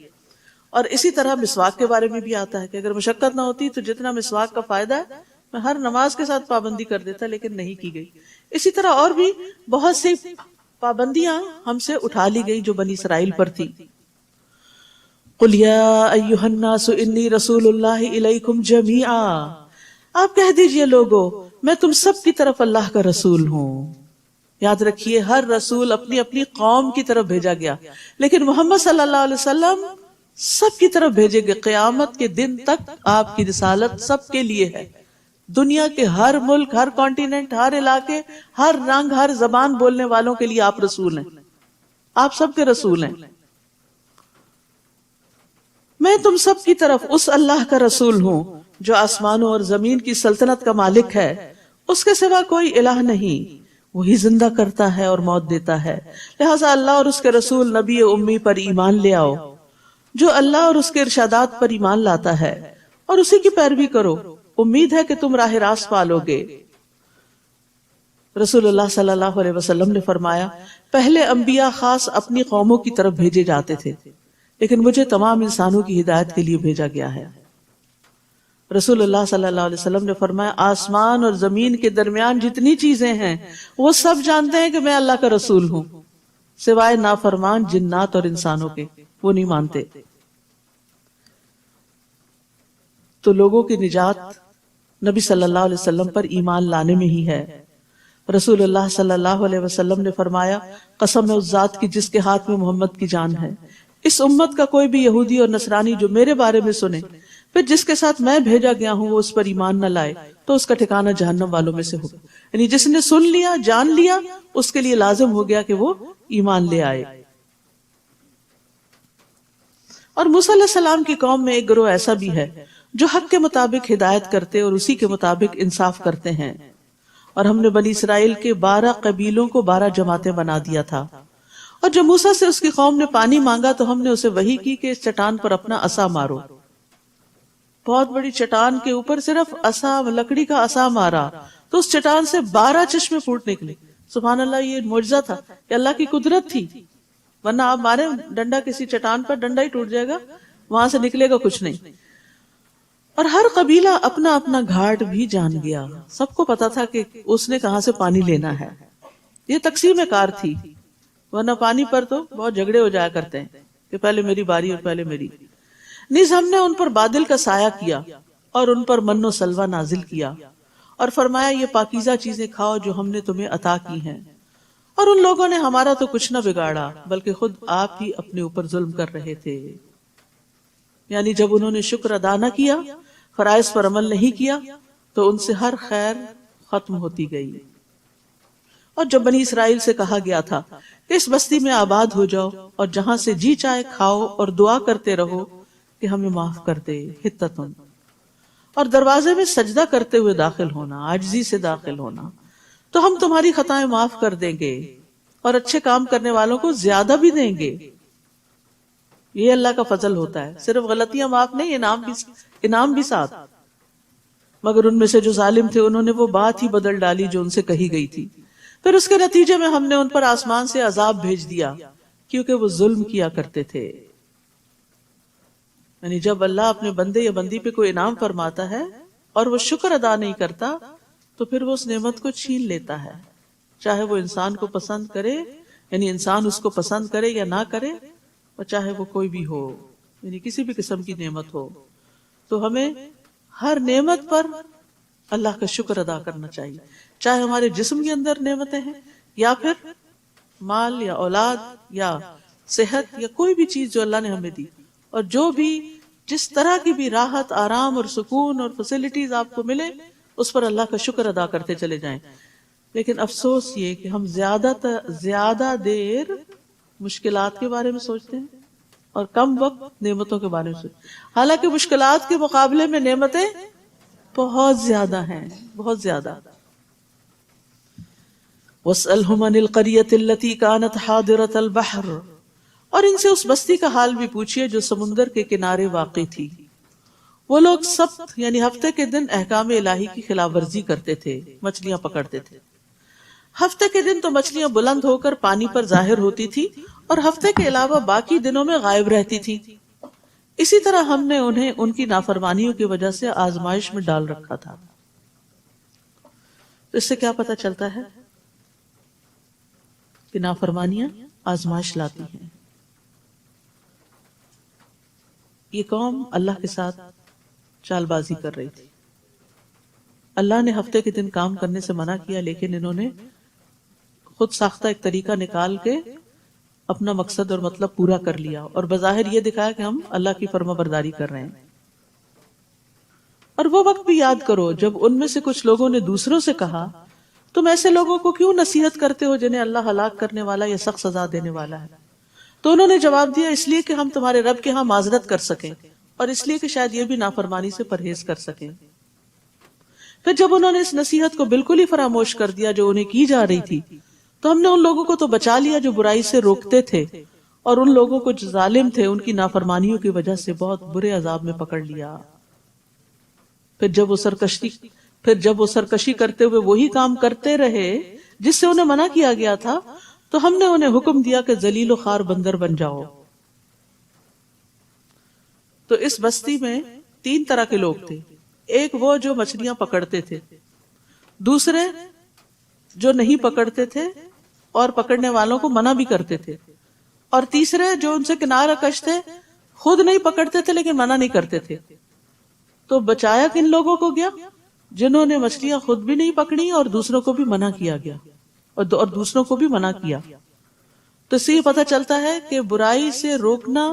اور اسی طرح مسواک کے بارے میں بھی آتا ہے کہ اگر مشقت نہ ہوتی تو جتنا مسواک کا فائدہ ہے میں ہر نماز کے ساتھ پابندی کر دیتا، لیکن نہیں کی گئی. اسی طرح اور بھی بہت سی پابندیاں ہم سے اٹھا لی گئی جو بنی اسرائیل پر تھی. قُلْ يَا أَيُّهَا النَّاسُ إِنِّي رَسُولُ اللَّهِ إِلَيْكُمْ جَمِيعًا. آپ کہہ دیجئے لوگو میں تم سب کی طرف اللہ کا رسول ہوں. یاد رکھیے ہر رسول اپنی اپنی قوم کی طرف بھیجا گیا، لیکن محمد صلی اللہ علیہ وسلم سب کی طرف بھیجے گئے. قیامت کے دن تک آپ کی رسالت سب کے لیے ہے. دنیا کے ہر ملک، ہر کانٹیننٹ، ہر علاقے، ہر رنگ، ہر زبان بولنے والوں کے لیے آپ رسول ہیں. آپ سب کے رسول ہیں. میں تم سب کی طرف اس اللہ کا رسول ہوں جو آسمانوں اور زمین کی سلطنت کا مالک ہے. اس کے سوا کوئی الہ نہیں. وہی زندہ کرتا ہے اور موت دیتا ہے. لہٰذا اللہ اور اس کے رسول نبی امی پر ایمان لے آؤ. جو اللہ اور اس کے ارشادات پر ایمان لاتا ہے اور اسی کی پیروی کرو، امید ہے کہ تم راہ راست پالو گے. رسول اللہ صلی اللہ علیہ وسلم نے فرمایا پہلے انبیاء خاص اپنی قوموں کی طرف بھیجے جاتے تھے، لیکن مجھے تمام انسانوں کی ہدایت کے لیے بھیجا گیا ہے. رسول اللہ صلی اللہ علیہ وسلم نے فرمایا آسمان اور زمین کے درمیان جتنی چیزیں ہیں وہ سب جانتے ہیں کہ میں اللہ کا رسول ہوں، سوائے نافرمان جنات اور انسانوں کے، وہ نہیں مانتے. تو لوگوں کی نجات نبی صلی اللہ علیہ وسلم پر ایمان لانے میں ہی ہے. رسول اللہ صلی اللہ علیہ وسلم نے فرمایا قسم ہے اس ذات کی جس کے ہاتھ میں محمد کی جان ہے، اس امت کا کوئی بھی یہودی اور نصرانی جو میرے بارے میں سنے پھر جس کے ساتھ میں بھیجا گیا ہوں وہ اس پر ایمان نہ لائے تو اس کا ٹھکانہ جہنم والوں میں سے ہوگا. یعنی جس نے سن لیا جان لیا اس کے لیے لازم ہو گیا کہ وہ ایمان لے آئے. اور موسیٰ علیہ السلام کی قوم میں ایک گروہ ایسا بھی ہے جو حق کے مطابق ہدایت کرتے اور اسی کے مطابق انصاف کرتے ہیں. اور ہم نے بنی اسرائیل کے 12 قبیلوں کو 12 جماعتیں بنا دیا تھا. اور جب موسیٰ سے اس کی قوم نے پانی مانگا تو ہم نے اسے وحی کی کہ اس چٹان پر اپنا عصا مارو. بہت بڑی چٹان کے اوپر صرف عصا، لکڑی کا عصا مارا تو اس چٹان سے 12 چشمے پھوٹ نکلے. سبحان اللہ، یہ معجزہ تھا، یہ اللہ کی قدرت تھی. ورنہ آپ مارے ڈنڈا کسی چٹان پر، ڈنڈا ہی ٹوٹ جائے گا، وہاں سے نکلے گا کچھ نہیں. اور ہر قبیلہ اپنا اپنا گھاٹ بھی جان گیا، سب کو پتا تھا کہ اس نے کہاں سے پانی لینا ہے. یہ تقسیم کار تھی، ورنہ پانی پر تو بہت جھگڑے ہو جایا کرتے ہیں کہ پہلے میری باری اور پہلے میری. نیز ہم نے ان پر بادل کا سایہ کیا اور ان پر من و سلوہ نازل کیا اور فرمایا یہ پاکیزہ چیزیں کھاؤ جو ہم نے تمہیں عطا کی ہیں. اور ان لوگوں نے ہمارا تو کچھ نہ بگاڑا بلکہ خود آپ ہی اپنے اوپر ظلم کر رہے تھے. یعنی جب انہوں نے شکر ادا نہ کیا، فرائض پر عمل نہیں کیا تو ان سے ہر خیر ختم ہوتی گئی. اور جب بنی اسرائیل سے کہا گیا تھا کہ اس بستی میں آباد ہو جاؤ اور جہاں سے جی چاہے کھاؤ اور دعا کرتے رہو کہ ہمیں معاف کر دے، حتتن، اور دروازے میں سجدہ کرتے ہوئے داخل ہونا، عاجزی سے داخل ہونا، تو ہم تمہاری خطائیں معاف کر دیں گے اور اچھے کام کرنے والوں کو زیادہ بھی دیں گے. یہ اللہ کا فضل ہوتا ہے، صرف غلطیاں معاف نہیں، انعام بھی ساتھ. مگر ان میں سے جو ظالم تھے انہوں نے وہ بات ہی بدل ڈالی جو ان سے کہی گئی تھی. پھر اس کے نتیجے میں ہم نے ان پر آسمان سے عذاب بھیج دیا کیونکہ وہ ظلم کیا کرتے تھے. یعنی جب اللہ اپنے بندے یا بندی پہ کوئی انعام فرماتا ہے اور وہ شکر ادا نہیں کرتا تو پھر وہ اس نعمت کو چھین لیتا ہے، چاہے وہ انسان کو پسند کرے، یعنی انسان اس کو پسند کرے یا نہ کرے، اور چاہے وہ کوئی بھی ہو، یعنی کسی بھی قسم کی نعمت ہو. تو ہمیں ہر نعمت پر اللہ کا شکر ادا کرنا چاہیے، چاہے ہمارے جسم کے اندر نعمتیں ہیں یا پھر مال یا اولاد یا صحت یا کوئی بھی چیز جو اللہ نے ہمیں دی. اور جو بھی جس طرح کی بھی راحت، آرام اور سکون اور فیسلٹیز آپ کو ملے اس پر اللہ کا شکر ادا کرتے چلے جائیں. لیکن افسوس یہ کہ ہم زیادہ دیر مشکلات کے بارے میں سوچتے ہیں اور کم وقت نعمتوں کے بارے میں سوچتے ہیں، حالانکہ مشکلات کے مقابلے میں نعمتیں بہت زیادہ ہیں، بہت زیادہ. وَاسْأَلْهُمْ عَنِ الْقَرْيَةِ الَّتِي كَانَتْ حَاضِرَةَ الْبَحْرِ، اور ان سے اس بستی کا حال بھی پوچھئے جو سمندر کے کنارے واقع تھی. وہ لوگ سبت یعنی ہفتے کے دن احکام الہی کی خلاف ورزی کرتے تھے، مچھلیاں پکڑتے تھے. ہفتے کے دن تو مچھلیاں بلند ہو کر پانی پر ظاہر ہوتی تھی اور ہفتے کے علاوہ باقی دنوں میں غائب رہتی تھی. اسی طرح ہم نے انہیں ان کی نافرمانیوں کی وجہ سے آزمائش میں ڈال رکھا تھا. تو اس سے کیا پتہ چلتا ہے کہ نافرمانیاں آزمائش لاتی ہیں. یہ قوم اللہ کے ساتھ چال بازی کر رہی تھی. اللہ نے ہفتے کے دن کام کرنے سے منع کیا، لیکن انہوں نے خود ساختہ ایک طریقہ نکال کے اپنا مقصد اور مطلب پورا کر لیا اور بظاہر یہ دکھایا کہ ہم اللہ کی فرما برداری کر رہے ہیں. اور وہ وقت بھی یاد کرو جب ان میں سے کچھ لوگوں نے دوسروں سے کہا تم ایسے لوگوں کو کیوں نصیحت کرتے ہو جنہیں اللہ ہلاک کرنے والا یا سخت سزا دینے والا ہے. تو انہوں نے جواب دیا اس لیے کہ ہم تمہارے رب کے ہاں معذرت کر سکیں اور اس لیے کہ شاید یہ بھی نافرمانی سے پرہیز کر سکیں. پھر جب انہوں نے اس نصیحت کو بالکل ہی فراموش کر دیا جو انہیں کی جا رہی تھی تو ہم نے ان لوگوں کو تو بچا لیا جو برائی سے روکتے تھے، اور ان لوگوں کو جو ظالم تھے ان کی نافرمانیوں کی وجہ سے بہت برے عذاب میں پکڑ لیا. پھر جب وہ سرکشی کرتے ہوئے وہی کام کرتے رہے جس سے انہیں منع کیا گیا تھا تو ہم نے انہیں حکم دیا کہ ذلیل و خوار بندر بن جاؤ. تو اس بستی میں 3 طرح کے لوگ تھے. ایک وہ جو مچھلیاں پکڑتے تھے، دوسرے جو نہیں پکڑتے تھے اور پکڑنے والوں کو منع بھی کرتے تھے، اور تیسرے جو ان سے کنارہ کش تھے، خود نہیں پکڑتے تھے لیکن منع نہیں کرتے تھے. تو بچایا کن لوگوں کو گیا؟ جنہوں نے مچھلیاں خود بھی نہیں پکڑی اور دوسروں کو بھی منع کیا گیا، اور دوسروں کو بھی منع کیا. تو اس سے یہ پتہ چلتا ہے کہ برائی سے روکنا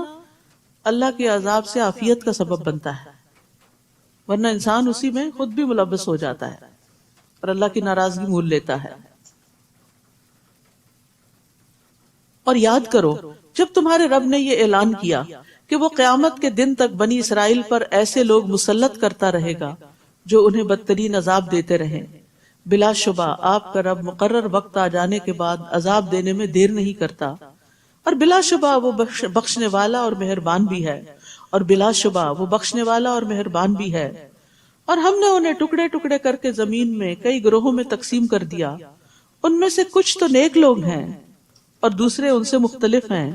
اللہ کے عذاب سے عافیت کا سبب بنتا ہے، ورنہ انسان اسی میں خود بھی ملوث ہو جاتا ہے اور اللہ کی ناراضگی مول لیتا ہے. اور یاد کرو جب تمہارے رب نے یہ اعلان کیا کہ وہ قیامت کے دن تک بنی اسرائیل پر ایسے لوگ مسلط کرتا رہے گا جو انہیں بدترین عذاب دیتے رہیں، بلا شبہ آپ کا رب مقرر وقت آ جانے کے بعد عذاب دینے میں دیر نہیں کرتا، اور بلا شبہ وہ بخشنے والا اور مہربان بھی ہے، اور بلا شبہ وہ بخشنے والا اور مہربان بھی ہے. اور ہم نے انہیں ٹکڑے ٹکڑے کر کے زمین میں کئی گروہوں میں تقسیم کر دیا، ان میں سے کچھ تو نیک لوگ ہیں اور دوسرے ان سے مختلف ہیں،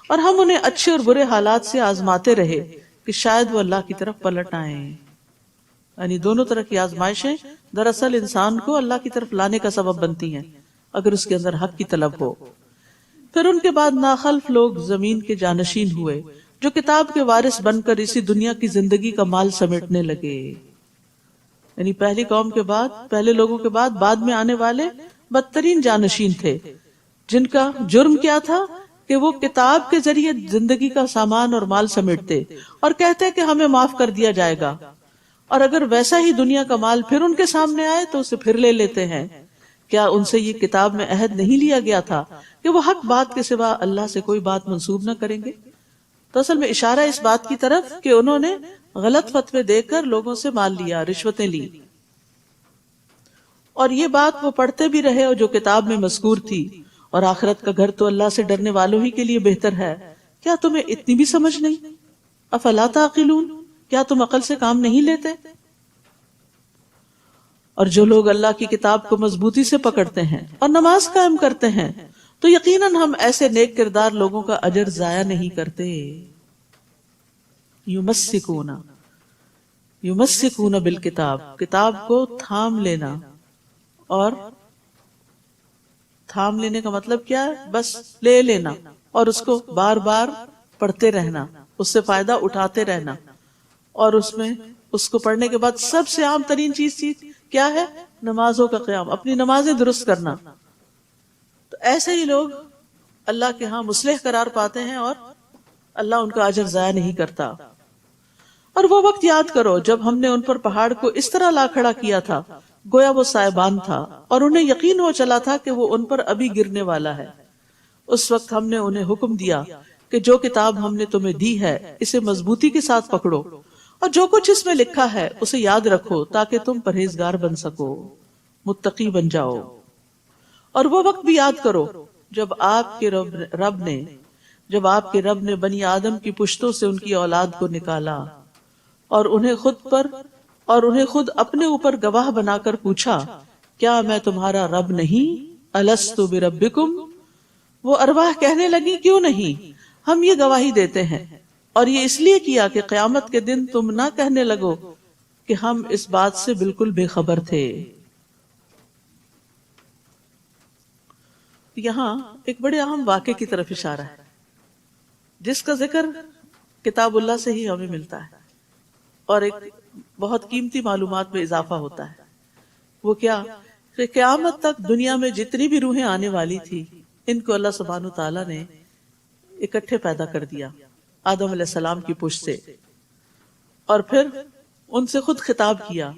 اور ہم انہیں اچھے اور برے حالات سے آزماتے رہے کہ شاید وہ اللہ کی طرف پلٹ آئیں. یعنی دونوں طرح کی آزمائشیں دراصل انسان کو اللہ کی طرف لانے کا سبب بنتی ہیں اگر اس کے اندر حق کی طلب ہو. پھر ان کے بعد ناخلف لوگ زمین کے جانشین ہوئے جو کتاب کے وارث بن کر اسی دنیا کی زندگی کا مال سمیٹنے لگے. یعنی پہلی قوم کے بعد، پہلے لوگوں کے بعد میں آنے والے بدترین جانشین تھے، جن کا جرم کیا تھا کہ وہ کتاب کے ذریعے زندگی کا سامان اور مال سمیٹتے اور کہتے کہ ہمیں معاف کر دیا جائے گا، اور اگر ویسا ہی دنیا کا مال پھر ان کے سامنے آئے تو اسے پھر لے لیتے ہیں. کیا ان سے یہ کتاب میں عہد نہیں لیا گیا تھا کہ وہ حق بات کے سوا اللہ سے کوئی بات منسوب نہ کریں گے؟ تو اصل میں اشارہ اس بات کی طرف کہ انہوں نے غلط فتوے دے کر لوگوں سے مال لیا، رشوتیں لی، اور یہ بات وہ پڑھتے بھی رہے اور جو کتاب میں مذکور تھی، اور آخرت کا گھر تو اللہ سے ڈرنے والوں ہی کے لیے بہتر ہے. کیا تمہیں اتنی بھی سمجھ نہیں؟ افلا تعقلون، کیا تم عقل سے کام نہیں لیتے؟ اور جو لوگ اللہ کی کتاب کو مضبوطی سے پکڑتے ہیں اور نماز قائم کرتے ہیں تو یقیناً ہم ایسے نیک کردار لوگوں کا اجر ضائع نہیں کرتے. یمسکون بالکتاب، کتاب کو تھام لینا. اور تھام لینے کا مطلب کیا ہے؟ بس لے لینا اور اس کو بار بار پڑھتے رہنا، اس سے فائدہ اٹھاتے رہنا، اور اس کو پڑھنے کے بعد سب سے عام ترین چیز کیا ہے؟ نمازوں کا قیام، اپنی نمازیں درست کرنا. تو ایسے ہی لوگ اللہ کے ہاں مصلح قرار پاتے ہیں اور اللہ ان کا اجر ضائع نہیں کرتا. اور وہ وقت یاد کرو جب ہم نے ان پر پہاڑ کو اس طرح لا کھڑا کیا تھا گویا وہ سائبان تھا، اور انہیں یقین ہو چلا تھا کہ وہ ان پر ابھی گرنے والا ہے. اس وقت ہم نے انہیں حکم دیا کہ جو کتاب ہم نے تمہیں دی ہے اسے مضبوطی کے ساتھ پکڑو، اور جو کچھ اس میں لکھا ہے اسے یاد رکھو تاکہ تم پرہیزگار بن سکو، متقی بن جاؤ. اور وہ وقت بھی یاد کرو جب آپ کے رب نے بنی آدم کی پشتوں سے ان کی اولاد کو نکالا اور انہیں خود اپنے اوپر گواہ بنا کر پوچھا، کیا میں تمہارا رب نہیں؟ الست بربکم، وہ ارواح کہنے لگی کیوں نہیں، ہم یہ گواہی دیتے ہیں، اور یہ اس لیے کیا کہ قیامت کے دن تم نہ کہنے لگو کہ ہم اس بات سے بالکل بے خبر تھے. یہاں ایک بڑے اہم واقعے کی طرف اشارہ ہے جس کا ذکر کتاب اللہ سے ہی ہمیں ملتا ہے، اور ایک بہت قیمتی معلومات میں اضافہ ہوتا ہے. وہ کیا کہ قیامت تک دنیا میں جتنی بھی روحیں آنے والی تھی ان کو اللہ سبحانہ تعالیٰ نے اکٹھے پیدا کر دیا آدم علیہ السلام کی پشت سے، اور پھر ان سے خود خطاب کیا،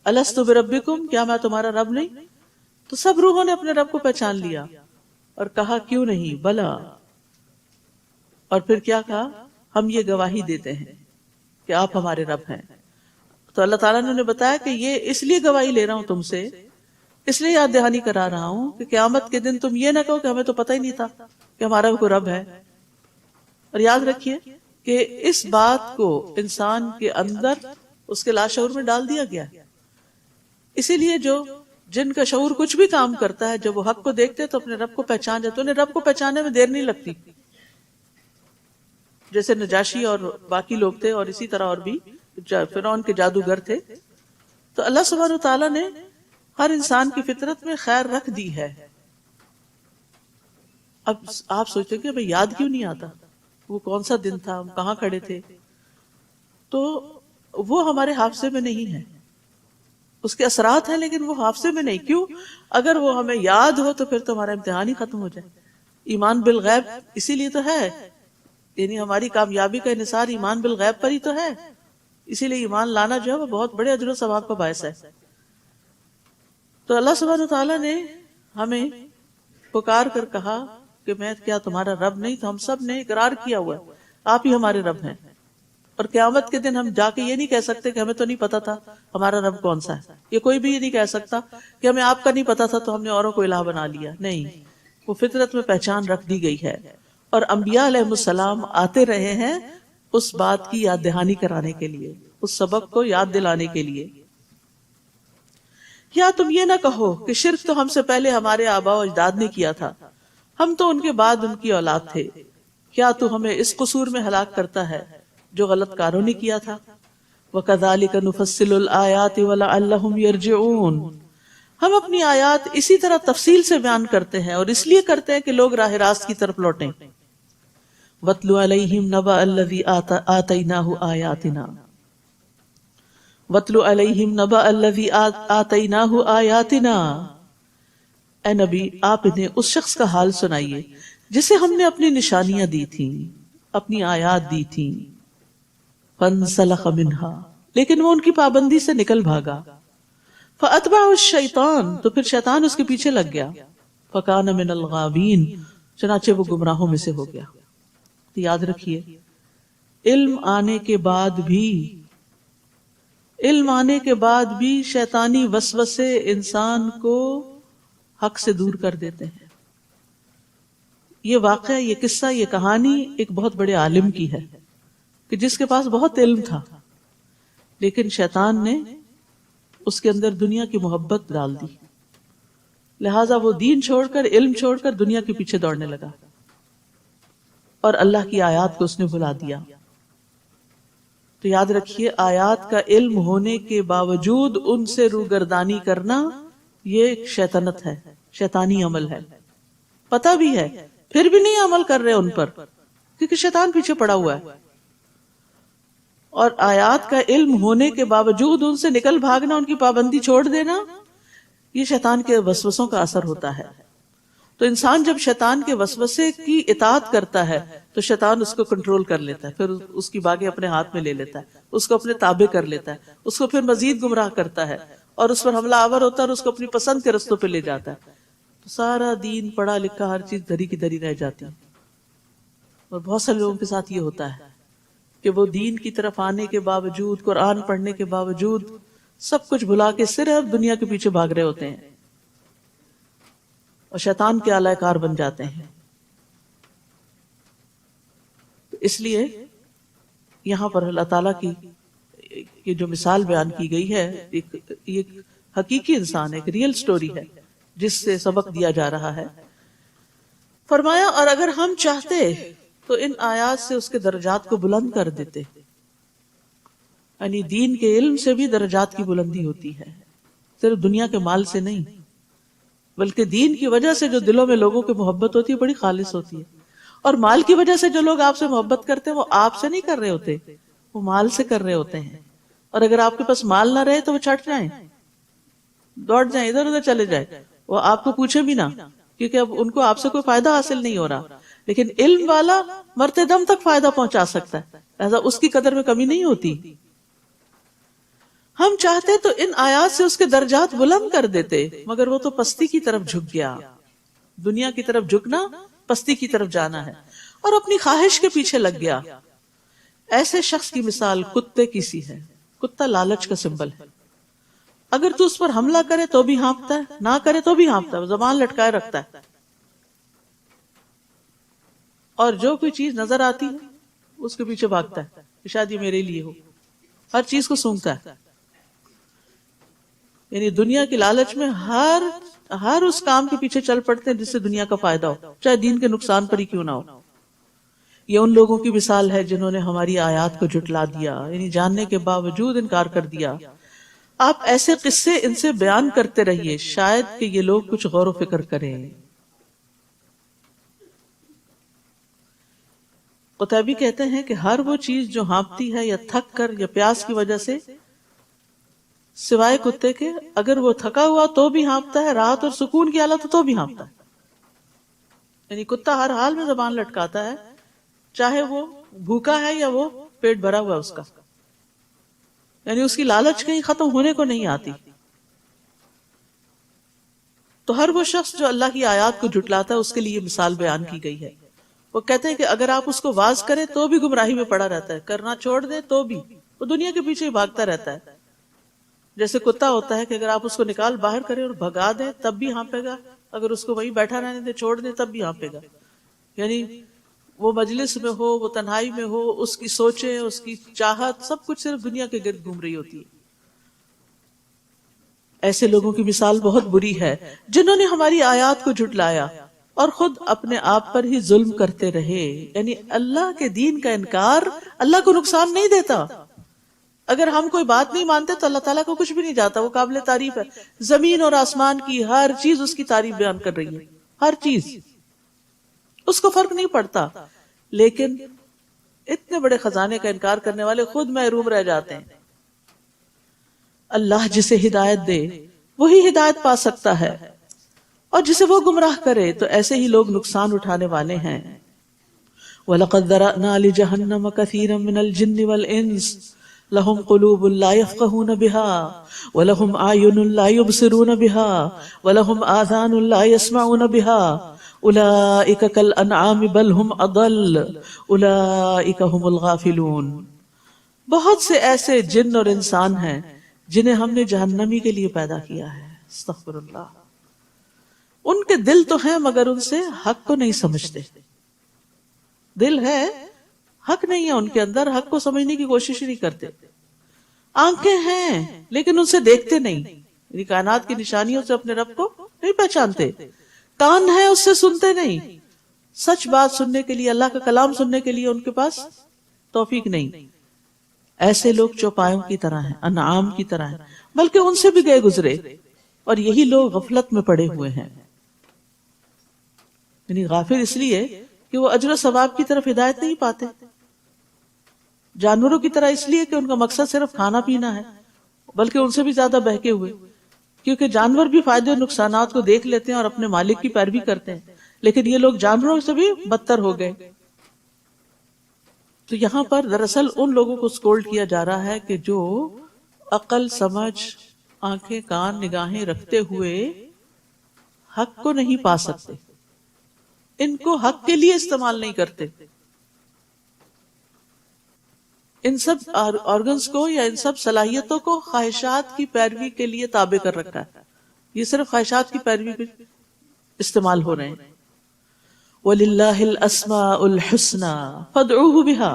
الست بربکم، کیا میں تمہارا رب نہیں؟ تو سب روحوں نے اپنے رب کو پہچان لیا اور کہا کیوں نہیں، بلا. اور پھر کیا کہا؟ ہم یہ گواہی دیتے ہیں کہ آپ ہمارے رب ہیں. تو اللہ تعالیٰ نے انہیں بتایا کہ یہ اس لیے گواہی لے رہا ہوں تم سے، اس لیے یاد دہانی کرا رہا ہوں کہ قیامت کے دن تم یہ نہ کہو کہ ہمیں تو پتہ ہی نہیں تھا کہ ہمارا کوئی رب ہے. اور یاد رکھیے کہ اس بات کو انسان کے اندر اس کے لاشعور میں ڈال دیا گیا. اسی لیے جن کا شعور کچھ بھی کام کرتا ہے جب وہ حق کو دیکھتے تو اپنے رب کو پہچان جاتے، انہیں رب کو پہچاننے میں دیر نہیں لگتی. جیسے نجاشی اور باقی لوگ تھے، اور اسی طرح اور بھی فرعون کے جادوگر تھے. تو اللہ سبحانہ تعالیٰ نے ہر انسان کی فطرت میں خیر رکھ دی ہے. اب آپ سوچتے کہ بھئی یاد کیوں نہیں آتا، وہ کون سا دن تھا، ہم کہاں کھڑے تھے؟ تو وہ ہمارے حافظے میں نہیں ہے. اس کے اثرات ہیں لیکن وہ حافظے میں نہیں. کیوں؟ اگر وہ ہمیں یاد ہو تو پھر تو ہمارا امتحان ہی ختم ہو جائے. ایمان بالغیب اسی لیے تو ہے، یعنی ہماری کامیابی کا انحصار ایمان بالغیب پر ہی تو ہے. اسی لیے ایمان لانا جو ہے وہ بہت بڑے اجر و ثواب کا باعث ہے. تو اللہ سبحانہ وتعالیٰ نے ہمیں پکار کر کہا کہ میں کیا تمہارا رب نہیں؟ تو ہم سب نے اقرار کیا ہوا ہے آپ ہی ہمارے رب ہیں. اور قیامت کے دن ہم جا کے یہ نہیں کہہ سکتے کہ ہمیں تو نہیں پتا تھا ہمارا رب کون سا ہے. یہ کوئی بھی یہ نہیں کہہ سکتا کہ ہمیں آپ کا نہیں پتا تھا تو ہم نے اوروں کو الہ بنا لیا. نہیں، وہ فطرت میں پہچان رکھ دی گئی ہے. اور انبیاء علیہ السلام آتے رہے ہیں اس بات کی یاد دہانی کرانے کے لیے، اس سبق کو یاد دلانے کے لیے. یا تم یہ نہ کہو کہ شرک تو ہم سے پہلے ہمارے آباء و اجداد نے کیا تھا، ہم تو ان کے بعد ان کی اولاد تھے. کیا تو ہمیں اس قصور میں ہلاک کرتا ہے جو غلط کاروں نے کیا تھا؟ وَكَذَلِكَ نُفَصِّلُ الْآيَاتِ وَلَعَلَّهُمْ يَرْجِعُونَ. ہم اپنی آیات اسی طرح تفصیل سے بیان کرتے ہیں اور اس لیے کرتے ہیں کہ لوگ راہ راست کی طرف لوٹیں. وَاتْلُ عَلَيْهِمْ نَبَأَ الَّذِي آتَيْنَاهُ آيَاتِنَا. وَاتْلُ عَلَيْهِمْ نَبَأَ الَّذِي آتَيْنَاهُ آيَاتِنَا. اے نبی آپ انہیں اس شخص کا حال سنائیے جسے ہم نے اپنی نشانیاں دی تھیں، اپنی آیات دی تھیں. فَانْسَلَخَ مِنْهَا، لیکن وہ ان کی پابندی سے نکل بھاگا. فَأَتْبَعَهُ الشَّيْطَانُ، تو پھر شیطان اس کے پیچھے لگ گیا. فَكَانَ مِنَ الْغَاوِينَ، چنانچہ وہ گمراہوں میں سے ہو گیا. تو یاد رکھیے علم آنے کے بعد بھی شیطانی وسوسے انسان کو حق سے دور کر دیتے ہیں. یہ واقعہ، یہ قصہ، یہ کہانی ایک بہت بڑے عالم کی ہے کہ جس کے پاس بہت علم تھا لیکن شیطان نے اس کے اندر دنیا کی محبت ڈال دی، لہٰذا وہ دین چھوڑ کر، علم چھوڑ کر دنیا کے پیچھے دوڑنے لگا اور اللہ کی آیات کو اس نے بھلا دیا. تو یاد رکھیے آیات کا علم ہونے کے باوجود ان سے روگردانی کرنا یہ ایک شیطنت ہے، شیطانی عمل ہے. پتہ بھی ہے پھر بھی نہیں عمل کر رہے ان پر کیونکہ شیطان پیچھے پڑا ہوا ہے. اور آیات کا علم ہونے کے باوجود ان سے نکل بھاگنا، ان کی پابندی چھوڑ دینا، یہ شیطان کے وسوسوں کا اثر ہوتا ہے. تو انسان جب شیطان کے وسوسے کی اطاعت کرتا ہے تو شیطان اس کو کنٹرول کر لیتا ہے، پھر اس کی باگیں اپنے ہاتھ میں لے لیتا ہے، اس کو اپنے تابع کر لیتا ہے، اس کو پھر مزید گمراہ کرتا ہے اور اس پر حملہ آور ہوتا ہے اور اس کو اپنی پسند کے رستوں پہ لے جاتا ہے. تو سارا دین، پڑھا لکھا ہر چیز دھری کی دھری رہ جاتی ہے. اور بہت سارے لوگوں کے ساتھ یہ ہوتا ہے کہ وہ دین کی طرف آنے کے باوجود، قرآن پڑھنے کے باوجود سب کچھ بھلا کے صرف دنیا کے پیچھے بھاگ رہے ہوتے ہیں اور شیطان کے آلہ کار بن جاتے ہیں. اس لیے یہاں پر اللہ تعالیٰ کی جو مثال بیان کی گئی ہے ایک حقیقی انسان ہے، ایک ریئل سٹوری ہے جس سے سبق دیا جا رہا ہے. فرمایا اور اگر ہم چاہتے تو ان آیات سے اس کے درجات کو بلند کر دیتے. یعنی دین کے علم سے بھی درجات کی بلندی ہوتی ہے، صرف دنیا کے مال سے نہیں، بلکہ دین کی وجہ سے جو دلوں میں لوگوں کی محبت ہوتی ہے بڑی خالص ہوتی ہے. اور مال کی وجہ سے جو لوگ آپ سے محبت کرتے ہیں وہ آپ سے نہیں کر رہے ہوتے، وہ مال سے کر رہے ہوتے ہیں. اور اگر آپ کے پاس مال نہ رہے تو وہ چھٹ جائیں، دوڑ جائیں، ادھر ادھر چلے جائیں، وہ آپ کو پوچھے بھی نہ، کیونکہ اب ان کو آپ سے کوئی فائدہ حاصل نہیں ہو رہا. لیکن علم والا مرتے دم تک فائدہ پہنچا سکتا ہے، لہذا اس کی قدر میں کمی نہیں ہوتی. ہم چاہتے تو ان آیات سے اس کے درجات بلند کر دیتے، مگر وہ تو پستی کی طرف جھک گیا. دنیا کی طرف جھکنا پستی کی طرف جانا ہے اور اپنی خواہش کے پیچھے لگ گیا. ایسے شخص کی مثال کتے کی سی ہے. کتا لالچ کا سمبل ہے. اگر تو اس پر حملہ کرے تو بھی ہانپتا ہے، نہ کرے تو بھی ہانپتا ہے، زبان لٹکائے رکھتا ہے. اور جو کوئی چیز نظر آتی ہے اس کے پیچھے بھاگتا ہے کہ شاید یہ میرے لیے ہو، ہر چیز کو سونگتا ہے. یعنی دنیا کی لالچ میں ہر اس کام کے پیچھے چل پڑتے ہیں جس سے دنیا کا فائدہ ہو، چاہے دین کے نقصان پر ہی کیوں نہ ہو. یہ ان لوگوں کی مثال ہے جنہوں نے ہماری آیات کو جھٹلا دیا، یعنی جاننے کے باوجود انکار کر دیا. آپ ایسے قصے ان سے بیان کرتے رہیے، شاید کہ یہ لوگ کچھ غور و فکر کریں. قطبی کہتے ہیں کہ ہر وہ چیز جو ہانپتی ہے یا تھک کر یا پیاس کی وجہ سے سوائے کتے کے، اگر وہ تھکا ہوا تو بھی ہانپتا ہے، راحت اور سکون کی حالت تو بھی ہانپتا ہے. یعنی کتا ہر حال میں زبان لٹکاتا ہے، چاہے وہ بھوکا ہے یا وہ پیٹ بھرا ہوا ہے اس کا. یعنی اس کی لالچ کہیں ختم ہونے کو نہیں آتی. تو ہر وہ شخص جو اللہ کی آیات کو جھٹلاتا ہے اس کے لیے مثال بیان کی گئی ہے. وہ کہتے ہیں کہ اگر آپ اس کو واز کریں تو بھی گمراہی میں پڑا رہتا ہے، کرنا چھوڑ دیں تو بھی وہ دنیا کے پیچھے ہی بھاگتا رہتا ہے. جیسے کتا ہوتا ہے کہ اگر آپ اس کو نکال باہر کریں اور بھگا دیں تب بھی ہانپے گا، اگر اس کو وہیں بیٹھا رہنے دیں چھوڑ دیں تب بھی ہانپے گا. یعنی وہ مجلس میں ہو، وہ تنہائی میں ہو، اس کی سوچیں، اس کی چاہت، سب کچھ صرف دنیا کے گرد گھوم رہی ہوتی ہے. ایسے لوگوں کی مثال بہت بری ہے جنہوں نے ہماری آیات کو جھٹلایا اور خود اپنے آپ پر ہی ظلم کرتے رہے. یعنی اللہ کے دین کا انکار اللہ کو نقصان نہیں دیتا. اگر ہم کوئی بات نہیں مانتے تو اللہ تعالیٰ کو کچھ بھی نہیں جاتا، وہ قابل تعریف ہے. زمین اور آسمان کی ہر چیز اس کی تعریف بیان کر رہی ہے، ہر چیز، اس کو فرق نہیں پڑتا. لیکن اتنے بڑے خزانے کا انکار کرنے والے خود محروم رہ جاتے ہیں. اللہ جسے ہدایت دے وہی ہدایت پا سکتا ہے، اور جسے وہ گمراہ کرے تو ایسے ہی لوگ نقصان اٹھانے والے ہیں. وَلَقَدْ ذَرَأْنَا لِجَهَنَّمَ كَثِيرًا مِنَ الْجِنِّ وَالْإِنسِ لَهُمْ قُلُوبٌ لَا يَفْقَهُونَ بِهَا وَلَهُمْ أَعْيُنٌ لَا يُبْصِرُونَ بِهَا وَلَهُمْ آذَانٌ لَا يَسْمَعُونَ بِهَا أُولَئِكَ كَالْأَنْعَامِ بَلْ هُمْ أَضَلُّ أُولَئِكَ هُمُ الْغَافِلُونَ. بہت سے ایسے جن اور انسان ہیں جنہیں ہم نے جہنمی کے لیے پیدا کیا ہے. استغفر اللہ. ان کے دل تو ہیں مگر ان سے حق کو نہیں سمجھتے. دل ہے، حق نہیں ہے ان کے اندر، حق کو سمجھنے کی کوشش نہیں کرتے. آنکھیں ہیں لیکن ان سے دیکھتے نہیں، یعنی کائنات کی نشانیوں سے اپنے رب کو نہیں پہچانتے. کان ہے، اس سے سنتے نہیں، سچ بات سننے کے لیے، اللہ کا کلام سننے کے لیے ان کے پاس توفیق نہیں. ایسے لوگ چوپایوں کی طرح ہیں، انعام کی طرح ہیں، بلکہ ان سے بھی گئے گزرے، اور یہی لوگ غفلت میں پڑے ہوئے ہیں. یعنی غافل اس لیے کہ وہ اجر و ثواب کی طرف ہدایت نہیں پاتے. جانوروں کی طرح اس لیے کہ ان کا مقصد صرف کھانا پینا ہے، بلکہ ان سے بھی زیادہ بہکے ہوئے، کیونکہ جانور بھی فائدے اور نقصانات کو دیکھ لیتے ہیں اور اپنے مالک کی پیروی کرتے ہیں، لیکن یہ لوگ جانوروں سے بھی بدتر ہو گئے. تو یہاں پر دراصل ان لوگوں کو سکولڈ کیا جا رہا ہے کہ جو عقل، سمجھ، آنکھیں، کان، نگاہیں رکھتے ہوئے حق کو نہیں پا سکتے، ان کو حق کے لیے استعمال نہیں کرتے. ان سب آرگنز کو یا ان سب صلاحیتوں کو خواہشات کی پیروی کے لیے تابع کر رکھا ہے. یہ صرف خواہشات کی پیروی پہ استعمال ہو رہے ہیں. وَلِلَّهِ الْأَسْمَاءُ الْحُسْنَى فَادْعُوهُ بِهَا.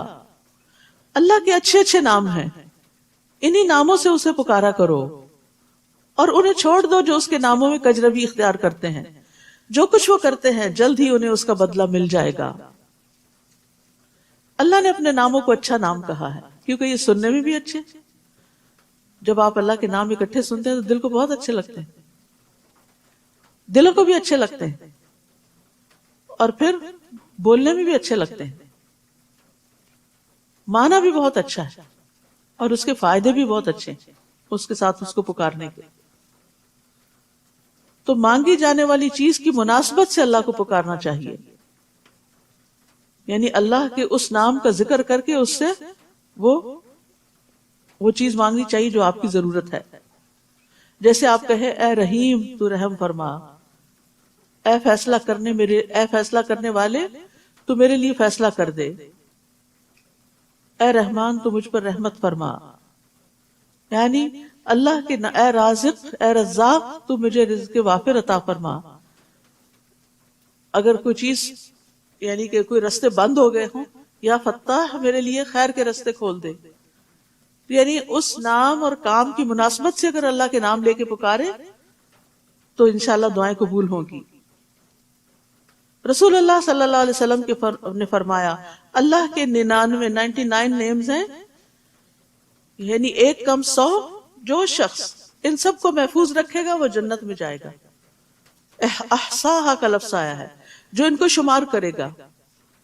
اللہ کے اچھے اچھے نام ہیں، انہی ناموں سے اسے پکارا کرو، اور انہیں چھوڑ دو جو اس کے ناموں میں کجروی اختیار کرتے ہیں. جو کچھ وہ کرتے ہیں جلد ہی انہیں اس کا بدلہ مل جائے گا. اللہ نے اپنے ناموں کو اچھا نام کہا ہے کیونکہ یہ سننے میں بھی اچھے. جب آپ اللہ کے نام اکٹھے سنتے ہیں تو دل کو بہت اچھے لگتے ہیں، دلوں کو بھی اچھے لگتے ہیں، اور پھر بولنے میں بھی اچھے لگتے ہیں. معنی بھی بہت اچھا ہے اور اس کے فائدے بھی بہت اچھے ہیں اس کے ساتھ اس کو پکارنے کے. تو مانگی جانے والی چیز کی مناسبت سے اللہ کو پکارنا چاہیے، یعنی اللہ کے اس نام کا ذکر کر کے اس سے وہ چیز مانگنی چاہیے جو آپ کی ضرورت ہے. جیسے آپ کہیں اے رحیم تو رحم فرما، اے فیصلہ کرنے والے تو میرے لیے فیصلہ کر دے، اے رحمان تو مجھ پر رحمت فرما. یعنی اللہ کے اے رازق، اے رزاق تو مجھے رزق وافر عطا فرما. اگر کوئی چیز یعنی کہ کوئی رستے بند ہو گئے ہوں، یا فتاح میرے لیے خیر کے رستے کھول دے. یعنی اس نام اور کام کی مناسبت سے اگر اللہ کے نام لے کے پکارے تو انشاءاللہ دعائیں قبول ہوں گی. رسول اللہ صلی اللہ علیہ وسلم نے فرمایا اللہ کے 99 نیمز ہیں، یعنی 1 کم 100. جو شخص ان سب کو محفوظ رکھے گا وہ جنت میں جائے گا. احصاها کا لفظ آیا ہے، جو ان کو شمار کرے گا،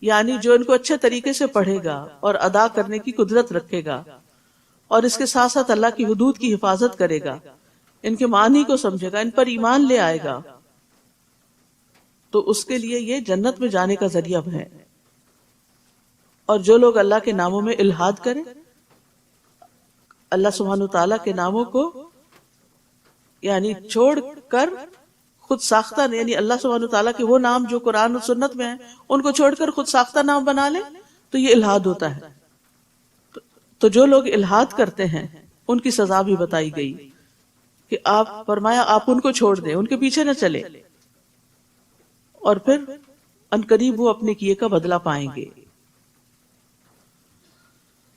یعنی جو ان کو اچھے طریقے سے پڑھے گا اور ادا کرنے کی قدرت رکھے گا. اور اس کے ساتھ ساتھ اللہ کی حدود کی حفاظت کرے گا، ان کے معنی کو سمجھے گا، ان پر ایمان لے آئے گا، تو اس کے لیے یہ جنت میں جانے کا ذریعہ ہے۔ اور جو لوگ اللہ کے ناموں میں الحاد کریں، اللہ سبحانہ تعالیٰ کے ناموں کو یعنی چھوڑ کر خود ساختہ، یعنی اللہ سبحانہ تعالیٰ کے وہ نام جو قرآن و سنت میں ہیں ان کو چھوڑ کر خود ساختہ نام بنا لیں، تو یہ الحاد ہوتا ہے۔ تو جو لوگ الحاد کرتے ہیں ان کی سزا بھی بتائی گئی کہ آپ فرمایا آپ ان کو چھوڑ دیں، ان کے پیچھے نہ چلے، اور پھر عنقریب وہ اپنے کیے کا بدلہ پائیں گے۔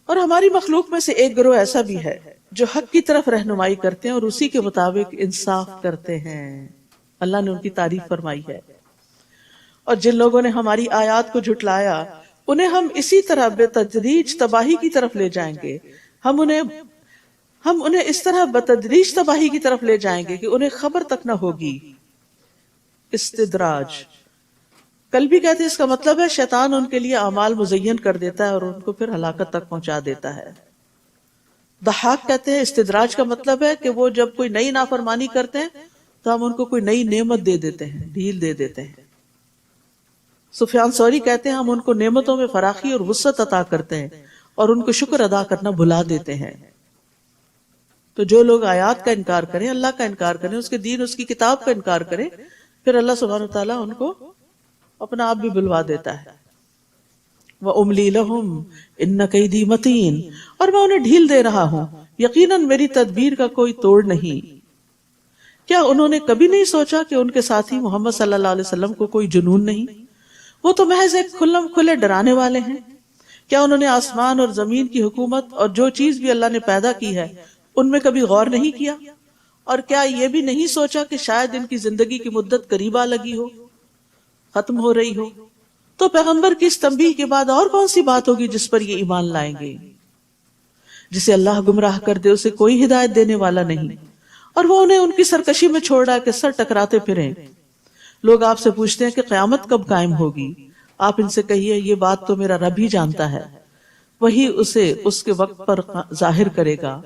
اور ہماری مخلوق میں سے ایک گروہ ایسا بھی ہے جو حق کی طرف رہنمائی کرتے ہیں اور اسی کے مطابق انصاف کرتے ہیں، اللہ نے ان کی تعریف فرمائی ہے۔ اور جن لوگوں نے ہماری آیات کو جھٹلایا انہیں ہم اسی طرح بے تدریج تباہی کی طرف لے جائیں گے، ہم انہیں اس طرح بتدریج تباہی کی طرف لے جائیں گے کہ انہیں خبر تک نہ ہوگی۔ استدراج کل بھی کہتے ہیں، اس کا مطلب ہے شیطان ان کے لیے اعمال مزین کر دیتا ہے اور ان کو پھر ہلاکت تک پہنچا دیتا ہے۔ ضحاک کہتے ہیں استدراج کا مطلب ہے کہ وہ جب کوئی نئی نافرمانی کرتے ہیں تو ہم ان کو کوئی نئی نعمت دے دیتے ہیں، ڈھیل دے دیتے ہیں۔ سفیان ثوری کہتے ہیں ہم ان کو نعمتوں میں فراخی اور وسعت عطا کرتے ہیں اور ان کو شکر ادا کرنا بھلا دیتے ہیں۔ تو جو لوگ آیات کا انکار کریں، اللہ کا انکار کریں، اس کے دین، اس کی کتاب کا انکار کریں، پھر اللہ سبحانہ وتعالیٰ ان کو اپنا آپ بھی بلوا دیتا ہے۔ وَأُمْلِي لَهُمْ إِنَّ كَيْدِي مَتِينٌ، اور میں انہیں ڈھیل دے رہا ہوں، یقیناً میری تدبیر کا کوئی توڑ نہیں۔ کیا انہوں نے کبھی نہیں سوچا کہ ان کے ساتھی محمد صلی اللہ علیہ وسلم کو کوئی جنون نہیں؟ وہ تو محض ایک کھلم کھلے ڈرانے والے ہیں۔ کیا انہوں نے آسمان اور زمین کی حکومت اور جو چیز بھی اللہ نے پیدا کی ہے ان میں کبھی غور نہیں کیا؟ اور کیا یہ بھی نہیں سوچا کہ شاید ان کی زندگی کی مدت قریب آ لگی ہو، ختم ہو رہی ہو؟ تو پیغمبر کی اس تنبیہ کے بعد اور کون سی بات ہوگی جس پر یہ ایمان لائیں گے؟ جسے اللہ گمراہ کر دے اسے کوئی ہدایت دینے والا نہیں، اور وہ انہیں ان کی سرکشی میں چھوڑ رہا کہ سر ٹکراتے پھریں۔ لوگ آپ سے پوچھتے ہیں کہ قیامت کب قائم ہوگی؟ آپ ان سے کہیے یہ بات تو میرا رب ہی جانتا ہے، وہی اسے اس کے وقت پر ظاہر کرے گا،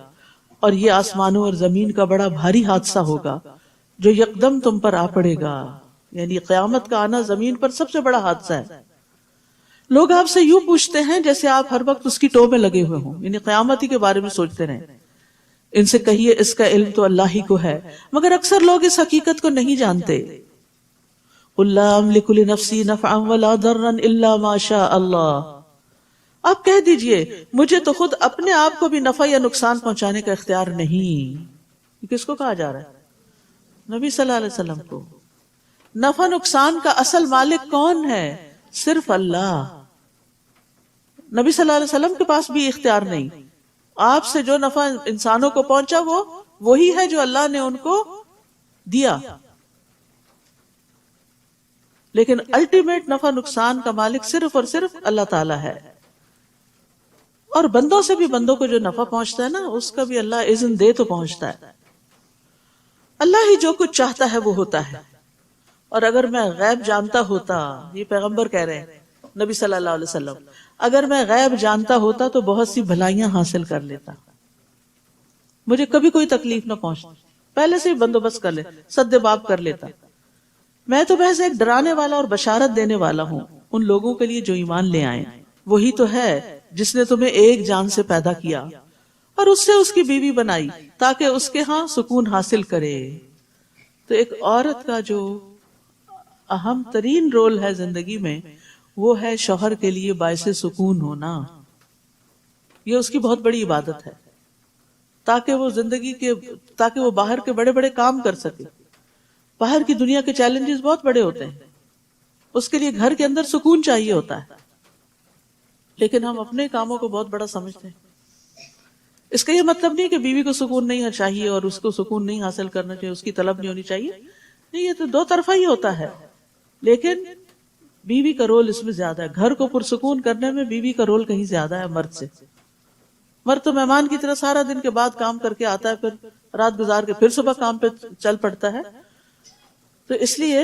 اور یہ آسمانوں اور زمین کا بڑا بھاری حادثہ ہوگا جو یکدم تم پر آ پڑے گا۔ یعنی قیامت کا آنا زمین پر سب سے بڑا حادثہ ہے۔ لوگ آپ سے یوں پوچھتے ہیں جیسے آپ ہر وقت اس کی ٹو میں لگے ہوئے ہوں، یعنی قیامت ہی کے بارے میں سوچتے رہیں۔ ان سے کہیے اس کا علم تو اللہ ہی کو ہے، مگر اکثر لوگ اس حقیقت کو نہیں جانتے۔ قُلْ لَا أَمْلِكُ لِنَفْسِي نَفْعًا وَلَا ضَرًّا إِلَّا مَا شَاءَ اللَّهُ، آپ کہہ دیجئے مجھے تو خود اپنے آپ کو بھی نفع یا نقصان پہنچانے کا اختیار نہیں۔ کس کو کہا جا رہا ہے؟ نبی صلی اللہ علیہ وسلم کو۔ نفع نقصان کا اصل مالک کون ہے؟ صرف اللہ۔ نبی صلی اللہ علیہ وسلم کے پاس بھی اختیار نہیں۔ آپ سے جو نفع انسانوں کو پہنچا وہ وہی ہے جو اللہ نے ان کو دیا، لیکن الٹیمیٹ نفع نقصان کا مالک صرف اور صرف اللہ تعالیٰ ہے۔ اور بندوں سے بھی بندوں کو جو نفع پہنچتا ہے نا اس کا بھی اللہ اذن دے تو پہنچتا ہے۔ اللہ ہی جو کچھ چاہتا ہے وہ ہوتا ہے۔ اور اگر میں غیب جانتا ہوتا، یہ پیغمبر کہہ رہے ہیں نبی صلی اللہ علیہ وسلم، اگر میں غیب جانتا ہوتا تو بہت سی بھلائیاں حاصل کر لیتا، مجھے کبھی کوئی تکلیف نہ پہنچتی، پہلے سے ہی بندوبست کر لے، سد باب کر لیتا۔ میں تو محض ایک ڈرانے والا اور بشارت دینے والا ہوں ان لوگوں کے لیے جو ایمان لے آئیں۔ وہی تو ہے جس نے تمہیں ایک جان سے پیدا کیا اور اس سے اس کی بیوی بنائی تاکہ اس کے ہاں سکون حاصل کرے۔ تو ایک عورت کا جو اہم ترین رول ہے زندگی میں وہ ہے شوہر کے لیے باعث سکون ہونا۔ یہ اس کی بہت بڑی عبادت ہے تاکہ وہ باہر کے بڑے بڑے کام کر سکے۔ باہر کی دنیا کے چیلنجز بہت بڑے ہوتے ہیں، اس کے لیے گھر کے اندر سکون چاہیے ہوتا ہے، لیکن ہم اپنے کاموں کو بہت بڑا سمجھتے ہیں۔ اس کا یہ مطلب نہیں کہ بیوی کو سکون نہیں چاہیے اور اس کو سکون نہیں حاصل کرنا چاہیے، اس کی طلب نہیں ہونی چاہیے، نہیں، یہ تو دو طرفہ ہی ہوتا ہے، لیکن بیوی کا رول اس میں زیادہ ہے۔ گھر کو پرسکون کرنے میں بیوی کا رول کہیں زیادہ ہے مرد سے۔ مرد تو مہمان کی طرح سارا دن کے بعد کام کر کے آتا ہے، پھر رات گزار کے پھر صبح کام پہ چل پڑتا ہے۔ تو اس لیے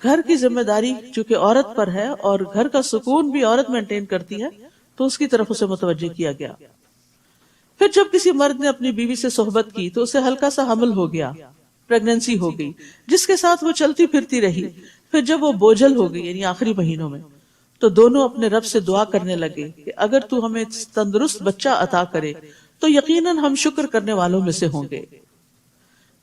گھر کی ذمہ داری چونکہ عورت پر ہے اور گھر کا سکون بھی عورت مینٹین کرتی ہے تو اس کی طرف اسے متوجہ کیا گیا۔ پھر جب کسی مرد نے اپنی بیوی سے صحبت کی تو اسے ہلکا سا حمل ہو گیا، پریگننسی ہو گئی، جس کے ساتھ وہ چلتی پھرتی رہی. پھر جب وہ بوجھل ہو گئی یعنی آخری مہینوں میں، تو دونوں اپنے رب سے دعا کرنے لگے کہ اگر تو ہمیں تندرست بچہ عطا کرے تو یقیناً ہم شکر کرنے والوں میں سے ہوں گے.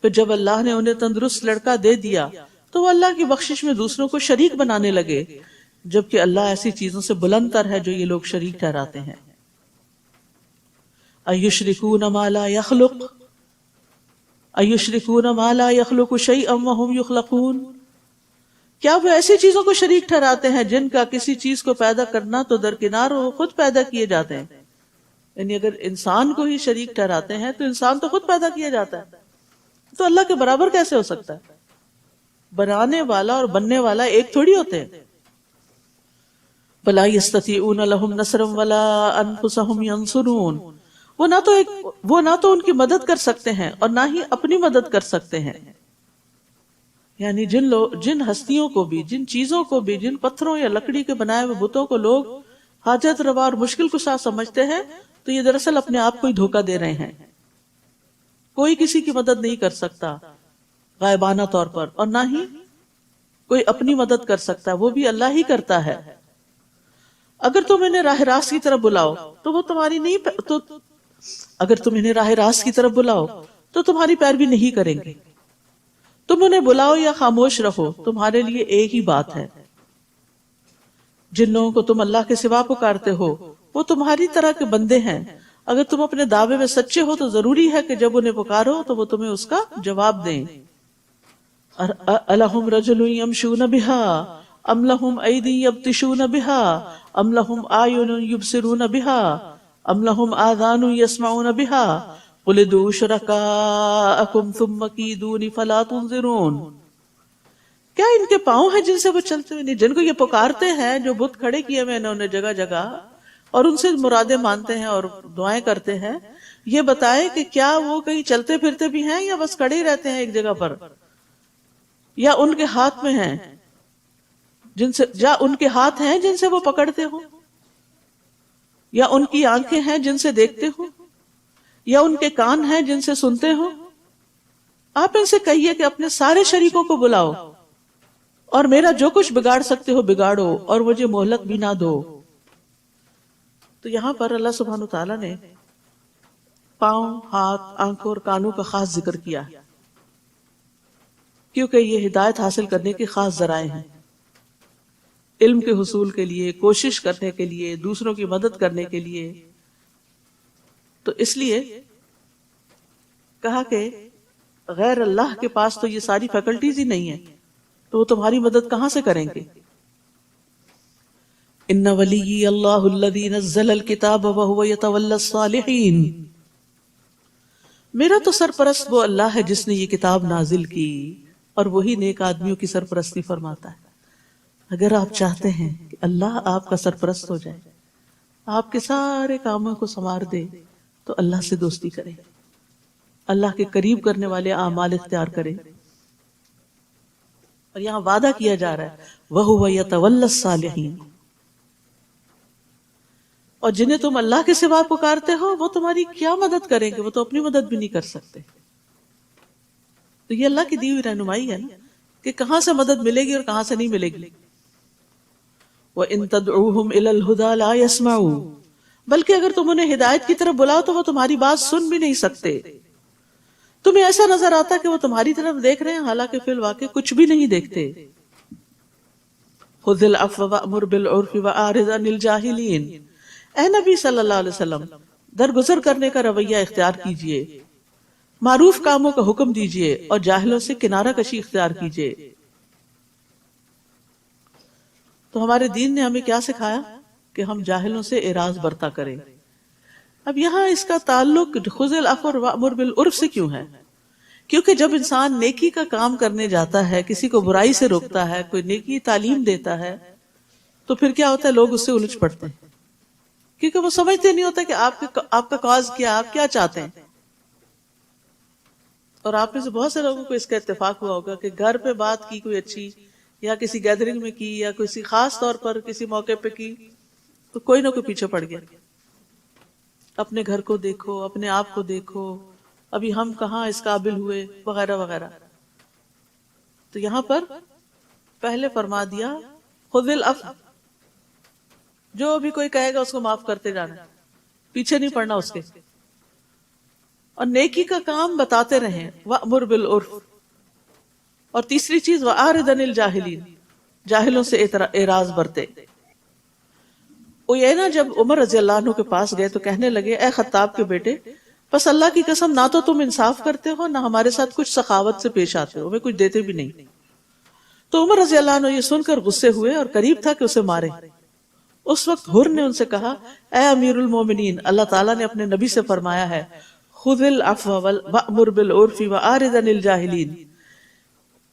پھر جب اللہ نے انہیں تندرست لڑکا دے دیا تو وہ اللہ کی بخشش میں دوسروں کو شریک بنانے لگے، جبکہ اللہ ایسی چیزوں سے بلند تر ہے جو یہ لوگ شریک ٹھہراتے ہیں. ایشرکون ما لا یخلق ایشرکون ما لا یخلق شیئا وهم یخلقون، کیا وہ ایسی چیزوں کو شریک ٹھہراتے ہیں جن کا کسی چیز کو پیدا کرنا تو درکنار ہو، خود پیدا کیے جاتے ہیں. یعنی اگر انسان کو ہی شریک ٹھہراتے ہیں تو انسان تو خود پیدا کیا جاتا ہے، تو اللہ کے برابر کیسے ہو سکتا ہے؟ بنانے والا اور بننے والا ایک تھوڑی ہوتے ہیں. وَلَا يَسْتَطِيعُونَ لَهُمْ نَصْرًا وَلَا أَنفُسَهُمْ يَنصُرُونَ، وہ نہ تو ان کی مدد کر سکتے ہیں اور نہ ہی اپنی مدد کر سکتے ہیں. یعنی جن ہستیوں کو بھی، جن چیزوں کو بھی، جن پتھروں یا لکڑی کے بنائے ہوئے بتوں کو لوگ حاجت روا اور مشکل کشا سمجھتے ہیں، تو یہ دراصل اپنے آپ کو ہی دھوکہ دے رہے ہیں. کوئی کسی کی مدد نہیں کر سکتا غائبانہ طور پر، اور نہ ہی کوئی اپنی مدد کر سکتا، وہ بھی اللہ ہی کرتا ہے. اگر تم انہیں راہ راست کی طرف بلاؤ تو وہ تمہاری اگر تم انہیں راہ راست کی طرف بلاؤ تو تمہاری پیروی نہیں کریں گے. تم انہیں بلاؤ یا خاموش رہو، تمہارے لیے ایک ہی بات ہے. جن لوگوں کو تم اللہ کے سوا پکارتے ہو وہ تمہاری طرح کے بندے ہیں. اگر تم اپنے دعوے میں سچے ہو تو ضروری ہے کہ جب انہیں پکارو تو وہ تمہیں اس کا جواب دیں. الہم رجل یمشون بہا ام لہم ایدی یبطشون بہا ام لہم اعین یبصرون بہا ام لہم آذان یسمعون بہا قل ادعوا شرکاءکم ثم کیدون فلا تنظرون. کیا ان کے پاؤں ہیں جن سے وہ چلتے ہوئے، جن کو یہ پکارتے ہیں، جو بت کھڑے کیے ہوئے انہوں نے جگہ جگہ اور ان سے مرادیں مانتے ہیں اور دعائیں کرتے ہیں، یہ بتائیں کہ کیا وہ کہیں چلتے پھرتے بھی ہیں یا بس کھڑے ہی رہتے ہیں ایک جگہ پر؟ یا ان کے ہاتھ میں ہیں ان کے ہاتھ ہیں جن سے وہ پکڑتے ہوں، یا ان کی آنکھیں ہیں جن سے دیکھتے ہوں، یا ان کے کان ہیں جن سے سنتے ہوں؟ آپ ان سے کہیے کہ اپنے سارے شریکوں کو بلاؤ اور میرا جو کچھ بگاڑ سکتے ہو بگاڑو اور مجھے مہلت بھی نہ دو. تو یہاں پر اللہ سبحانہ وتعالیٰ نے پاؤں، ہاتھ، آنکھوں اور کانوں کا خاص ذکر کیا ہے، کیونکہ یہ ہدایت حاصل کرنے کے خاص ذرائع ہیں. علم کے حصول کے لیے، کوشش کرنے کے لیے، دوسروں کی مدد کرنے کے لیے. تو اس لیے کہا کہ غیر اللہ کے پاس تو یہ ساری فیکلٹیز ہی نہیں ہیں، تو وہ تمہاری مدد کہاں سے کریں گے؟ ان ولی اللہ الذی نزل الکتاب وہو یتولی الصالحین، میرا تو سرپرست وہ اللہ ہے جس نے یہ کتاب نازل کی اور وہی نیک آدمیوں کی سرپرستی فرماتا ہے. اگر آپ چاہتے ہیں کہ اللہ آپ کا سرپرست ہو جائے، آپ کے سارے کاموں کو سنوار دے، تو اللہ سے دوستی کریں، اللہ کے قریب کرنے والے اعمال اختیار کریں. اور یہاں وعدہ کیا جا رہا ہے وَهُوَ يَتَوَلَّى الصَّالِحِينَ، اور جنہیں تم اللہ کے سوا پکارتے ہو وہ تمہاری کیا مدد کریں گے؟ وہ تو اپنی مدد بھی نہیں کر سکتے. تو یہ اللہ کی دی ہوئی رہنمائی ہے نا کہ کہاں سے مدد ملے گی اور کہاں سے نہیں ملے گی. وَإِن تَدْعُوهُمْ إِلَى الْهُدَى لَا يَسْمَعُوا، بلکہ اگر تم انہیں ہدایت کی طرف بلاؤ تو وہ تمہاری بات سن بھی نہیں سکتے. تمہیں ایسا نظر آتا کہ وہ تمہاری طرف دیکھ رہے ہیں، حالانکہ فی الواقع کچھ بھی نہیں دیکھتے. خُذِ الْعَفْوَ وَأْمُرْ بِالْعُرْفِ وَأَعْرِضْ عَنِ الْجَاهِلِينَ، اے نبی صلی اللہ علیہ وسلم درگزر کرنے کا رویہ اختیار کیجئے، معروف کاموں کا حکم دیجئے اور جاہلوں سے کنارہ کشی اختیار کیجئے. تو ہمارے دین نے ہمیں کیا سکھایا کہ ہم جاہلوں سے اعراض برتا کریں. اب یہاں اس کا تعلق خذ العفو وامر بالعرف سے کیوں ہے؟ کیونکہ جب انسان نیکی کا کام کرنے جاتا ہے، کسی کو برائی سے روکتا ہے، کوئی نیکی تعلیم دیتا ہے، تو پھر کیا ہوتا ہے؟ لوگ اس سے الجھ پڑتے ہیں، کیونکہ وہ سمجھتے نہیں ہوتا کہ آپ کا کاز کیا، آپ کیا چاہتے ہیں. اور آپ میں سے بہت سے لوگوں کو اس کا اتفاق ہوا ہوگا کہ گھر پہ بات کی کوئی اچھی، یا کسی گیدرنگ میں کی، یا کسی خاص طور پر کسی موقع پہ کی، تو کوئی نہ کوئی پیچھے پڑ گیا. اپنے گھر کو دیکھو، اپنے آپ کو دیکھو، ابھی ہم کہاں اس قابل ہوئے، وغیرہ وغیرہ. تو یہاں پر پہلے فرما دیا خذ العفو، جو بھی کوئی کہے گا اس کو معاف کرتے جانا، پیچھے نہیں پڑنا اس کے، اور نیکی کا کام بتاتے رہیں. وَأْمُرْ بِالْعُرْفِ، اور تیسری چیز وَأَعْرِضْ عَنِ الْجَاهِلِينَ، جاہلوں سے اعراض برتے. اوینا جب عمر رضی اللہ عنہ کے پاس گئے تو کہنے لگے اے خطاب کے بیٹے، بس اللہ کی قسم نہ تو تم انصاف کرتے ہو، نہ ہمارے ساتھ کچھ سخاوت سے پیش آتے ہو، ہمیں کچھ دیتے بھی نہیں. تو عمر رضی اللہ عنہ یہ سن کر غصے ہوئے اور قریب تھا کہ اسے مارے. اس وقت حر نے ان سے کہا اے امیر المومنین، اللہ تعالیٰ نے اپنے نبی سے فرمایا ہے خذ العفو وأمر بالعرف وأعرض عن الجاہلین،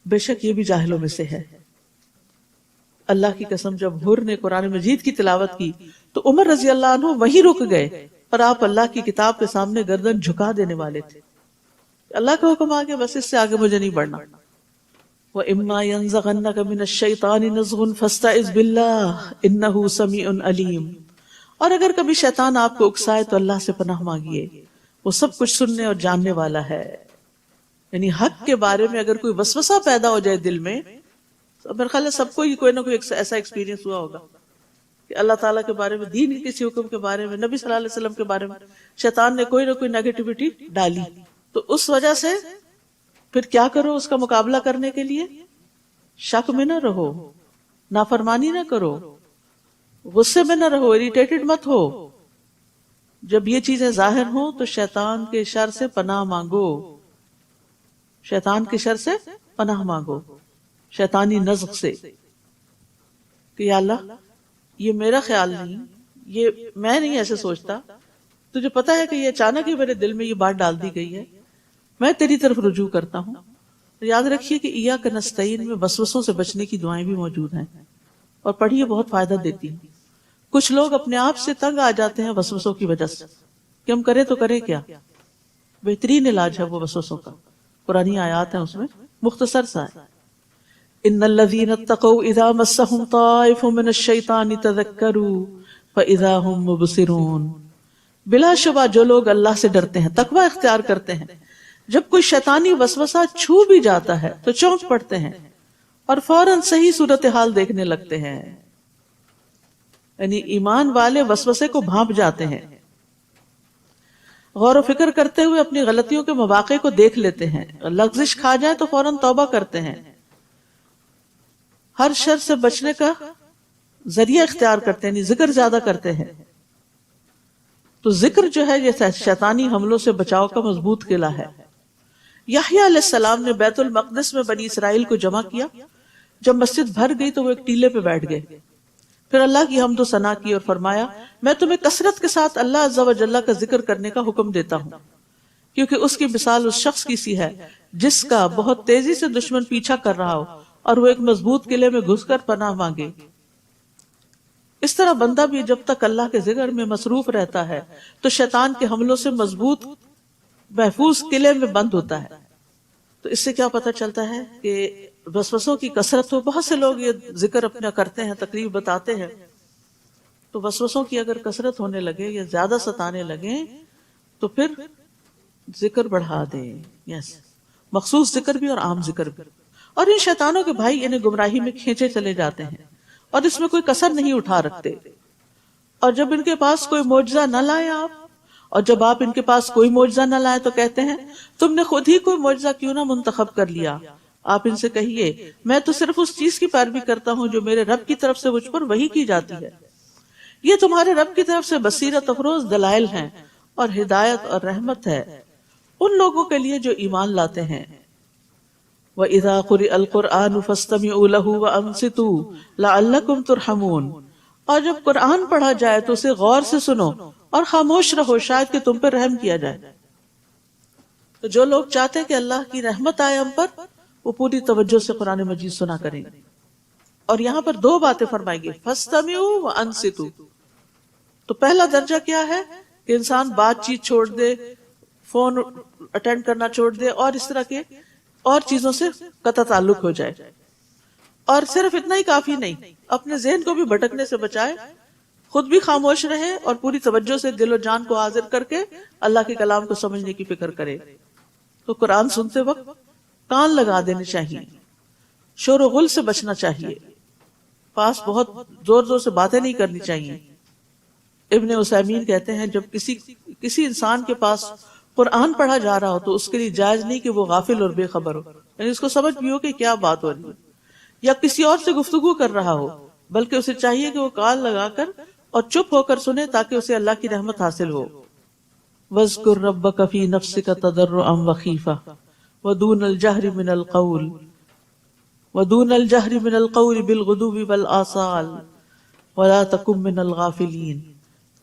بے شک یہ بھی جاہلوں میں سے ہے. اللہ کی قسم جب حر نے قرآن مجید کی تلاوت کی تو عمر رضی اللہ عنہ وہیں رک گئے، اور آپ اللہ کی کتاب کے سامنے گردن جھکا دینے والے تھے. اللہ کا حکم آگے، بس اس سے آگے مجھے نہیں بڑھنا. وَإِمَّا يَنزَغَنَّكَ مِنَ الشَّيْطَانِ نَزْغٌ فَاسْتَعِذْ بِاللَّهِ إِنَّهُ سَمِيعٌ عَلِيمٌ، اور اگر کبھی شیطان آپ کو اکسائے تو اللہ سے پناہ مانگیے، وہ سب کچھ سننے اور جاننے والا ہے. یعنی حق کے بارے میں اگر کوئی وسوسہ پیدا ہو جائے دل میں، تو میرے خیال ہے سب کو ہی کوئی نہ کوئی ایسا ایکسپیرینس ہوا ہوگا کہ اللہ تعالیٰ کے بارے میں، دین کے کسی حکم کے بارے میں، نبی صلی اللہ علیہ وسلم کے بارے میں شیطان نے کوئی نہ کوئی نیگیٹیوٹی ڈالی. تو اس وجہ سے پھر کیا کرو اس کا مقابلہ کرنے کے لیے؟ شک میں نہ رہو، نافرمانی نہ کرو، غصے میں نہ رہو، اریٹیٹڈ مت ہو. جب یہ چیزیں ظاہر ہوں تو شیطان کے شر سے پناہ مانگو، شیطان کے شر سے پناہ مانگو، شیطانی نزغ سے، کہ یا اللہ یہ میرا خیال نہیں، یہ میں نہیں ایسے سوچتا، تجھے پتا ہے کہ یہ اچانک ہی میرے دل میں یہ بات ڈال دی گئی ہے، میں تیری طرف رجوع کرتا ہوں. یاد رکھیے کہ ایاک نستعین میں وسوسوں سے بچنے کی دعائیں بھی موجود ہیں، اور پڑھیے بہت فائدہ دیتی ہیں. کچھ لوگ اپنے آپ سے تنگ آ جاتے ہیں وسوسوں کی وجہ سے کہ ہم کریں تو کریں کیا. بہترین علاج ہے وہ وسوسوں کا، قرآنی آیات ہیں اس میں، مختصر سا ہے. ان الذين اتقوا اذا مسهم طائف من الشيطان تذكروا فاذا هم مبصرون، بلا شبہ جو لوگ اللہ سے ڈرتے ہیں، تقوی اختیار کرتے ہیں، جب کوئی شیطانی وسوسہ چھو بھی جاتا ہے تو چونک پڑتے ہیں اور فوراً صحیح صورتحال دیکھنے لگتے ہیں. یعنی ایمان والے وسوسے کو بھانپ جاتے ہیں، غور و فکر کرتے ہوئے اپنی غلطیوں کے مواقع کو دیکھ لیتے ہیں، لغزش کھا جائے تو فوراً توبہ کرتے ہیں، ہر شر سے بچنے کا ذریعہ اختیار کرتے ہیں، یعنی ذکر زیادہ کرتے ہیں. تو ذکر جو ہے یہ شیطانی حملوں سے بچاؤ کا مضبوط قلعہ ہے. یحییٰ علیہ السلام نے بیت المقدس میں بنی اسرائیل کو جمع کیا. جب مسجد بھر گئی تو وہ ایک ٹیلے پہ بیٹھ گئے، پھر اللہ کی حمد و ثنا کی اور فرمایا میں تمہیں کثرت کے ساتھ اللہ عز و جل کا ذکر کرنے کا حکم دیتا ہوں، کیونکہ اس کی مثال اس شخص کی سی ہے جس کا بہت تیزی سے دشمن پیچھا کر رہا ہو اور وہ ایک مضبوط قلعے میں گھس کر پناہ مانگے. اس طرح بندہ بھی جب تک اللہ کے ذکر میں مصروف رہتا ہے تو شیطان کے حملوں سے مضبوط محفوظ قلعے میں بند ہوتا ہے. تو اس سے کیا پتہ چلتا ہے کہ وسوسوں کی کثرت ہو. بہت سے لوگ یہ ذکر اپنا کرتے ہیں، تقریب بتاتے ہیں، تو وسوسوں کی اگر کثرت ہونے لگے یا زیادہ ستانے لگے تو پھر ذکر بڑھا دیں. یس، مخصوص ذکر بھی اور عام ذکر بھی. اور ان شیطانوں کے بھائی انہیں گمراہی میں کھینچے چلے جاتے ہیں اور اس میں کوئی کسر نہیں اٹھا رکھتے. اور جب ان کے پاس کوئی معجزہ نہ لائے آپ، اور جب آپ ان کے پاس کوئی معجزہ نہ لائے تو کہتے ہیں تم نے خود ہی کوئی معجزہ کیوں نہ منتخب کر لیا. آپ ان سے کہیے میں تو صرف اس چیز کی پیروی کرتا ہوں جو میرے رب کی طرف سے مجھ پر وحی کی جاتی ہے. یہ تمہارے رب کی طرف سے بصیرت افروز دلائل ہیں اور ہدایت اور رحمت ہے ان لوگوں کے لیے جو ایمان لاتے ہیں. وَإِذَا قُرِئَ الْقُرْآنُ فَاسْتَمِعُوا لَهُ وَأَنصِتُوا لَعَلَّكُمْ تُرْحَمُونَ، اور جب قرآن پڑھا جائے تو اسے غور سے سنو اور خاموش رہو شاید کہ تم پر رحم کیا جائے. تو جو لوگ چاہتے ہیں کہ اللہ کی رحمت آئے ہم پر، وہ پوری توجہ سے قرآن مجید سنا کریں. اور یہاں پر دو باتیں فرمائی گئی، فَاسْتَمِعُوا وَأَنصِتُوا. تو پہلا درجہ کیا ہے کہ انسان بات چیت چھوڑ دے، فون اٹینڈ کرنا چھوڑ دے اور اس طرح کے اور چیزوں سے قطع تعلق ہو جائے. اور صرف اتنا ہی کافی نہیں، اپنے ذہن کو بھی بھٹکنے سے بچائے خود بھی خاموش رہے اور پوری توجہ سے دل و جان کو حاضر کر کے اللہ کے کلام کو سمجھنے کی فکر کرے. تو قرآن سنتے وقت کان لگا دینے چاہیے، شور و غل سے بچنا چاہیے، پاس بہت زور زور سے باتیں نہیں کرنی چاہیے. ابن عثیمین کہتے ہیں جب کسی انسان کے پاس قرآن پڑھا جا رہا ہو تو اس کے لیے جائز نہیں کہ وہ غافل اور بے خبر ہو، یعنی اس کو سمجھ بھی ہو کہ کیا بات ہو رہی ہے، یا کسی اور سے گفتگو کر رہا ہو، بلکہ اسے چاہیے کہ وہ کان لگا کر اور چپ ہو کر سنے تاکہ اسے اللہ کی رحمت حاصل ہو. وَاذْكُرْ رَبَّكَ فِي نَفْسِكَ تَضَرُّعًا وَخِيفَةً وَدُونَ الْجَهْرِ مِنَ الْقَوْلِ بِالْغُدُوِّ وَالْآصَالِ وَلَا تَكُن مِّنَ الْغَافِلِينَ.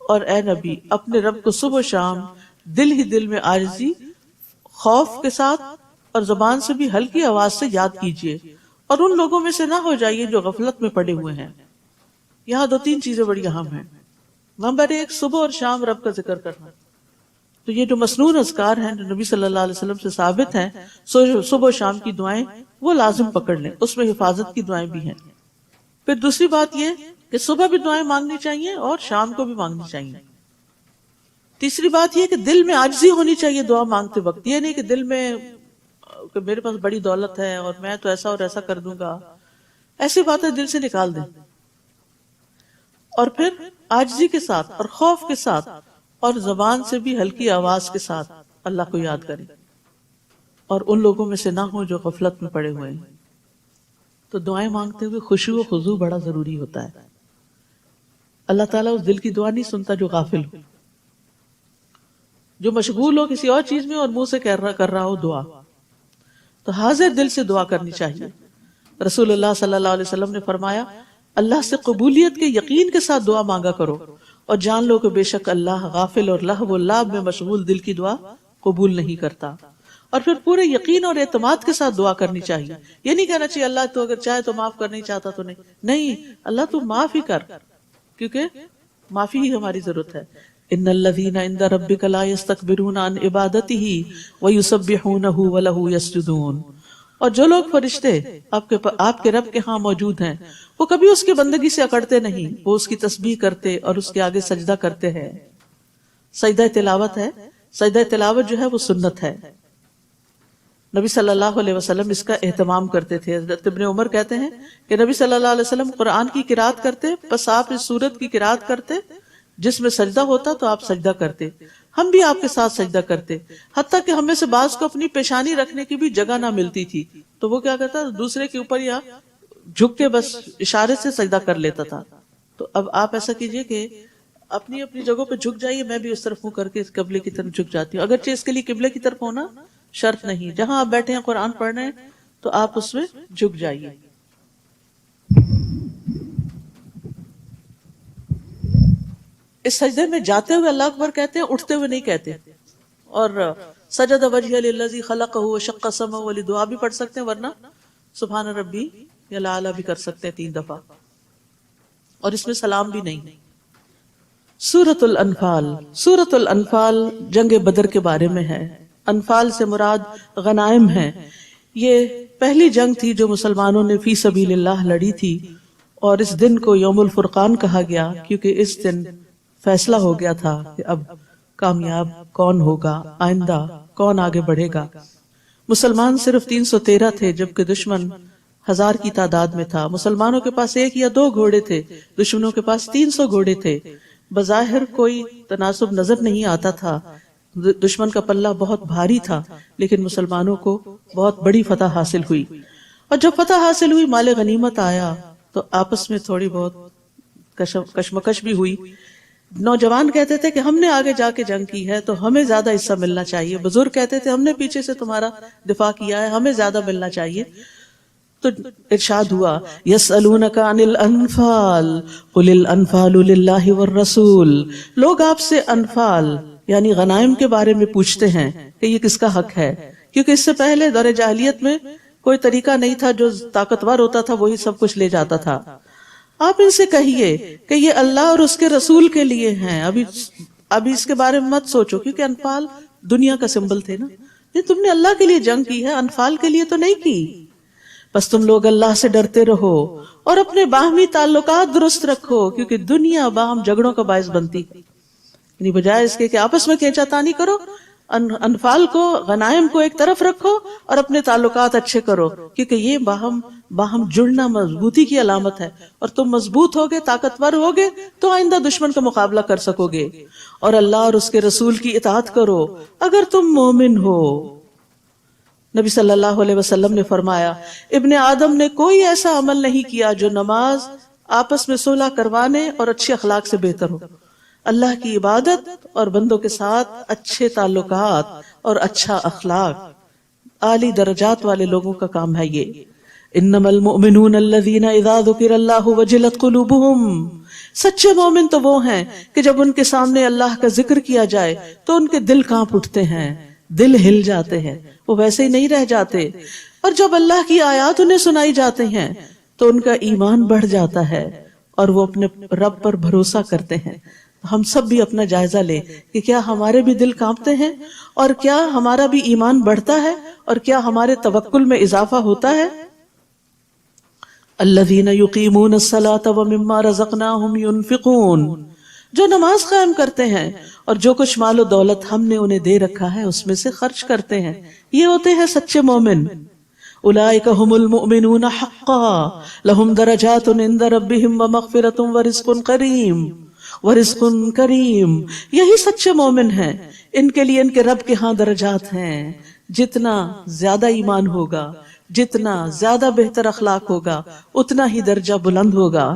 اور اے نبی اپنے رب کو صبح و شام دل ہی دل میں عاجزی، خوف کے ساتھ اور زبان سے بھی ہلکی آواز سے یاد کیجیے، اور ان لوگوں میں سے نہ ہو جائیے جو غفلت میں پڑے ہوئے ہیں. یہاں 2-3 چیزیں بڑی اہم ہیں. نمبر 1، صبح اور شام رب کا ذکر کرنا. تو یہ جو مسنون اذکار ہیں جو نبی صلی اللہ علیہ وسلم سے ثابت ہیں، صبح و شام کی دعائیں وہ لازم پکڑ لیں، اس میں حفاظت کی دعائیں بھی ہیں. پھر دوسری بات یہ کہ صبح بھی دعائیں مانگنی چاہیے اور شام کو بھی مانگنی چاہیے. تیسری بات یہ کہ دل میں عاجزی ہونی چاہیے دعا مانگتے وقت. یہ نہیں کہ دل میں کہ میرے پاس بڑی دولت ہے اور میں تو ایسا اور ایسا کر دوں گا، ایسی باتیں دل سے نکال دیں. اور پھر عاجزی کے ساتھ اور خوف کے ساتھ اور زبان سے بھی ہلکی آواز کے ساتھ اللہ کو یاد کریں، اور ان لوگوں میں سے نہ ہو جو غفلت میں پڑے ہوئے ہیں. تو دعائیں مانگتے ہوئے خشوع و خضوع بڑا ضروری ہوتا ہے. اللہ تعالیٰ اس دل کی دعا نہیں سنتا جو غافل ہو، جو مشغول ہو کسی اور چیز میں اور منہ سے کر رہا ہو دعا. تو حاضر دل سے دعا کرنی چاہیے. رسول اللہ صلی اللہ علیہ وسلم نے فرمایا اللہ سے قبولیت کے یقین کے ساتھ دعا مانگا کرو، اور جان لو کہ بے شک اللہ غافل اور لہو و لعب میں مشغول دل کی دعا قبول نہیں کرتا. اور پھر پورے یقین اور اعتماد کے ساتھ دعا کرنی چاہیے. یہ نہیں کہنا چاہیے اللہ تو اگر چاہے تو معاف کر، نہیں چاہتا تو نہیں، اللہ تو معاف ہی کر، کیونکہ معافی ہی ہماری ضرورت ہے. ان الذین عند ربک لا یستکبرون عن عبادتہ ویسبحونہ ولہ یسجدون. اور جو لوگ فرشتے آپ کے رب کے ہاں موجود ہیں وہ کبھی اس کی بندگی سے اکڑتے نہیں، وہ اس کی تسبیح کرتے اور اس کے آگے سجدہ کرتے ہیں. سجدہ تلاوت ہے، سجدہ تلاوت جو ہے وہ سنت ہے. نبی صلی اللہ علیہ وسلم اس کا اہتمام کرتے تھے. حضرت ابن عمر کہتے ہیں کہ نبی صلی اللہ علیہ وسلم قرآن کی قرات کرتے، بس آپ اس سورت کی قرات کرتے جس میں سجدہ ہوتا تو آپ سجدہ کرتے، ہم بھی آپ کے ساتھ سجدہ کرتے، حتیٰ کہ ہمیں سے بعض کو اپنی پیشانی رکھنے کی بھی جگہ نہ ملتی تھی تو وہ کیا کرتا، دوسرے کے اوپر یا جھک کے بس اشارے سے سجدہ کر لیتا تھا. تو اب آپ ایسا کیجئے کہ اپنی اپنی جگہوں پہ جھک جائیے. میں بھی اس طرف منہ کر کے قبلے کی طرف جھک جاتی ہوں، اگرچہ اس کے لیے قبلے کی طرف ہونا شرط نہیں. جہاں آپ بیٹھے ہیں قرآن پڑھ رہے ہیں تو آپ اس میں جھک جائیے. اس سجدے میں جاتے ہوئے اللہ اکبر کہتے ہیں، اٹھتے ہوئے نہیں کہتے. اور سجد وجہ للذی خلقہ وشق سمعہ والی دعا بھی پڑھ سکتے ہیں، ورنہ سبحان ربی یا لا الہ بھی کر سکتے ہیں 3 دفعہ، اور اس میں سلام بھی نہیں. سورۃ الانفال. سورۃ الانفال جنگ بدر کے بارے میں ہے. انفال سے مراد غنائم ہے. یہ پہلی جنگ تھی جو مسلمانوں نے فی سبیل اللہ لڑی تھی، اور اس دن کو یوم الفرقان کہا گیا کیونکہ اس دن فیصلہ ہو گیا تھا کہ اب کامیاب کون ہوگا، آئندہ کون آگے بڑھے گا. مسلمان صرف 313 تھے جبکہ دشمن 1000 کی تعداد میں تھا. مسلمانوں کے پاس 1 یا 2 گھوڑے تھے، دشمنوں کے پاس 300 گھوڑے تھے. بظاہر کوئی تناسب نظر نہیں آتا تھا، دشمن کا پلہ بہت بھاری تھا، لیکن مسلمانوں کو بہت بڑی فتح حاصل ہوئی. اور جب فتح حاصل ہوئی، مال غنیمت آیا تو آپس میں تھوڑی بہت کشمکش بھی ہوئی. نوجوان کہتے تھے کہ ہم نے آگے جا کے جنگ کی ہے تو ہمیں زیادہ حصہ ملنا چاہیے. بزرگ کہتے تھے ہم نے پیچھے سے تمہارا دفاع کیا ہے، ہمیں زیادہ ملنا چاہیے. تو ارشاد ہوا یسألونک عن الانفال قل الانفال للہ والرسول. لوگ آپ سے انفال یعنی غنائم کے بارے میں پوچھتے ہیں کہ یہ کس کا حق ہے، کیونکہ اس سے پہلے دور جاہلیت میں کوئی طریقہ نہیں تھا، جو طاقتور ہوتا تھا وہی سب کچھ لے جاتا تھا. آپ ان سے کہیے کہ یہ اللہ اور اس کے رسول کے لیے ہیں، ابھی اس کے بارے میں مت سوچو، کیونکہ انفال دنیا کا سمبل تھے نا. یہ تم نے اللہ کے لیے جنگ کی ہے، انفال کے لیے تو نہیں کی. بس تم لوگ اللہ سے ڈرتے رہو اور اپنے باہمی تعلقات درست رکھو، کیونکہ دنیا باہم جھگڑوں کا باعث بنتی ہے۔ یعنی بجائے اس کے کہ آپس میں کھینچا تانی کرو، انفال کو، غنائم کو ایک طرف رکھو اور اپنے تعلقات اچھے کرو، کیونکہ یہ باہم جڑنا مضبوطی کی علامت ہے، اور تم مضبوط ہوگے، طاقتور ہوگے تو آئندہ دشمن کا مقابلہ کر سکو گے۔ اور اللہ اور اس کے رسول کی اطاعت کرو اگر تم مومن ہو۔ نبی صلی اللہ علیہ وسلم نے فرمایا، ابن آدم نے کوئی ایسا عمل نہیں کیا جو نماز، آپس میں صلح کروانے اور اچھے اخلاق سے بہتر ہو۔ اللہ کی عبادت اور بندوں کے ساتھ اچھے تعلقات اور اچھا اخلاق اعلی درجات والے لوگوں کا کام ہے یہ۔ انما المؤمنون الذین اذا ذکر اللہ وجلت قلوبہم، سچے مومن تو وہ ہیں کہ جب ان کے سامنے اللہ کا ذکر کیا جائے تو ان کے دل کانپ اٹھتے ہیں، دل ہل جاتے ہیں، وہ ویسے ہی نہیں رہ جاتے۔ اور جب اللہ کی آیات انہیں سنائی جاتے ہیں تو ان کا ایمان بڑھ جاتا ہے اور وہ اپنے رب پر بھروسہ کرتے ہیں۔ ہم سب بھی اپنا جائزہ لیں کہ کیا ہمارے بھی دل کانپتے ہیں، اور کیا ہمارا بھی ایمان بڑھتا ہے، اور کیا ہمارے توکل میں اضافہ ہوتا ہے۔ الذین یقیمون الصلاۃ ومما رزقناہم ینفقون، جو نماز قائم کرتے ہیں اور جو کچھ مال و دولت ہم نے انہیں دے رکھا ہے اس میں سے خرچ کرتے ہیں، یہ ہوتے ہیں سچے مومن۔ اولئک ھم المؤمنون حقا لہم درجات عند ربہم ومغفرۃ ورزق کریم، ورزق کریم، یہی سچے مومن ہیں، ان کے لیے ان کے رب کے ہاں درجات ہیں۔ جتنا زیادہ ایمان ہوگا، جتنا زیادہ بہتر اخلاق ہوگا، اتنا ہی درجہ بلند ہوگا۔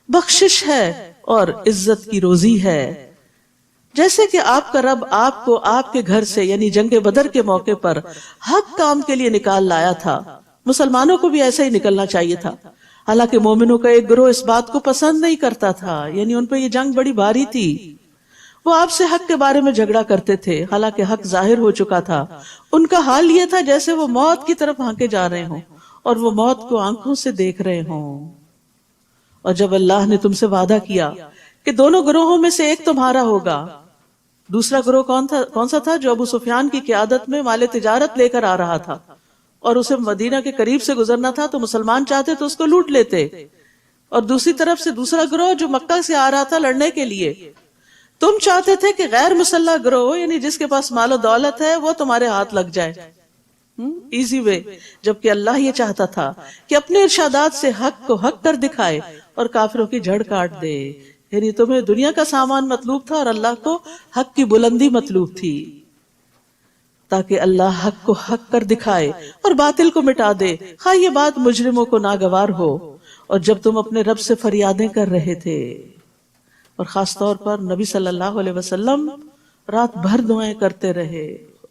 بخشش ہے اور عزت کی روزی ہے۔ جیسے کہ آپ کا رب آپ کو آپ کے گھر سے یعنی جنگ بدر کے موقع پر حق کام کے لیے نکال لایا تھا، مسلمانوں کو بھی ایسا ہی نکلنا چاہیے تھا۔ حالانکہ مومنوں کا ایک گروہ اس بات کو پسند نہیں کرتا تھا، یعنی ان پہ یہ جنگ بڑی بھاری تھی، وہ آپ سے حق کے بارے میں جھگڑا کرتے تھے، حالانکہ حق ظاہر ہو چکا تھا۔ ان کا حال یہ تھا جیسے وہ موت کی طرف ہانکے جا رہے ہوں اور وہ موت کو آنکھوں سے دیکھ رہے ہوں۔ اور جب اللہ نے تم سے وعدہ کیا کہ دونوں گروہوں میں سے ایک تمہارا ہوگا، دوسرا گروہ کون سا تھا؟ جو ابو سفیان کی قیادت میں مال تجارت لے کر آ رہا تھا اور اسے مدینہ کے قریب سے گزرنا تھا، تو مسلمان چاہتے تو اس کو لوٹ لیتے، اور دوسری طرف سے دوسرا گروہ جو مکہ سے آ رہا تھا لڑنے کے لیے، تم چاہتے تھے کہ غیر مسلح گروہ یعنی جس کے پاس مال و دولت ہے وہ تمہارے ہاتھ لگ جائے، ایزی وے، جبکہ اللہ یہ چاہتا تھا کہ اپنے ارشادات سے حق کو حق کر دکھائے اور کافروں کی جڑ کاٹ دے۔ یعنی تمہیں دنیا کا سامان مطلوب تھا اور اللہ کو حق کی بلندی مطلوب تھی، تاکہ اللہ حق کو حق کر دکھائے اور باطل کو مٹا دے، خواہ یہ بات مجرموں کو ناگوار ہو۔ اور جب تم اپنے رب سے فریادیں کر رہے تھے، اور خاص طور پر نبی صلی اللہ علیہ وسلم رات بھر دعائیں کرتے رہے،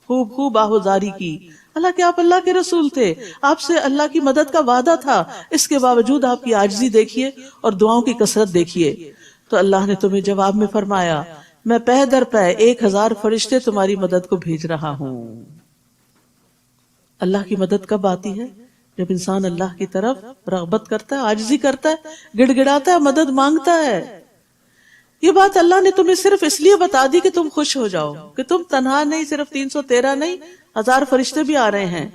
خوب آہوزاری کی، حالانکہ آپ اللہ کے رسول تھے، آپ سے اللہ کی مدد کا وعدہ تھا، اس کے باوجود آپ کی عاجزی دیکھیے اور دعاؤں کی کثرت دیکھیے۔ تو اللہ نے تمہیں جواب میں فرمایا، میں پے در پے 1000 فرشتے تمہاری مدد کو بھیج رہا ہوں۔ اللہ کی مدد کب آتی ہے؟ جب انسان اللہ کی طرف رغبت کرتا ہے، عاجزی کرتا ہے، گڑ گڑاتا ہے، مدد مانگتا ہے۔ یہ بات اللہ نے تمہیں صرف اس لیے بتا دی کہ تم خوش ہو جاؤ کہ تم تنہا نہیں، صرف 313 نہیں، 1000 فرشتے بھی آ رہے ہیں،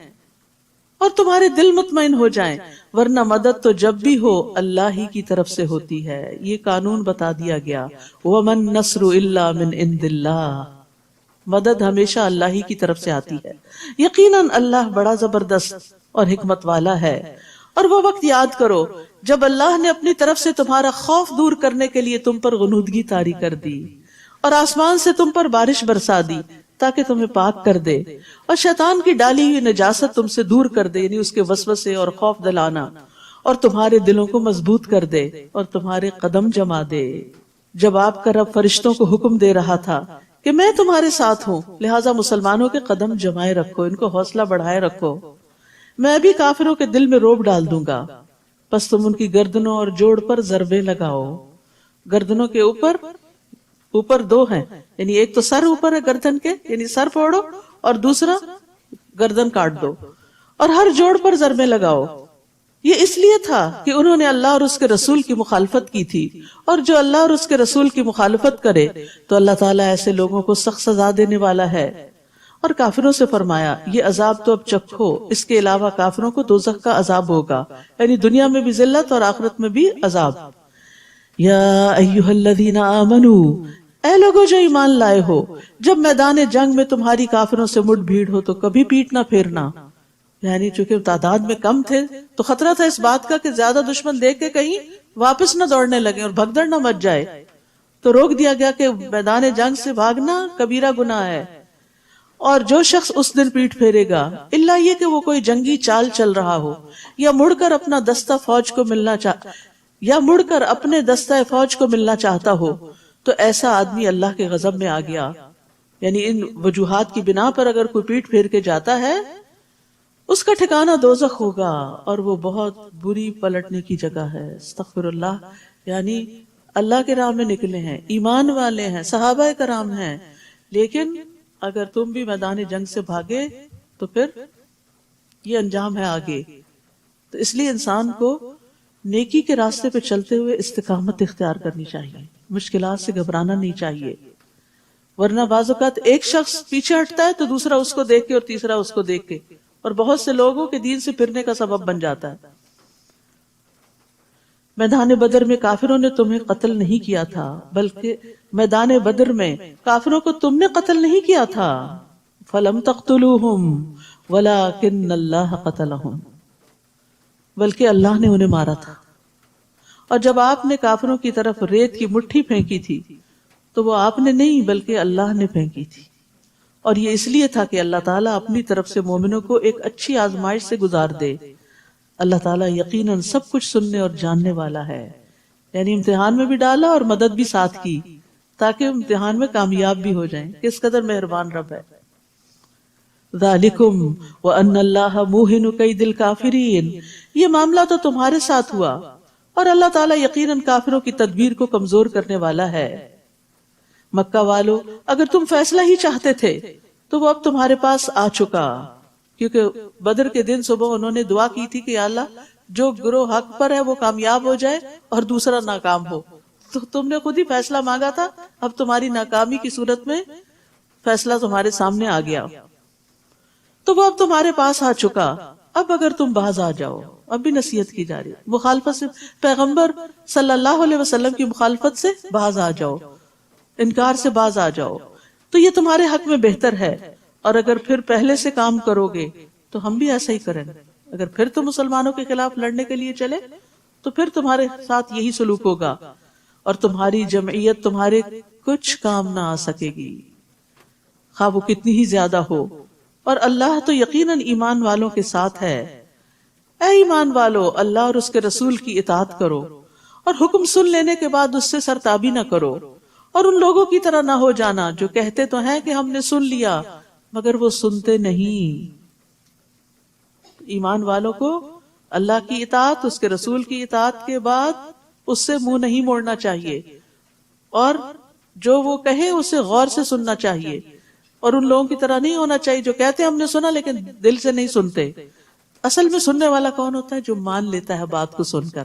اور تمہارے دل مطمئن ہو جائیں، ورنہ مدد تو جب بھی ہو اللہ ہی کی طرف سے ہوتی ہے۔ یہ قانون بتا دیا گیا، وَمَن نَّصْرُ إِلَّا مِنْ عِنْدِ اللَّهِ، مدد ہمیشہ اللہ ہی کی طرف سے آتی ہے۔ یقیناً اللہ بڑا زبردست اور حکمت والا ہے۔ اور وہ وقت یاد کرو جب اللہ نے اپنی طرف سے تمہارا خوف دور کرنے کے لیے تم پر غنودگی طاری کر دی، اور آسمان سے تم پر بارش برسا دی تاکہ تمہیں پاک کر دے، اور شیطان کی ڈالی ہوئی نجاست تم سے دور کر دے، یعنی اس کے وسوسے اور خوف دلانا، اور تمہارے دلوں کو مضبوط کر دے اور تمہارے قدم جما دے۔ جب آپ کا رب فرشتوں کو حکم دے رہا تھا کہ میں تمہارے ساتھ ہوں، لہٰذا مسلمانوں کے قدم جمائے رکھو، ان کو حوصلہ بڑھائے رکھو، میں بھی کافروں کے دل میں روب ڈال دوں گا، پس تم ان کی گردنوں اور جوڑ پر ضربیں لگاؤ۔ گردنوں کے اوپر 2 ہیں، یعنی ایک تو سر اوپر ہے گردن کے، یعنی سر پھوڑو، اور دوسرا گردن کاٹ دو، اور ہر جوڑ پر ضربیں لگاؤ۔ یہ اس لیے تھا کہ انہوں نے اللہ اور اس کے رسول کی مخالفت کی تھی، اور جو اللہ اور اس کے رسول کی مخالفت کرے تو اللہ تعالیٰ ایسے لوگوں کو سخت سزا دینے والا ہے۔ اور کافروں سے فرمایا یہ عذاب تو اب چکھو، اس کے علاوہ کافروں کو دوزخ کا عذاب ہوگا، یعنی دنیا میں بھی ذلت اور آخرت میں بھی عذاب۔ یا ایھا الذین آمنو، اے لوگو جو ایمان لائے ہو، جب میدان جنگ میں تمہاری کافروں سے مٹ بھیڑ ہو تو کبھی پیٹ نہ پھیرنا، یعنی چونکہ تعداد میں کم تھے تو خطرہ تھا اس بات کا کہ زیادہ دشمن دیکھ کے کہیں واپس نہ دوڑنے لگے اور بھگدڑ نہ مچ جائے، تو روک دیا گیا کہ میدان جنگ سے بھاگنا کبیرہ گناہ ہے۔ اور جو شخص اس دن پیٹ پھیرے گا، الا یہ کہ وہ کوئی جنگی چال چل رہا ہو یا مڑ کر اپنے دستہ فوج کو ملنا چاہتا ہو، تو ایسا آدمی اللہ کے غضب میں آ گیا۔ یعنی ان وجوہات کی بنا پر اگر کوئی پیٹ پھیر کے جاتا ہے، اس کا ٹھکانہ دوزخ ہوگا اور وہ بہت بری پلٹنے کی جگہ ہے۔ استغفر اللہ، یعنی اللہ کے راہ میں نکلے ہیں، ایمان والے ہیں، صحابہ کرام ہیں، لیکن اگر تم بھی میدان جنگ سے بھاگے تو پھر یہ انجام ہے آگے۔ تو اس لیے انسان کو نیکی کے راستے پہ چلتے ہوئے استقامت اختیار کرنی چاہیے، مشکلات سے گھبرانا نہیں چاہیے، ورنہ بعض اوقات ایک شخص پیچھے ہٹتا ہے تو دوسرا اس کو دیکھ کے اور تیسرا اس کو دیکھ کے، اور بہت سے لوگوں کے دین سے پھرنے کا سبب بن جاتا ہے۔ میدان بدر میں کافروں نے تمہیں قتل نہیں کیا تھا، بلکہ میدان بدر میں کافروں کو تم نے قتل نہیں کیا تھا، فَلَمْ تَقْتُلُوهُمْ وَلَكِنَّ اللَّهَ قَتَلَهُمْ، بلکہ اللہ نے انہیں مارا تھا۔ اور جب آپ نے کافروں کی طرف ریت کی مٹھی پھینکی تھی تو وہ آپ نے نہیں بلکہ اللہ نے پھینکی تھی، اور یہ اس لیے تھا کہ اللہ تعالیٰ اپنی طرف سے مومنوں کو ایک اچھی آزمائش سے گزار دے۔ اللہ تعالیٰ یقیناً سب کچھ سننے اور جاننے والا ہے، یعنی امتحان میں بھی ڈالا اور مدد بھی ساتھ کی تاکہ امتحان میں کامیاب بھی ہو جائیں۔ کس قدر مہربان رب ہے۔ ذالکم وان اللہ موہن کید الکافرین، یہ معاملہ تو تمہارے ساتھ ہوا اور اللہ تعالیٰ یقیناً کافروں کی تدبیر کو کمزور کرنے والا ہے۔ مکہ والو، اگر تم فیصلہ ہی چاہتے تھے تو وہ اب تمہارے پاس آ چکا، کیونکہ بدر کے دن صبح انہوں نے دعا کی تھی کہ یا اللہ جو گروہ حق پر ہے وہ کامیاب ہو جائے اور دوسرا ناکام ہو، تو تم نے خود ہی فیصلہ مانگا تھا، اب تمہاری ناکامی کی صورت میں فیصلہ تمہارے سامنے آ گیا، تو وہ اب تمہارے پاس آ چکا، اب اگر تم باز آ جاؤ۔ اب بھی نصیحت کی جا رہی ہے، مخالفت سے، پیغمبر صلی اللہ علیہ وسلم کی مخالفت سے باز آ جاؤ، انکار سے باز آ جاؤ، تو یہ تمہارے حق میں بہتر ہے، اور اگر پھر پہلے سے کام کرو گے تو ہم بھی ایسا ہی کریں گے۔ اگر پھر تم مسلمانوں کے خلاف لڑنے کے لیے چلے تو پھر تمہارے ساتھ یہی سلوک ہوگا اور تمہاری جمعیت تمہارے کچھ کام نہ آ سکے گی، خواہ وہ کتنی ہی زیادہ ہو، اور اللہ تو یقیناً ایمان والوں کے ساتھ ہے۔ اے ایمان والو، اللہ اور اس کے رسول کی اطاعت کرو اور حکم سن لینے کے بعد اس سے سرتابی نہ کرو، اور ان لوگوں کی طرح نہ ہو جانا جو کہتے تو ہیں کہ ہم نے سن لیا مگر وہ سنتے نہیں۔ ایمان والوں کو اللہ کی اطاعت، اس کے رسول کی اطاعت کے بعد اس سے منہ نہیں موڑنا چاہیے، اور جو وہ کہے اسے غور سے سننا چاہیے، اور ان لوگوں کی طرح نہیں ہونا چاہیے جو کہتے ہیں ہم نے سنا لیکن دل سے نہیں سنتے۔ اصل میں سننے والا کون ہوتا ہے؟ جو مان لیتا ہے بات کو سن کر۔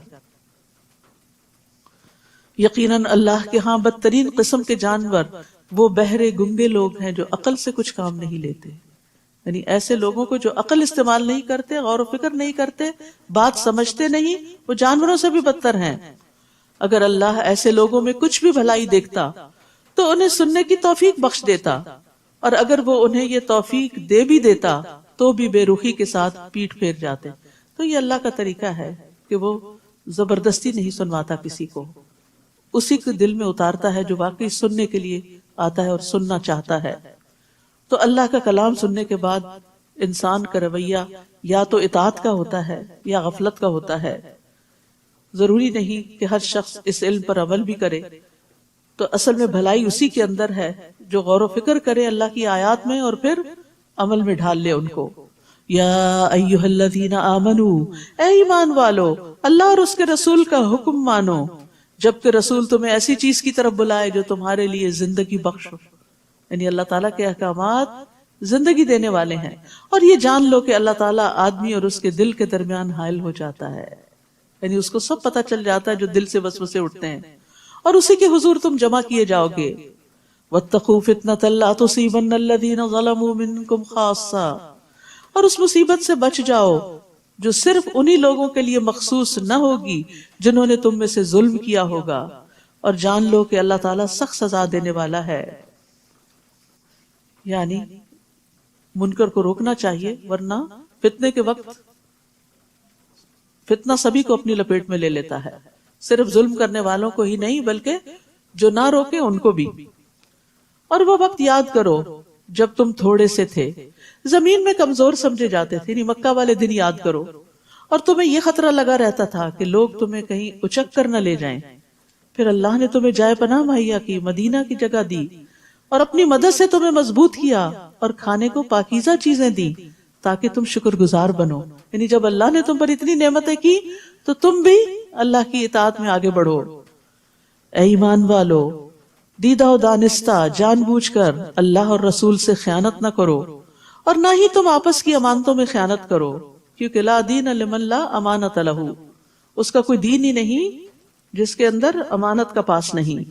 یقیناً اللہ کے ہاں بدترین قسم کے جانور وہ بہرے گنگے لوگ ہیں جو عقل سے کچھ کام نہیں لیتے، یعنی ایسے لوگوں کو جو عقل استعمال نہیں کرتے، غور و فکر نہیں کرتے، بات سمجھتے نہیں، وہ جانوروں سے بھی بدتر ہیں۔ اگر اللہ ایسے لوگوں میں کچھ بھی بھلائی دیکھتا تو انہیں سننے کی توفیق بخش دیتا، اور اگر وہ انہیں یہ توفیق دے بھی دیتا تو بھی بے رخی کے ساتھ پیٹ پھیر جاتے۔ تو یہ اللہ کا طریقہ ہے کہ وہ زبردستی نہیں سنواتا کسی کو، اسی کے دل میں اتارتا ہے جو واقعی سننے کے لیے آتا ہے اور سننا چاہتا ہے۔ تو اللہ کا کلام سننے کے بعد انسان کا رویہ یا تو اطاعت کا ہوتا ہے یا غفلت کا ہوتا ہے۔ ضروری نہیں کہ ہر شخص اس علم پر عمل بھی کرے، تو اصل میں بھلائی اسی کے اندر ہے جو غور و فکر کرے اللہ کی آیات میں اور پھر عمل میں ڈھال لے ان کو۔ یا ایھا الذین آمنوا، اے ایمان والو، اللہ اور اس کے رسول کا حکم مانو جبکہ رسول تمہیں ایسی چیز کی طرف بلائے جو تمہارے لیے زندگی بخش ہو، یعنی اللہ تعالیٰ کے احکامات زندگی دینے والے ہیں، اور یہ جان لو کہ اللہ تعالیٰ آدمی اور اس کے دل کے درمیان حائل ہو جاتا ہے، یعنی اس کو سب پتہ چل جاتا ہے جو دل سے وسوسے اٹھتے ہیں، اور اسی کے حضور تم جمع کیے جاؤ گے۔ واتقوا فتنة لا تصيبن الذين ظلموا منكم خاصة، اور اس مصیبت سے بچ جاؤ جو صرف انہی لوگوں کے لیے مخصوص نہ ہوگی جنہوں نے تم میں سے ظلم کیا ہوگا، اور جان لو کہ اللہ تعالیٰ سخت سزا دینے والا ہے۔ یعنی منکر کو روکنا چاہیے، ورنہ فتنے کے وقت فتنہ سبھی کو اپنی لپیٹ میں لے لیتا ہے، صرف ظلم کرنے والوں کو ہی نہیں بلکہ جو نہ روکے ان کو بھی۔ اور وہ وقت یاد کرو جب تم تھوڑے سے تھے، زمین میں کمزور سمجھے جاتے تھے، یعنی مکہ والے دن یاد کرو، اور تمہیں یہ خطرہ لگا رہتا تھا کہ لوگ تمہیں کہیں اچک کر نہ لے جائیں، پھر اللہ نے تمہیں جائے پناہ مہیا کی، مدینہ کی جگہ دی، اور اپنی مدد سے تمہیں مضبوط کیا، اور کھانے کو پاکیزہ چیزیں دی تاکہ تم شکر گزار بنو۔ یعنی جب اللہ نے تم پر اتنی نعمتیں کی تو تم بھی اللہ کی اطاعت میں آگے بڑھو۔ اے ایمان والو، دیدہ و دانستہ جان بوجھ کر اللہ اور رسول سے خیانت نہ کرو، اور نہ ہی تم آپس کی امانتوں میں خیانت کرو، کیونکہ لا دین لمن لا امانت لہ، اس کا کوئی دین ہی نہیں جس کے اندر امانت کا پاس نہیں۔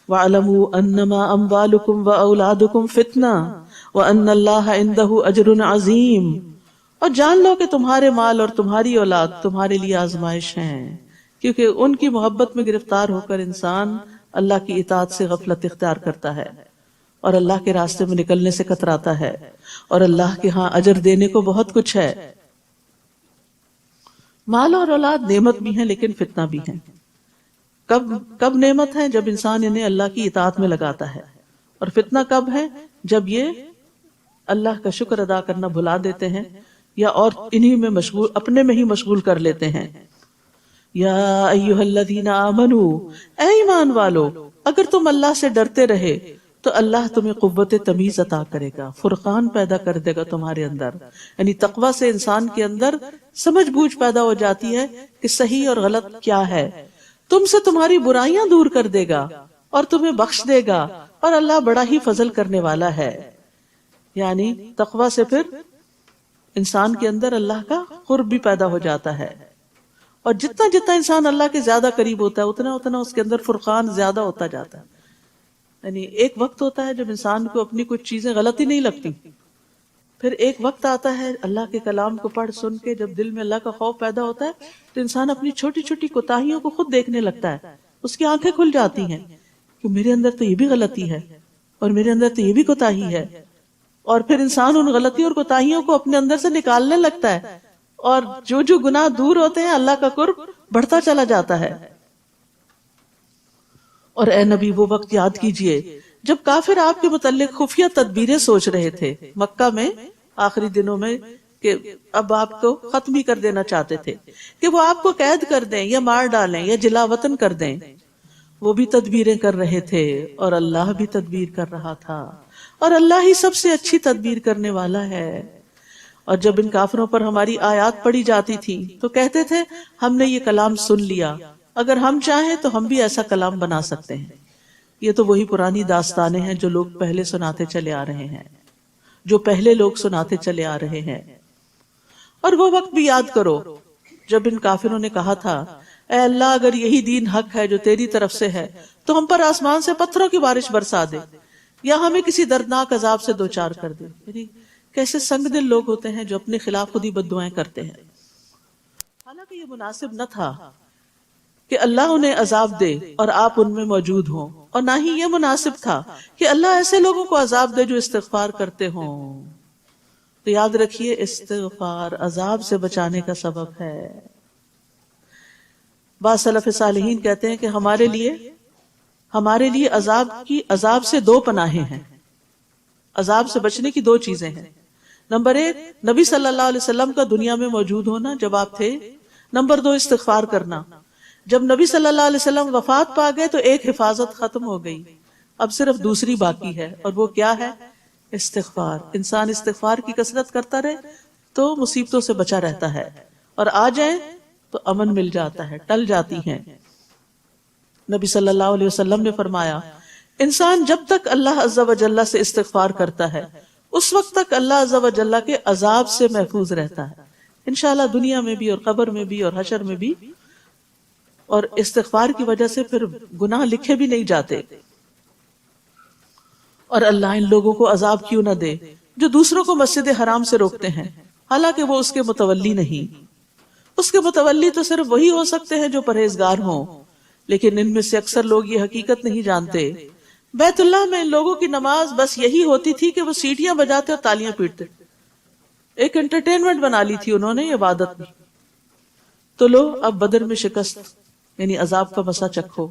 وَاعْلَمُوا أَنَّمَا أَمْوَالُكُمْ وَأَوْلَادُكُمْ فِتْنَةٌ وَأَنَّ اللَّهَ عِندَهُ أَجْرٌ عَظِيمٌ، اور جان لو کہ تمہارے مال اور تمہاری اولاد تمہارے لیے آزمائش ہیں، کیونکہ ان کی محبت میں گرفتار ہو کر انسان اللہ کی اطاعت سے غفلت اختیار کرتا ہے اور اللہ کے راستے میں نکلنے سے کتراتا ہے، اور اللہ کے ہاں اجر دینے کو بہت کچھ ہے۔ مال اور اولاد نعمت بھی ہیں لیکن فتنہ بھی ہیں۔ کب نعمت ہے؟ جب انسان انہیں اللہ کی اطاعت میں لگاتا ہے، اور فتنہ کب ہے؟ جب یہ اللہ کا شکر ادا کرنا بھلا دیتے ہیں یا اور انہی میں مشغول، اپنے میں ہی مشغول کر لیتے ہیں۔ یا ایھا الذین آمنوا، اے ایمان والو، اگر تم اللہ سے ڈرتے رہے تو اللہ تمہیں قوت تمیز عطا کرے گا، فرقان پیدا کر دے گا تمہارے اندر۔ یعنی تقوی سے انسان کے اندر سمجھ بوجھ پیدا ہو جاتی ہے کہ صحیح اور غلط کیا ہے، تم سے تمہاری برائیاں دور کر دے گا اور تمہیں بخش دے گا، اور اللہ بڑا ہی فضل کرنے والا ہے۔ یعنی تقوی سے پھر انسان کے اندر اللہ کا قرب بھی پیدا ہو جاتا ہے، اور جتنا جتنا انسان اللہ کے زیادہ قریب ہوتا ہے اتنا اتنا اس کے اندر فرقان زیادہ ہوتا جاتا ہے۔ یعنی ایک وقت ہوتا ہے جب انسان کو اپنی کچھ چیزیں غلطی نہیں لگتی، پھر ایک وقت آتا ہے اللہ کے کلام کو پڑھ سن کے جب دل میں اللہ کا خوف پیدا ہوتا ہے تو انسان اپنی چھوٹی چھوٹی کوتاہیوں کو خود دیکھنے لگتا ہے، اس کی آنکھیں کھل جاتی ہیں کہ میرے اندر تو یہ بھی غلطی ہے اور میرے اندر تو یہ بھی کوتاہی ہے، اور پھر انسان ان غلطیوں اور کوتاہیوں کو اپنے اندر سے نکالنے لگتا ہے، اور جو جو گناہ دور ہوتے ہیں اللہ کا قرب بڑھتا چلا جاتا ہے۔ اور اے نبی، وہ وقت یاد کیجئے جب کافر آپ کے متعلق خفیہ تدبیریں سوچ رہے تھے مکہ میں آخری دنوں میں، کہ اب آپ کو ختم ہی کر دینا چاہتے تھے، کہ وہ آپ کو قید کر دیں یا مار ڈالیں یا جلا وطن کر دیں۔ وہ بھی تدبیریں کر رہے تھے اور اللہ بھی تدبیر کر رہا تھا، اور اللہ ہی سب سے اچھی تدبیر کرنے والا ہے۔ اور جب ان کافروں پر ہماری آیات پڑھی جاتی تھی تو کہتے تھے ہم نے یہ کلام سن لیا، اگر ہم چاہیں تو ہم بھی ایسا کلام بنا سکتے ہیں۔ یہ تو وہی پرانی داستانیں ہیں جو لوگ پہلے سناتے چلے آ رہے ہیں، جو پہلے لوگ سناتے چلے آ رہے ہیں۔ اور وہ وقت بھی یاد کرو جب ان کافروں نے کہا تھا اے اللہ، اگر یہی دین حق ہے جو تیری طرف سے ہے تو ہم پر آسمان سے پتھروں کی بارش برسا دے یا ہمیں کسی دردناک عذاب سے دوچار کر دے۔ یعنی کیسے سنگ دل لوگ ہوتے ہیں جو اپنے خلاف خود ہی بد دعائیں کرتے ہیں۔ حالانکہ یہ مناسب نہ تھا کہ اللہ انہیں عذاب دے اور آپ ان میں موجود ہوں، اور نہ ہی یہ مناسب تھا کہ اللہ ایسے لوگوں کو عذاب دے جو استغفار کرتے ہوں۔ تو یاد رکھیے، استغفار عذاب سے بچانے کا سبب ہے۔ بعض سلف صالحین کہتے ہیں کہ ہمارے لیے عذاب سے دو پناہیں ہیں، عذاب سے بچنے کی دو چیزیں ہیں۔ نمبر ایک، نبی صلی اللہ علیہ وسلم کا دنیا میں موجود ہونا جب آپ تھے۔ نمبر دو، استغفار کرنا۔ جب نبی صلی اللہ علیہ وسلم وفات پا گئے تو ایک حفاظت ختم ہو گئی، اب صرف دوسری باقی ہے، اور وہ کیا ہے؟ استغفار۔ انسان استغفار کی کثرت کرتا رہے تو مصیبتوں سے بچا رہتا ہے، اور آ جائیں تو امن مل جاتا ہے، ٹل جاتی ہیں۔ نبی صلی اللہ علیہ وسلم نے فرمایا انسان جب تک اللہ عز و جل سے استغفار کرتا ہے اس وقت تک اللہ عز و جل کے عذاب سے محفوظ رہتا ہے، انشاءاللہ دنیا میں بھی اور قبر میں بھی اور حشر میں بھی۔ اور استغفار کی وجہ سے پھر گناہ لکھے بھی نہیں جاتے۔ اور اللہ ان لوگوں کو عذاب کیوں نہ دے جو دوسروں کو مسجد حرام سے روکتے ہیں حالانکہ وہ اس کے متولی نہیں. اس کے متولی تو صرف وہی ہو سکتے ہیں جو پرہیزگار ہوں، لیکن ان میں سے اکثر لوگ یہ حقیقت نہیں جانتے. بیت اللہ میں ان لوگوں کی نماز بس یہی ہوتی تھی کہ وہ سیٹیاں بجاتے اور تالیاں پیٹتے. ایک انٹرٹینمنٹ بنا لی تھی انہوں نے عبادت میں. تو لو اب بدر میں شکست یعنی عذاب کا مزہ چکھو،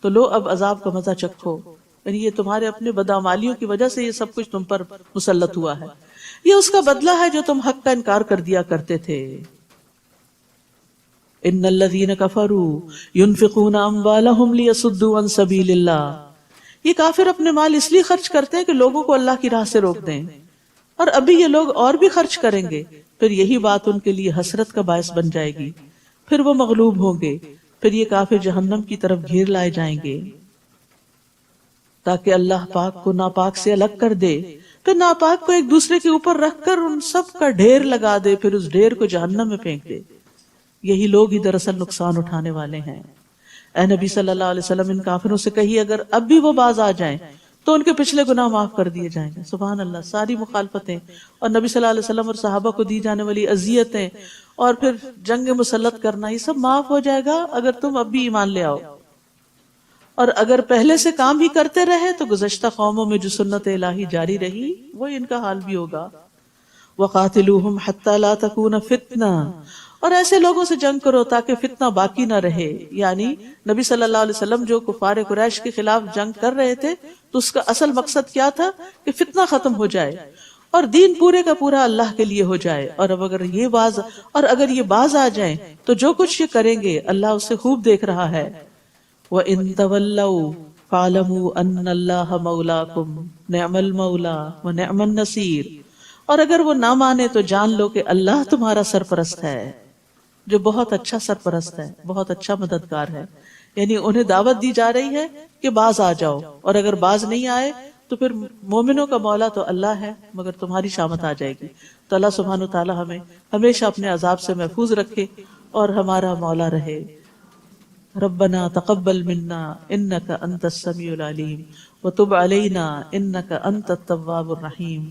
تو لو اب عذاب کا مزہ چکھو، یعنی یہ تمہارے اپنے بدعمالیوں کی وجہ سے یہ سب کچھ تم پر مسلط ہوا ہے، یہ اس کا بدلہ ہے جو تم حق کا انکار کر دیا کرتے تھے. ان الذین کفروا ينفقون اموالهم ليصدوا عن سبیل اللہ، یہ کافر اپنے مال اس لیے خرچ کرتے ہیں کہ لوگوں کو اللہ کی راہ سے روک دیں، اور ابھی یہ لوگ اور بھی خرچ کریں گے، پھر یہی بات ان کے لیے حسرت کا باعث بن جائے گی، پھر وہ مغلوب ہوں گے، پھر یہ کافر جہنم کی طرف گھیر لائے جائیں گے. تاکہ اللہ پاک کو ناپاک سے الگ کر دے، پھر ناپاک کو ایک دوسرے کے اوپر رکھ کر ان سب کا ڈھیر لگا دے، پھر اس ڈھیر کو جہنم میں پھینک دے. یہی لوگ ہی دراصل نقصان اٹھانے والے ہیں. اے نبی صلی اللہ علیہ وسلم ان کافروں سے کہیے اگر اب بھی وہ باز آ جائیں تو ان کے پچھلے گناہ معاف کر دیے جائیں گے. سبحان اللہ، ساری مخالفتیں اور نبی صلی اللہ علیہ وسلم اور صحابہ کو دی جانے والی اذیتیں اور پھر جنگ مسلط کرنا، یہ سب معاف ہو جائے گا اگر تم اب بھی ایمان لے آؤ. اور اگر پہلے سے کام ہی کرتے رہے تو گزشتہ قوموں میں جو سنت الہی جاری رہی وہی ان کا حال بھی ہوگا. وَقَاتِلُوهُمْ حَتَّى لَا تَكُونَ فِتْنَةٌ، اور ایسے لوگوں سے جنگ کرو تاکہ فتنہ باقی نہ رہے. یعنی نبی صلی اللہ علیہ وسلم جو کفار قریش کے خلاف جنگ کر رہے تھے تو اس کا اصل مقصد کیا تھا کہ فتنہ ختم ہو جائے اور دین پورے کا پورا اللہ کے لیے ہو جائے. اور اب اگر یہ باز آ جائیں تو جو کچھ یہ کریں گے اللہ اسے خوب دیکھ رہا ہے. وَإِن تَوَلَّوْا فَاعْلَمُوا أَنَّ اللَّهَ مَوْلَاكُمْ نِعْمَ الْمَوْلَى وَنِعْمَ النَّصِيرُ، اور اگر وہ نہ مانے تو جان لو کہ اللہ تمہارا سرپرست ہے جو بہت اچھا سرپرست ہے، بہت اچھا مددگار ہے. یعنی انہیں دعوت دی جا رہی ہے کہ باز آ جاؤ، اور اگر باز نہیں آئے تو پھر مومنوں کا مولا تو اللہ ہے مگر تمہاری شامت آ جائے گی. تو اللہ سبحانہ وتعالی ہمیں ہمیشہ اپنے عذاب سے محفوظ رکھے اور ہمارا مولا رہے. ربنا تقبل منا انك انت السميع العليم وتب علينا انك انت التواب الرحيم.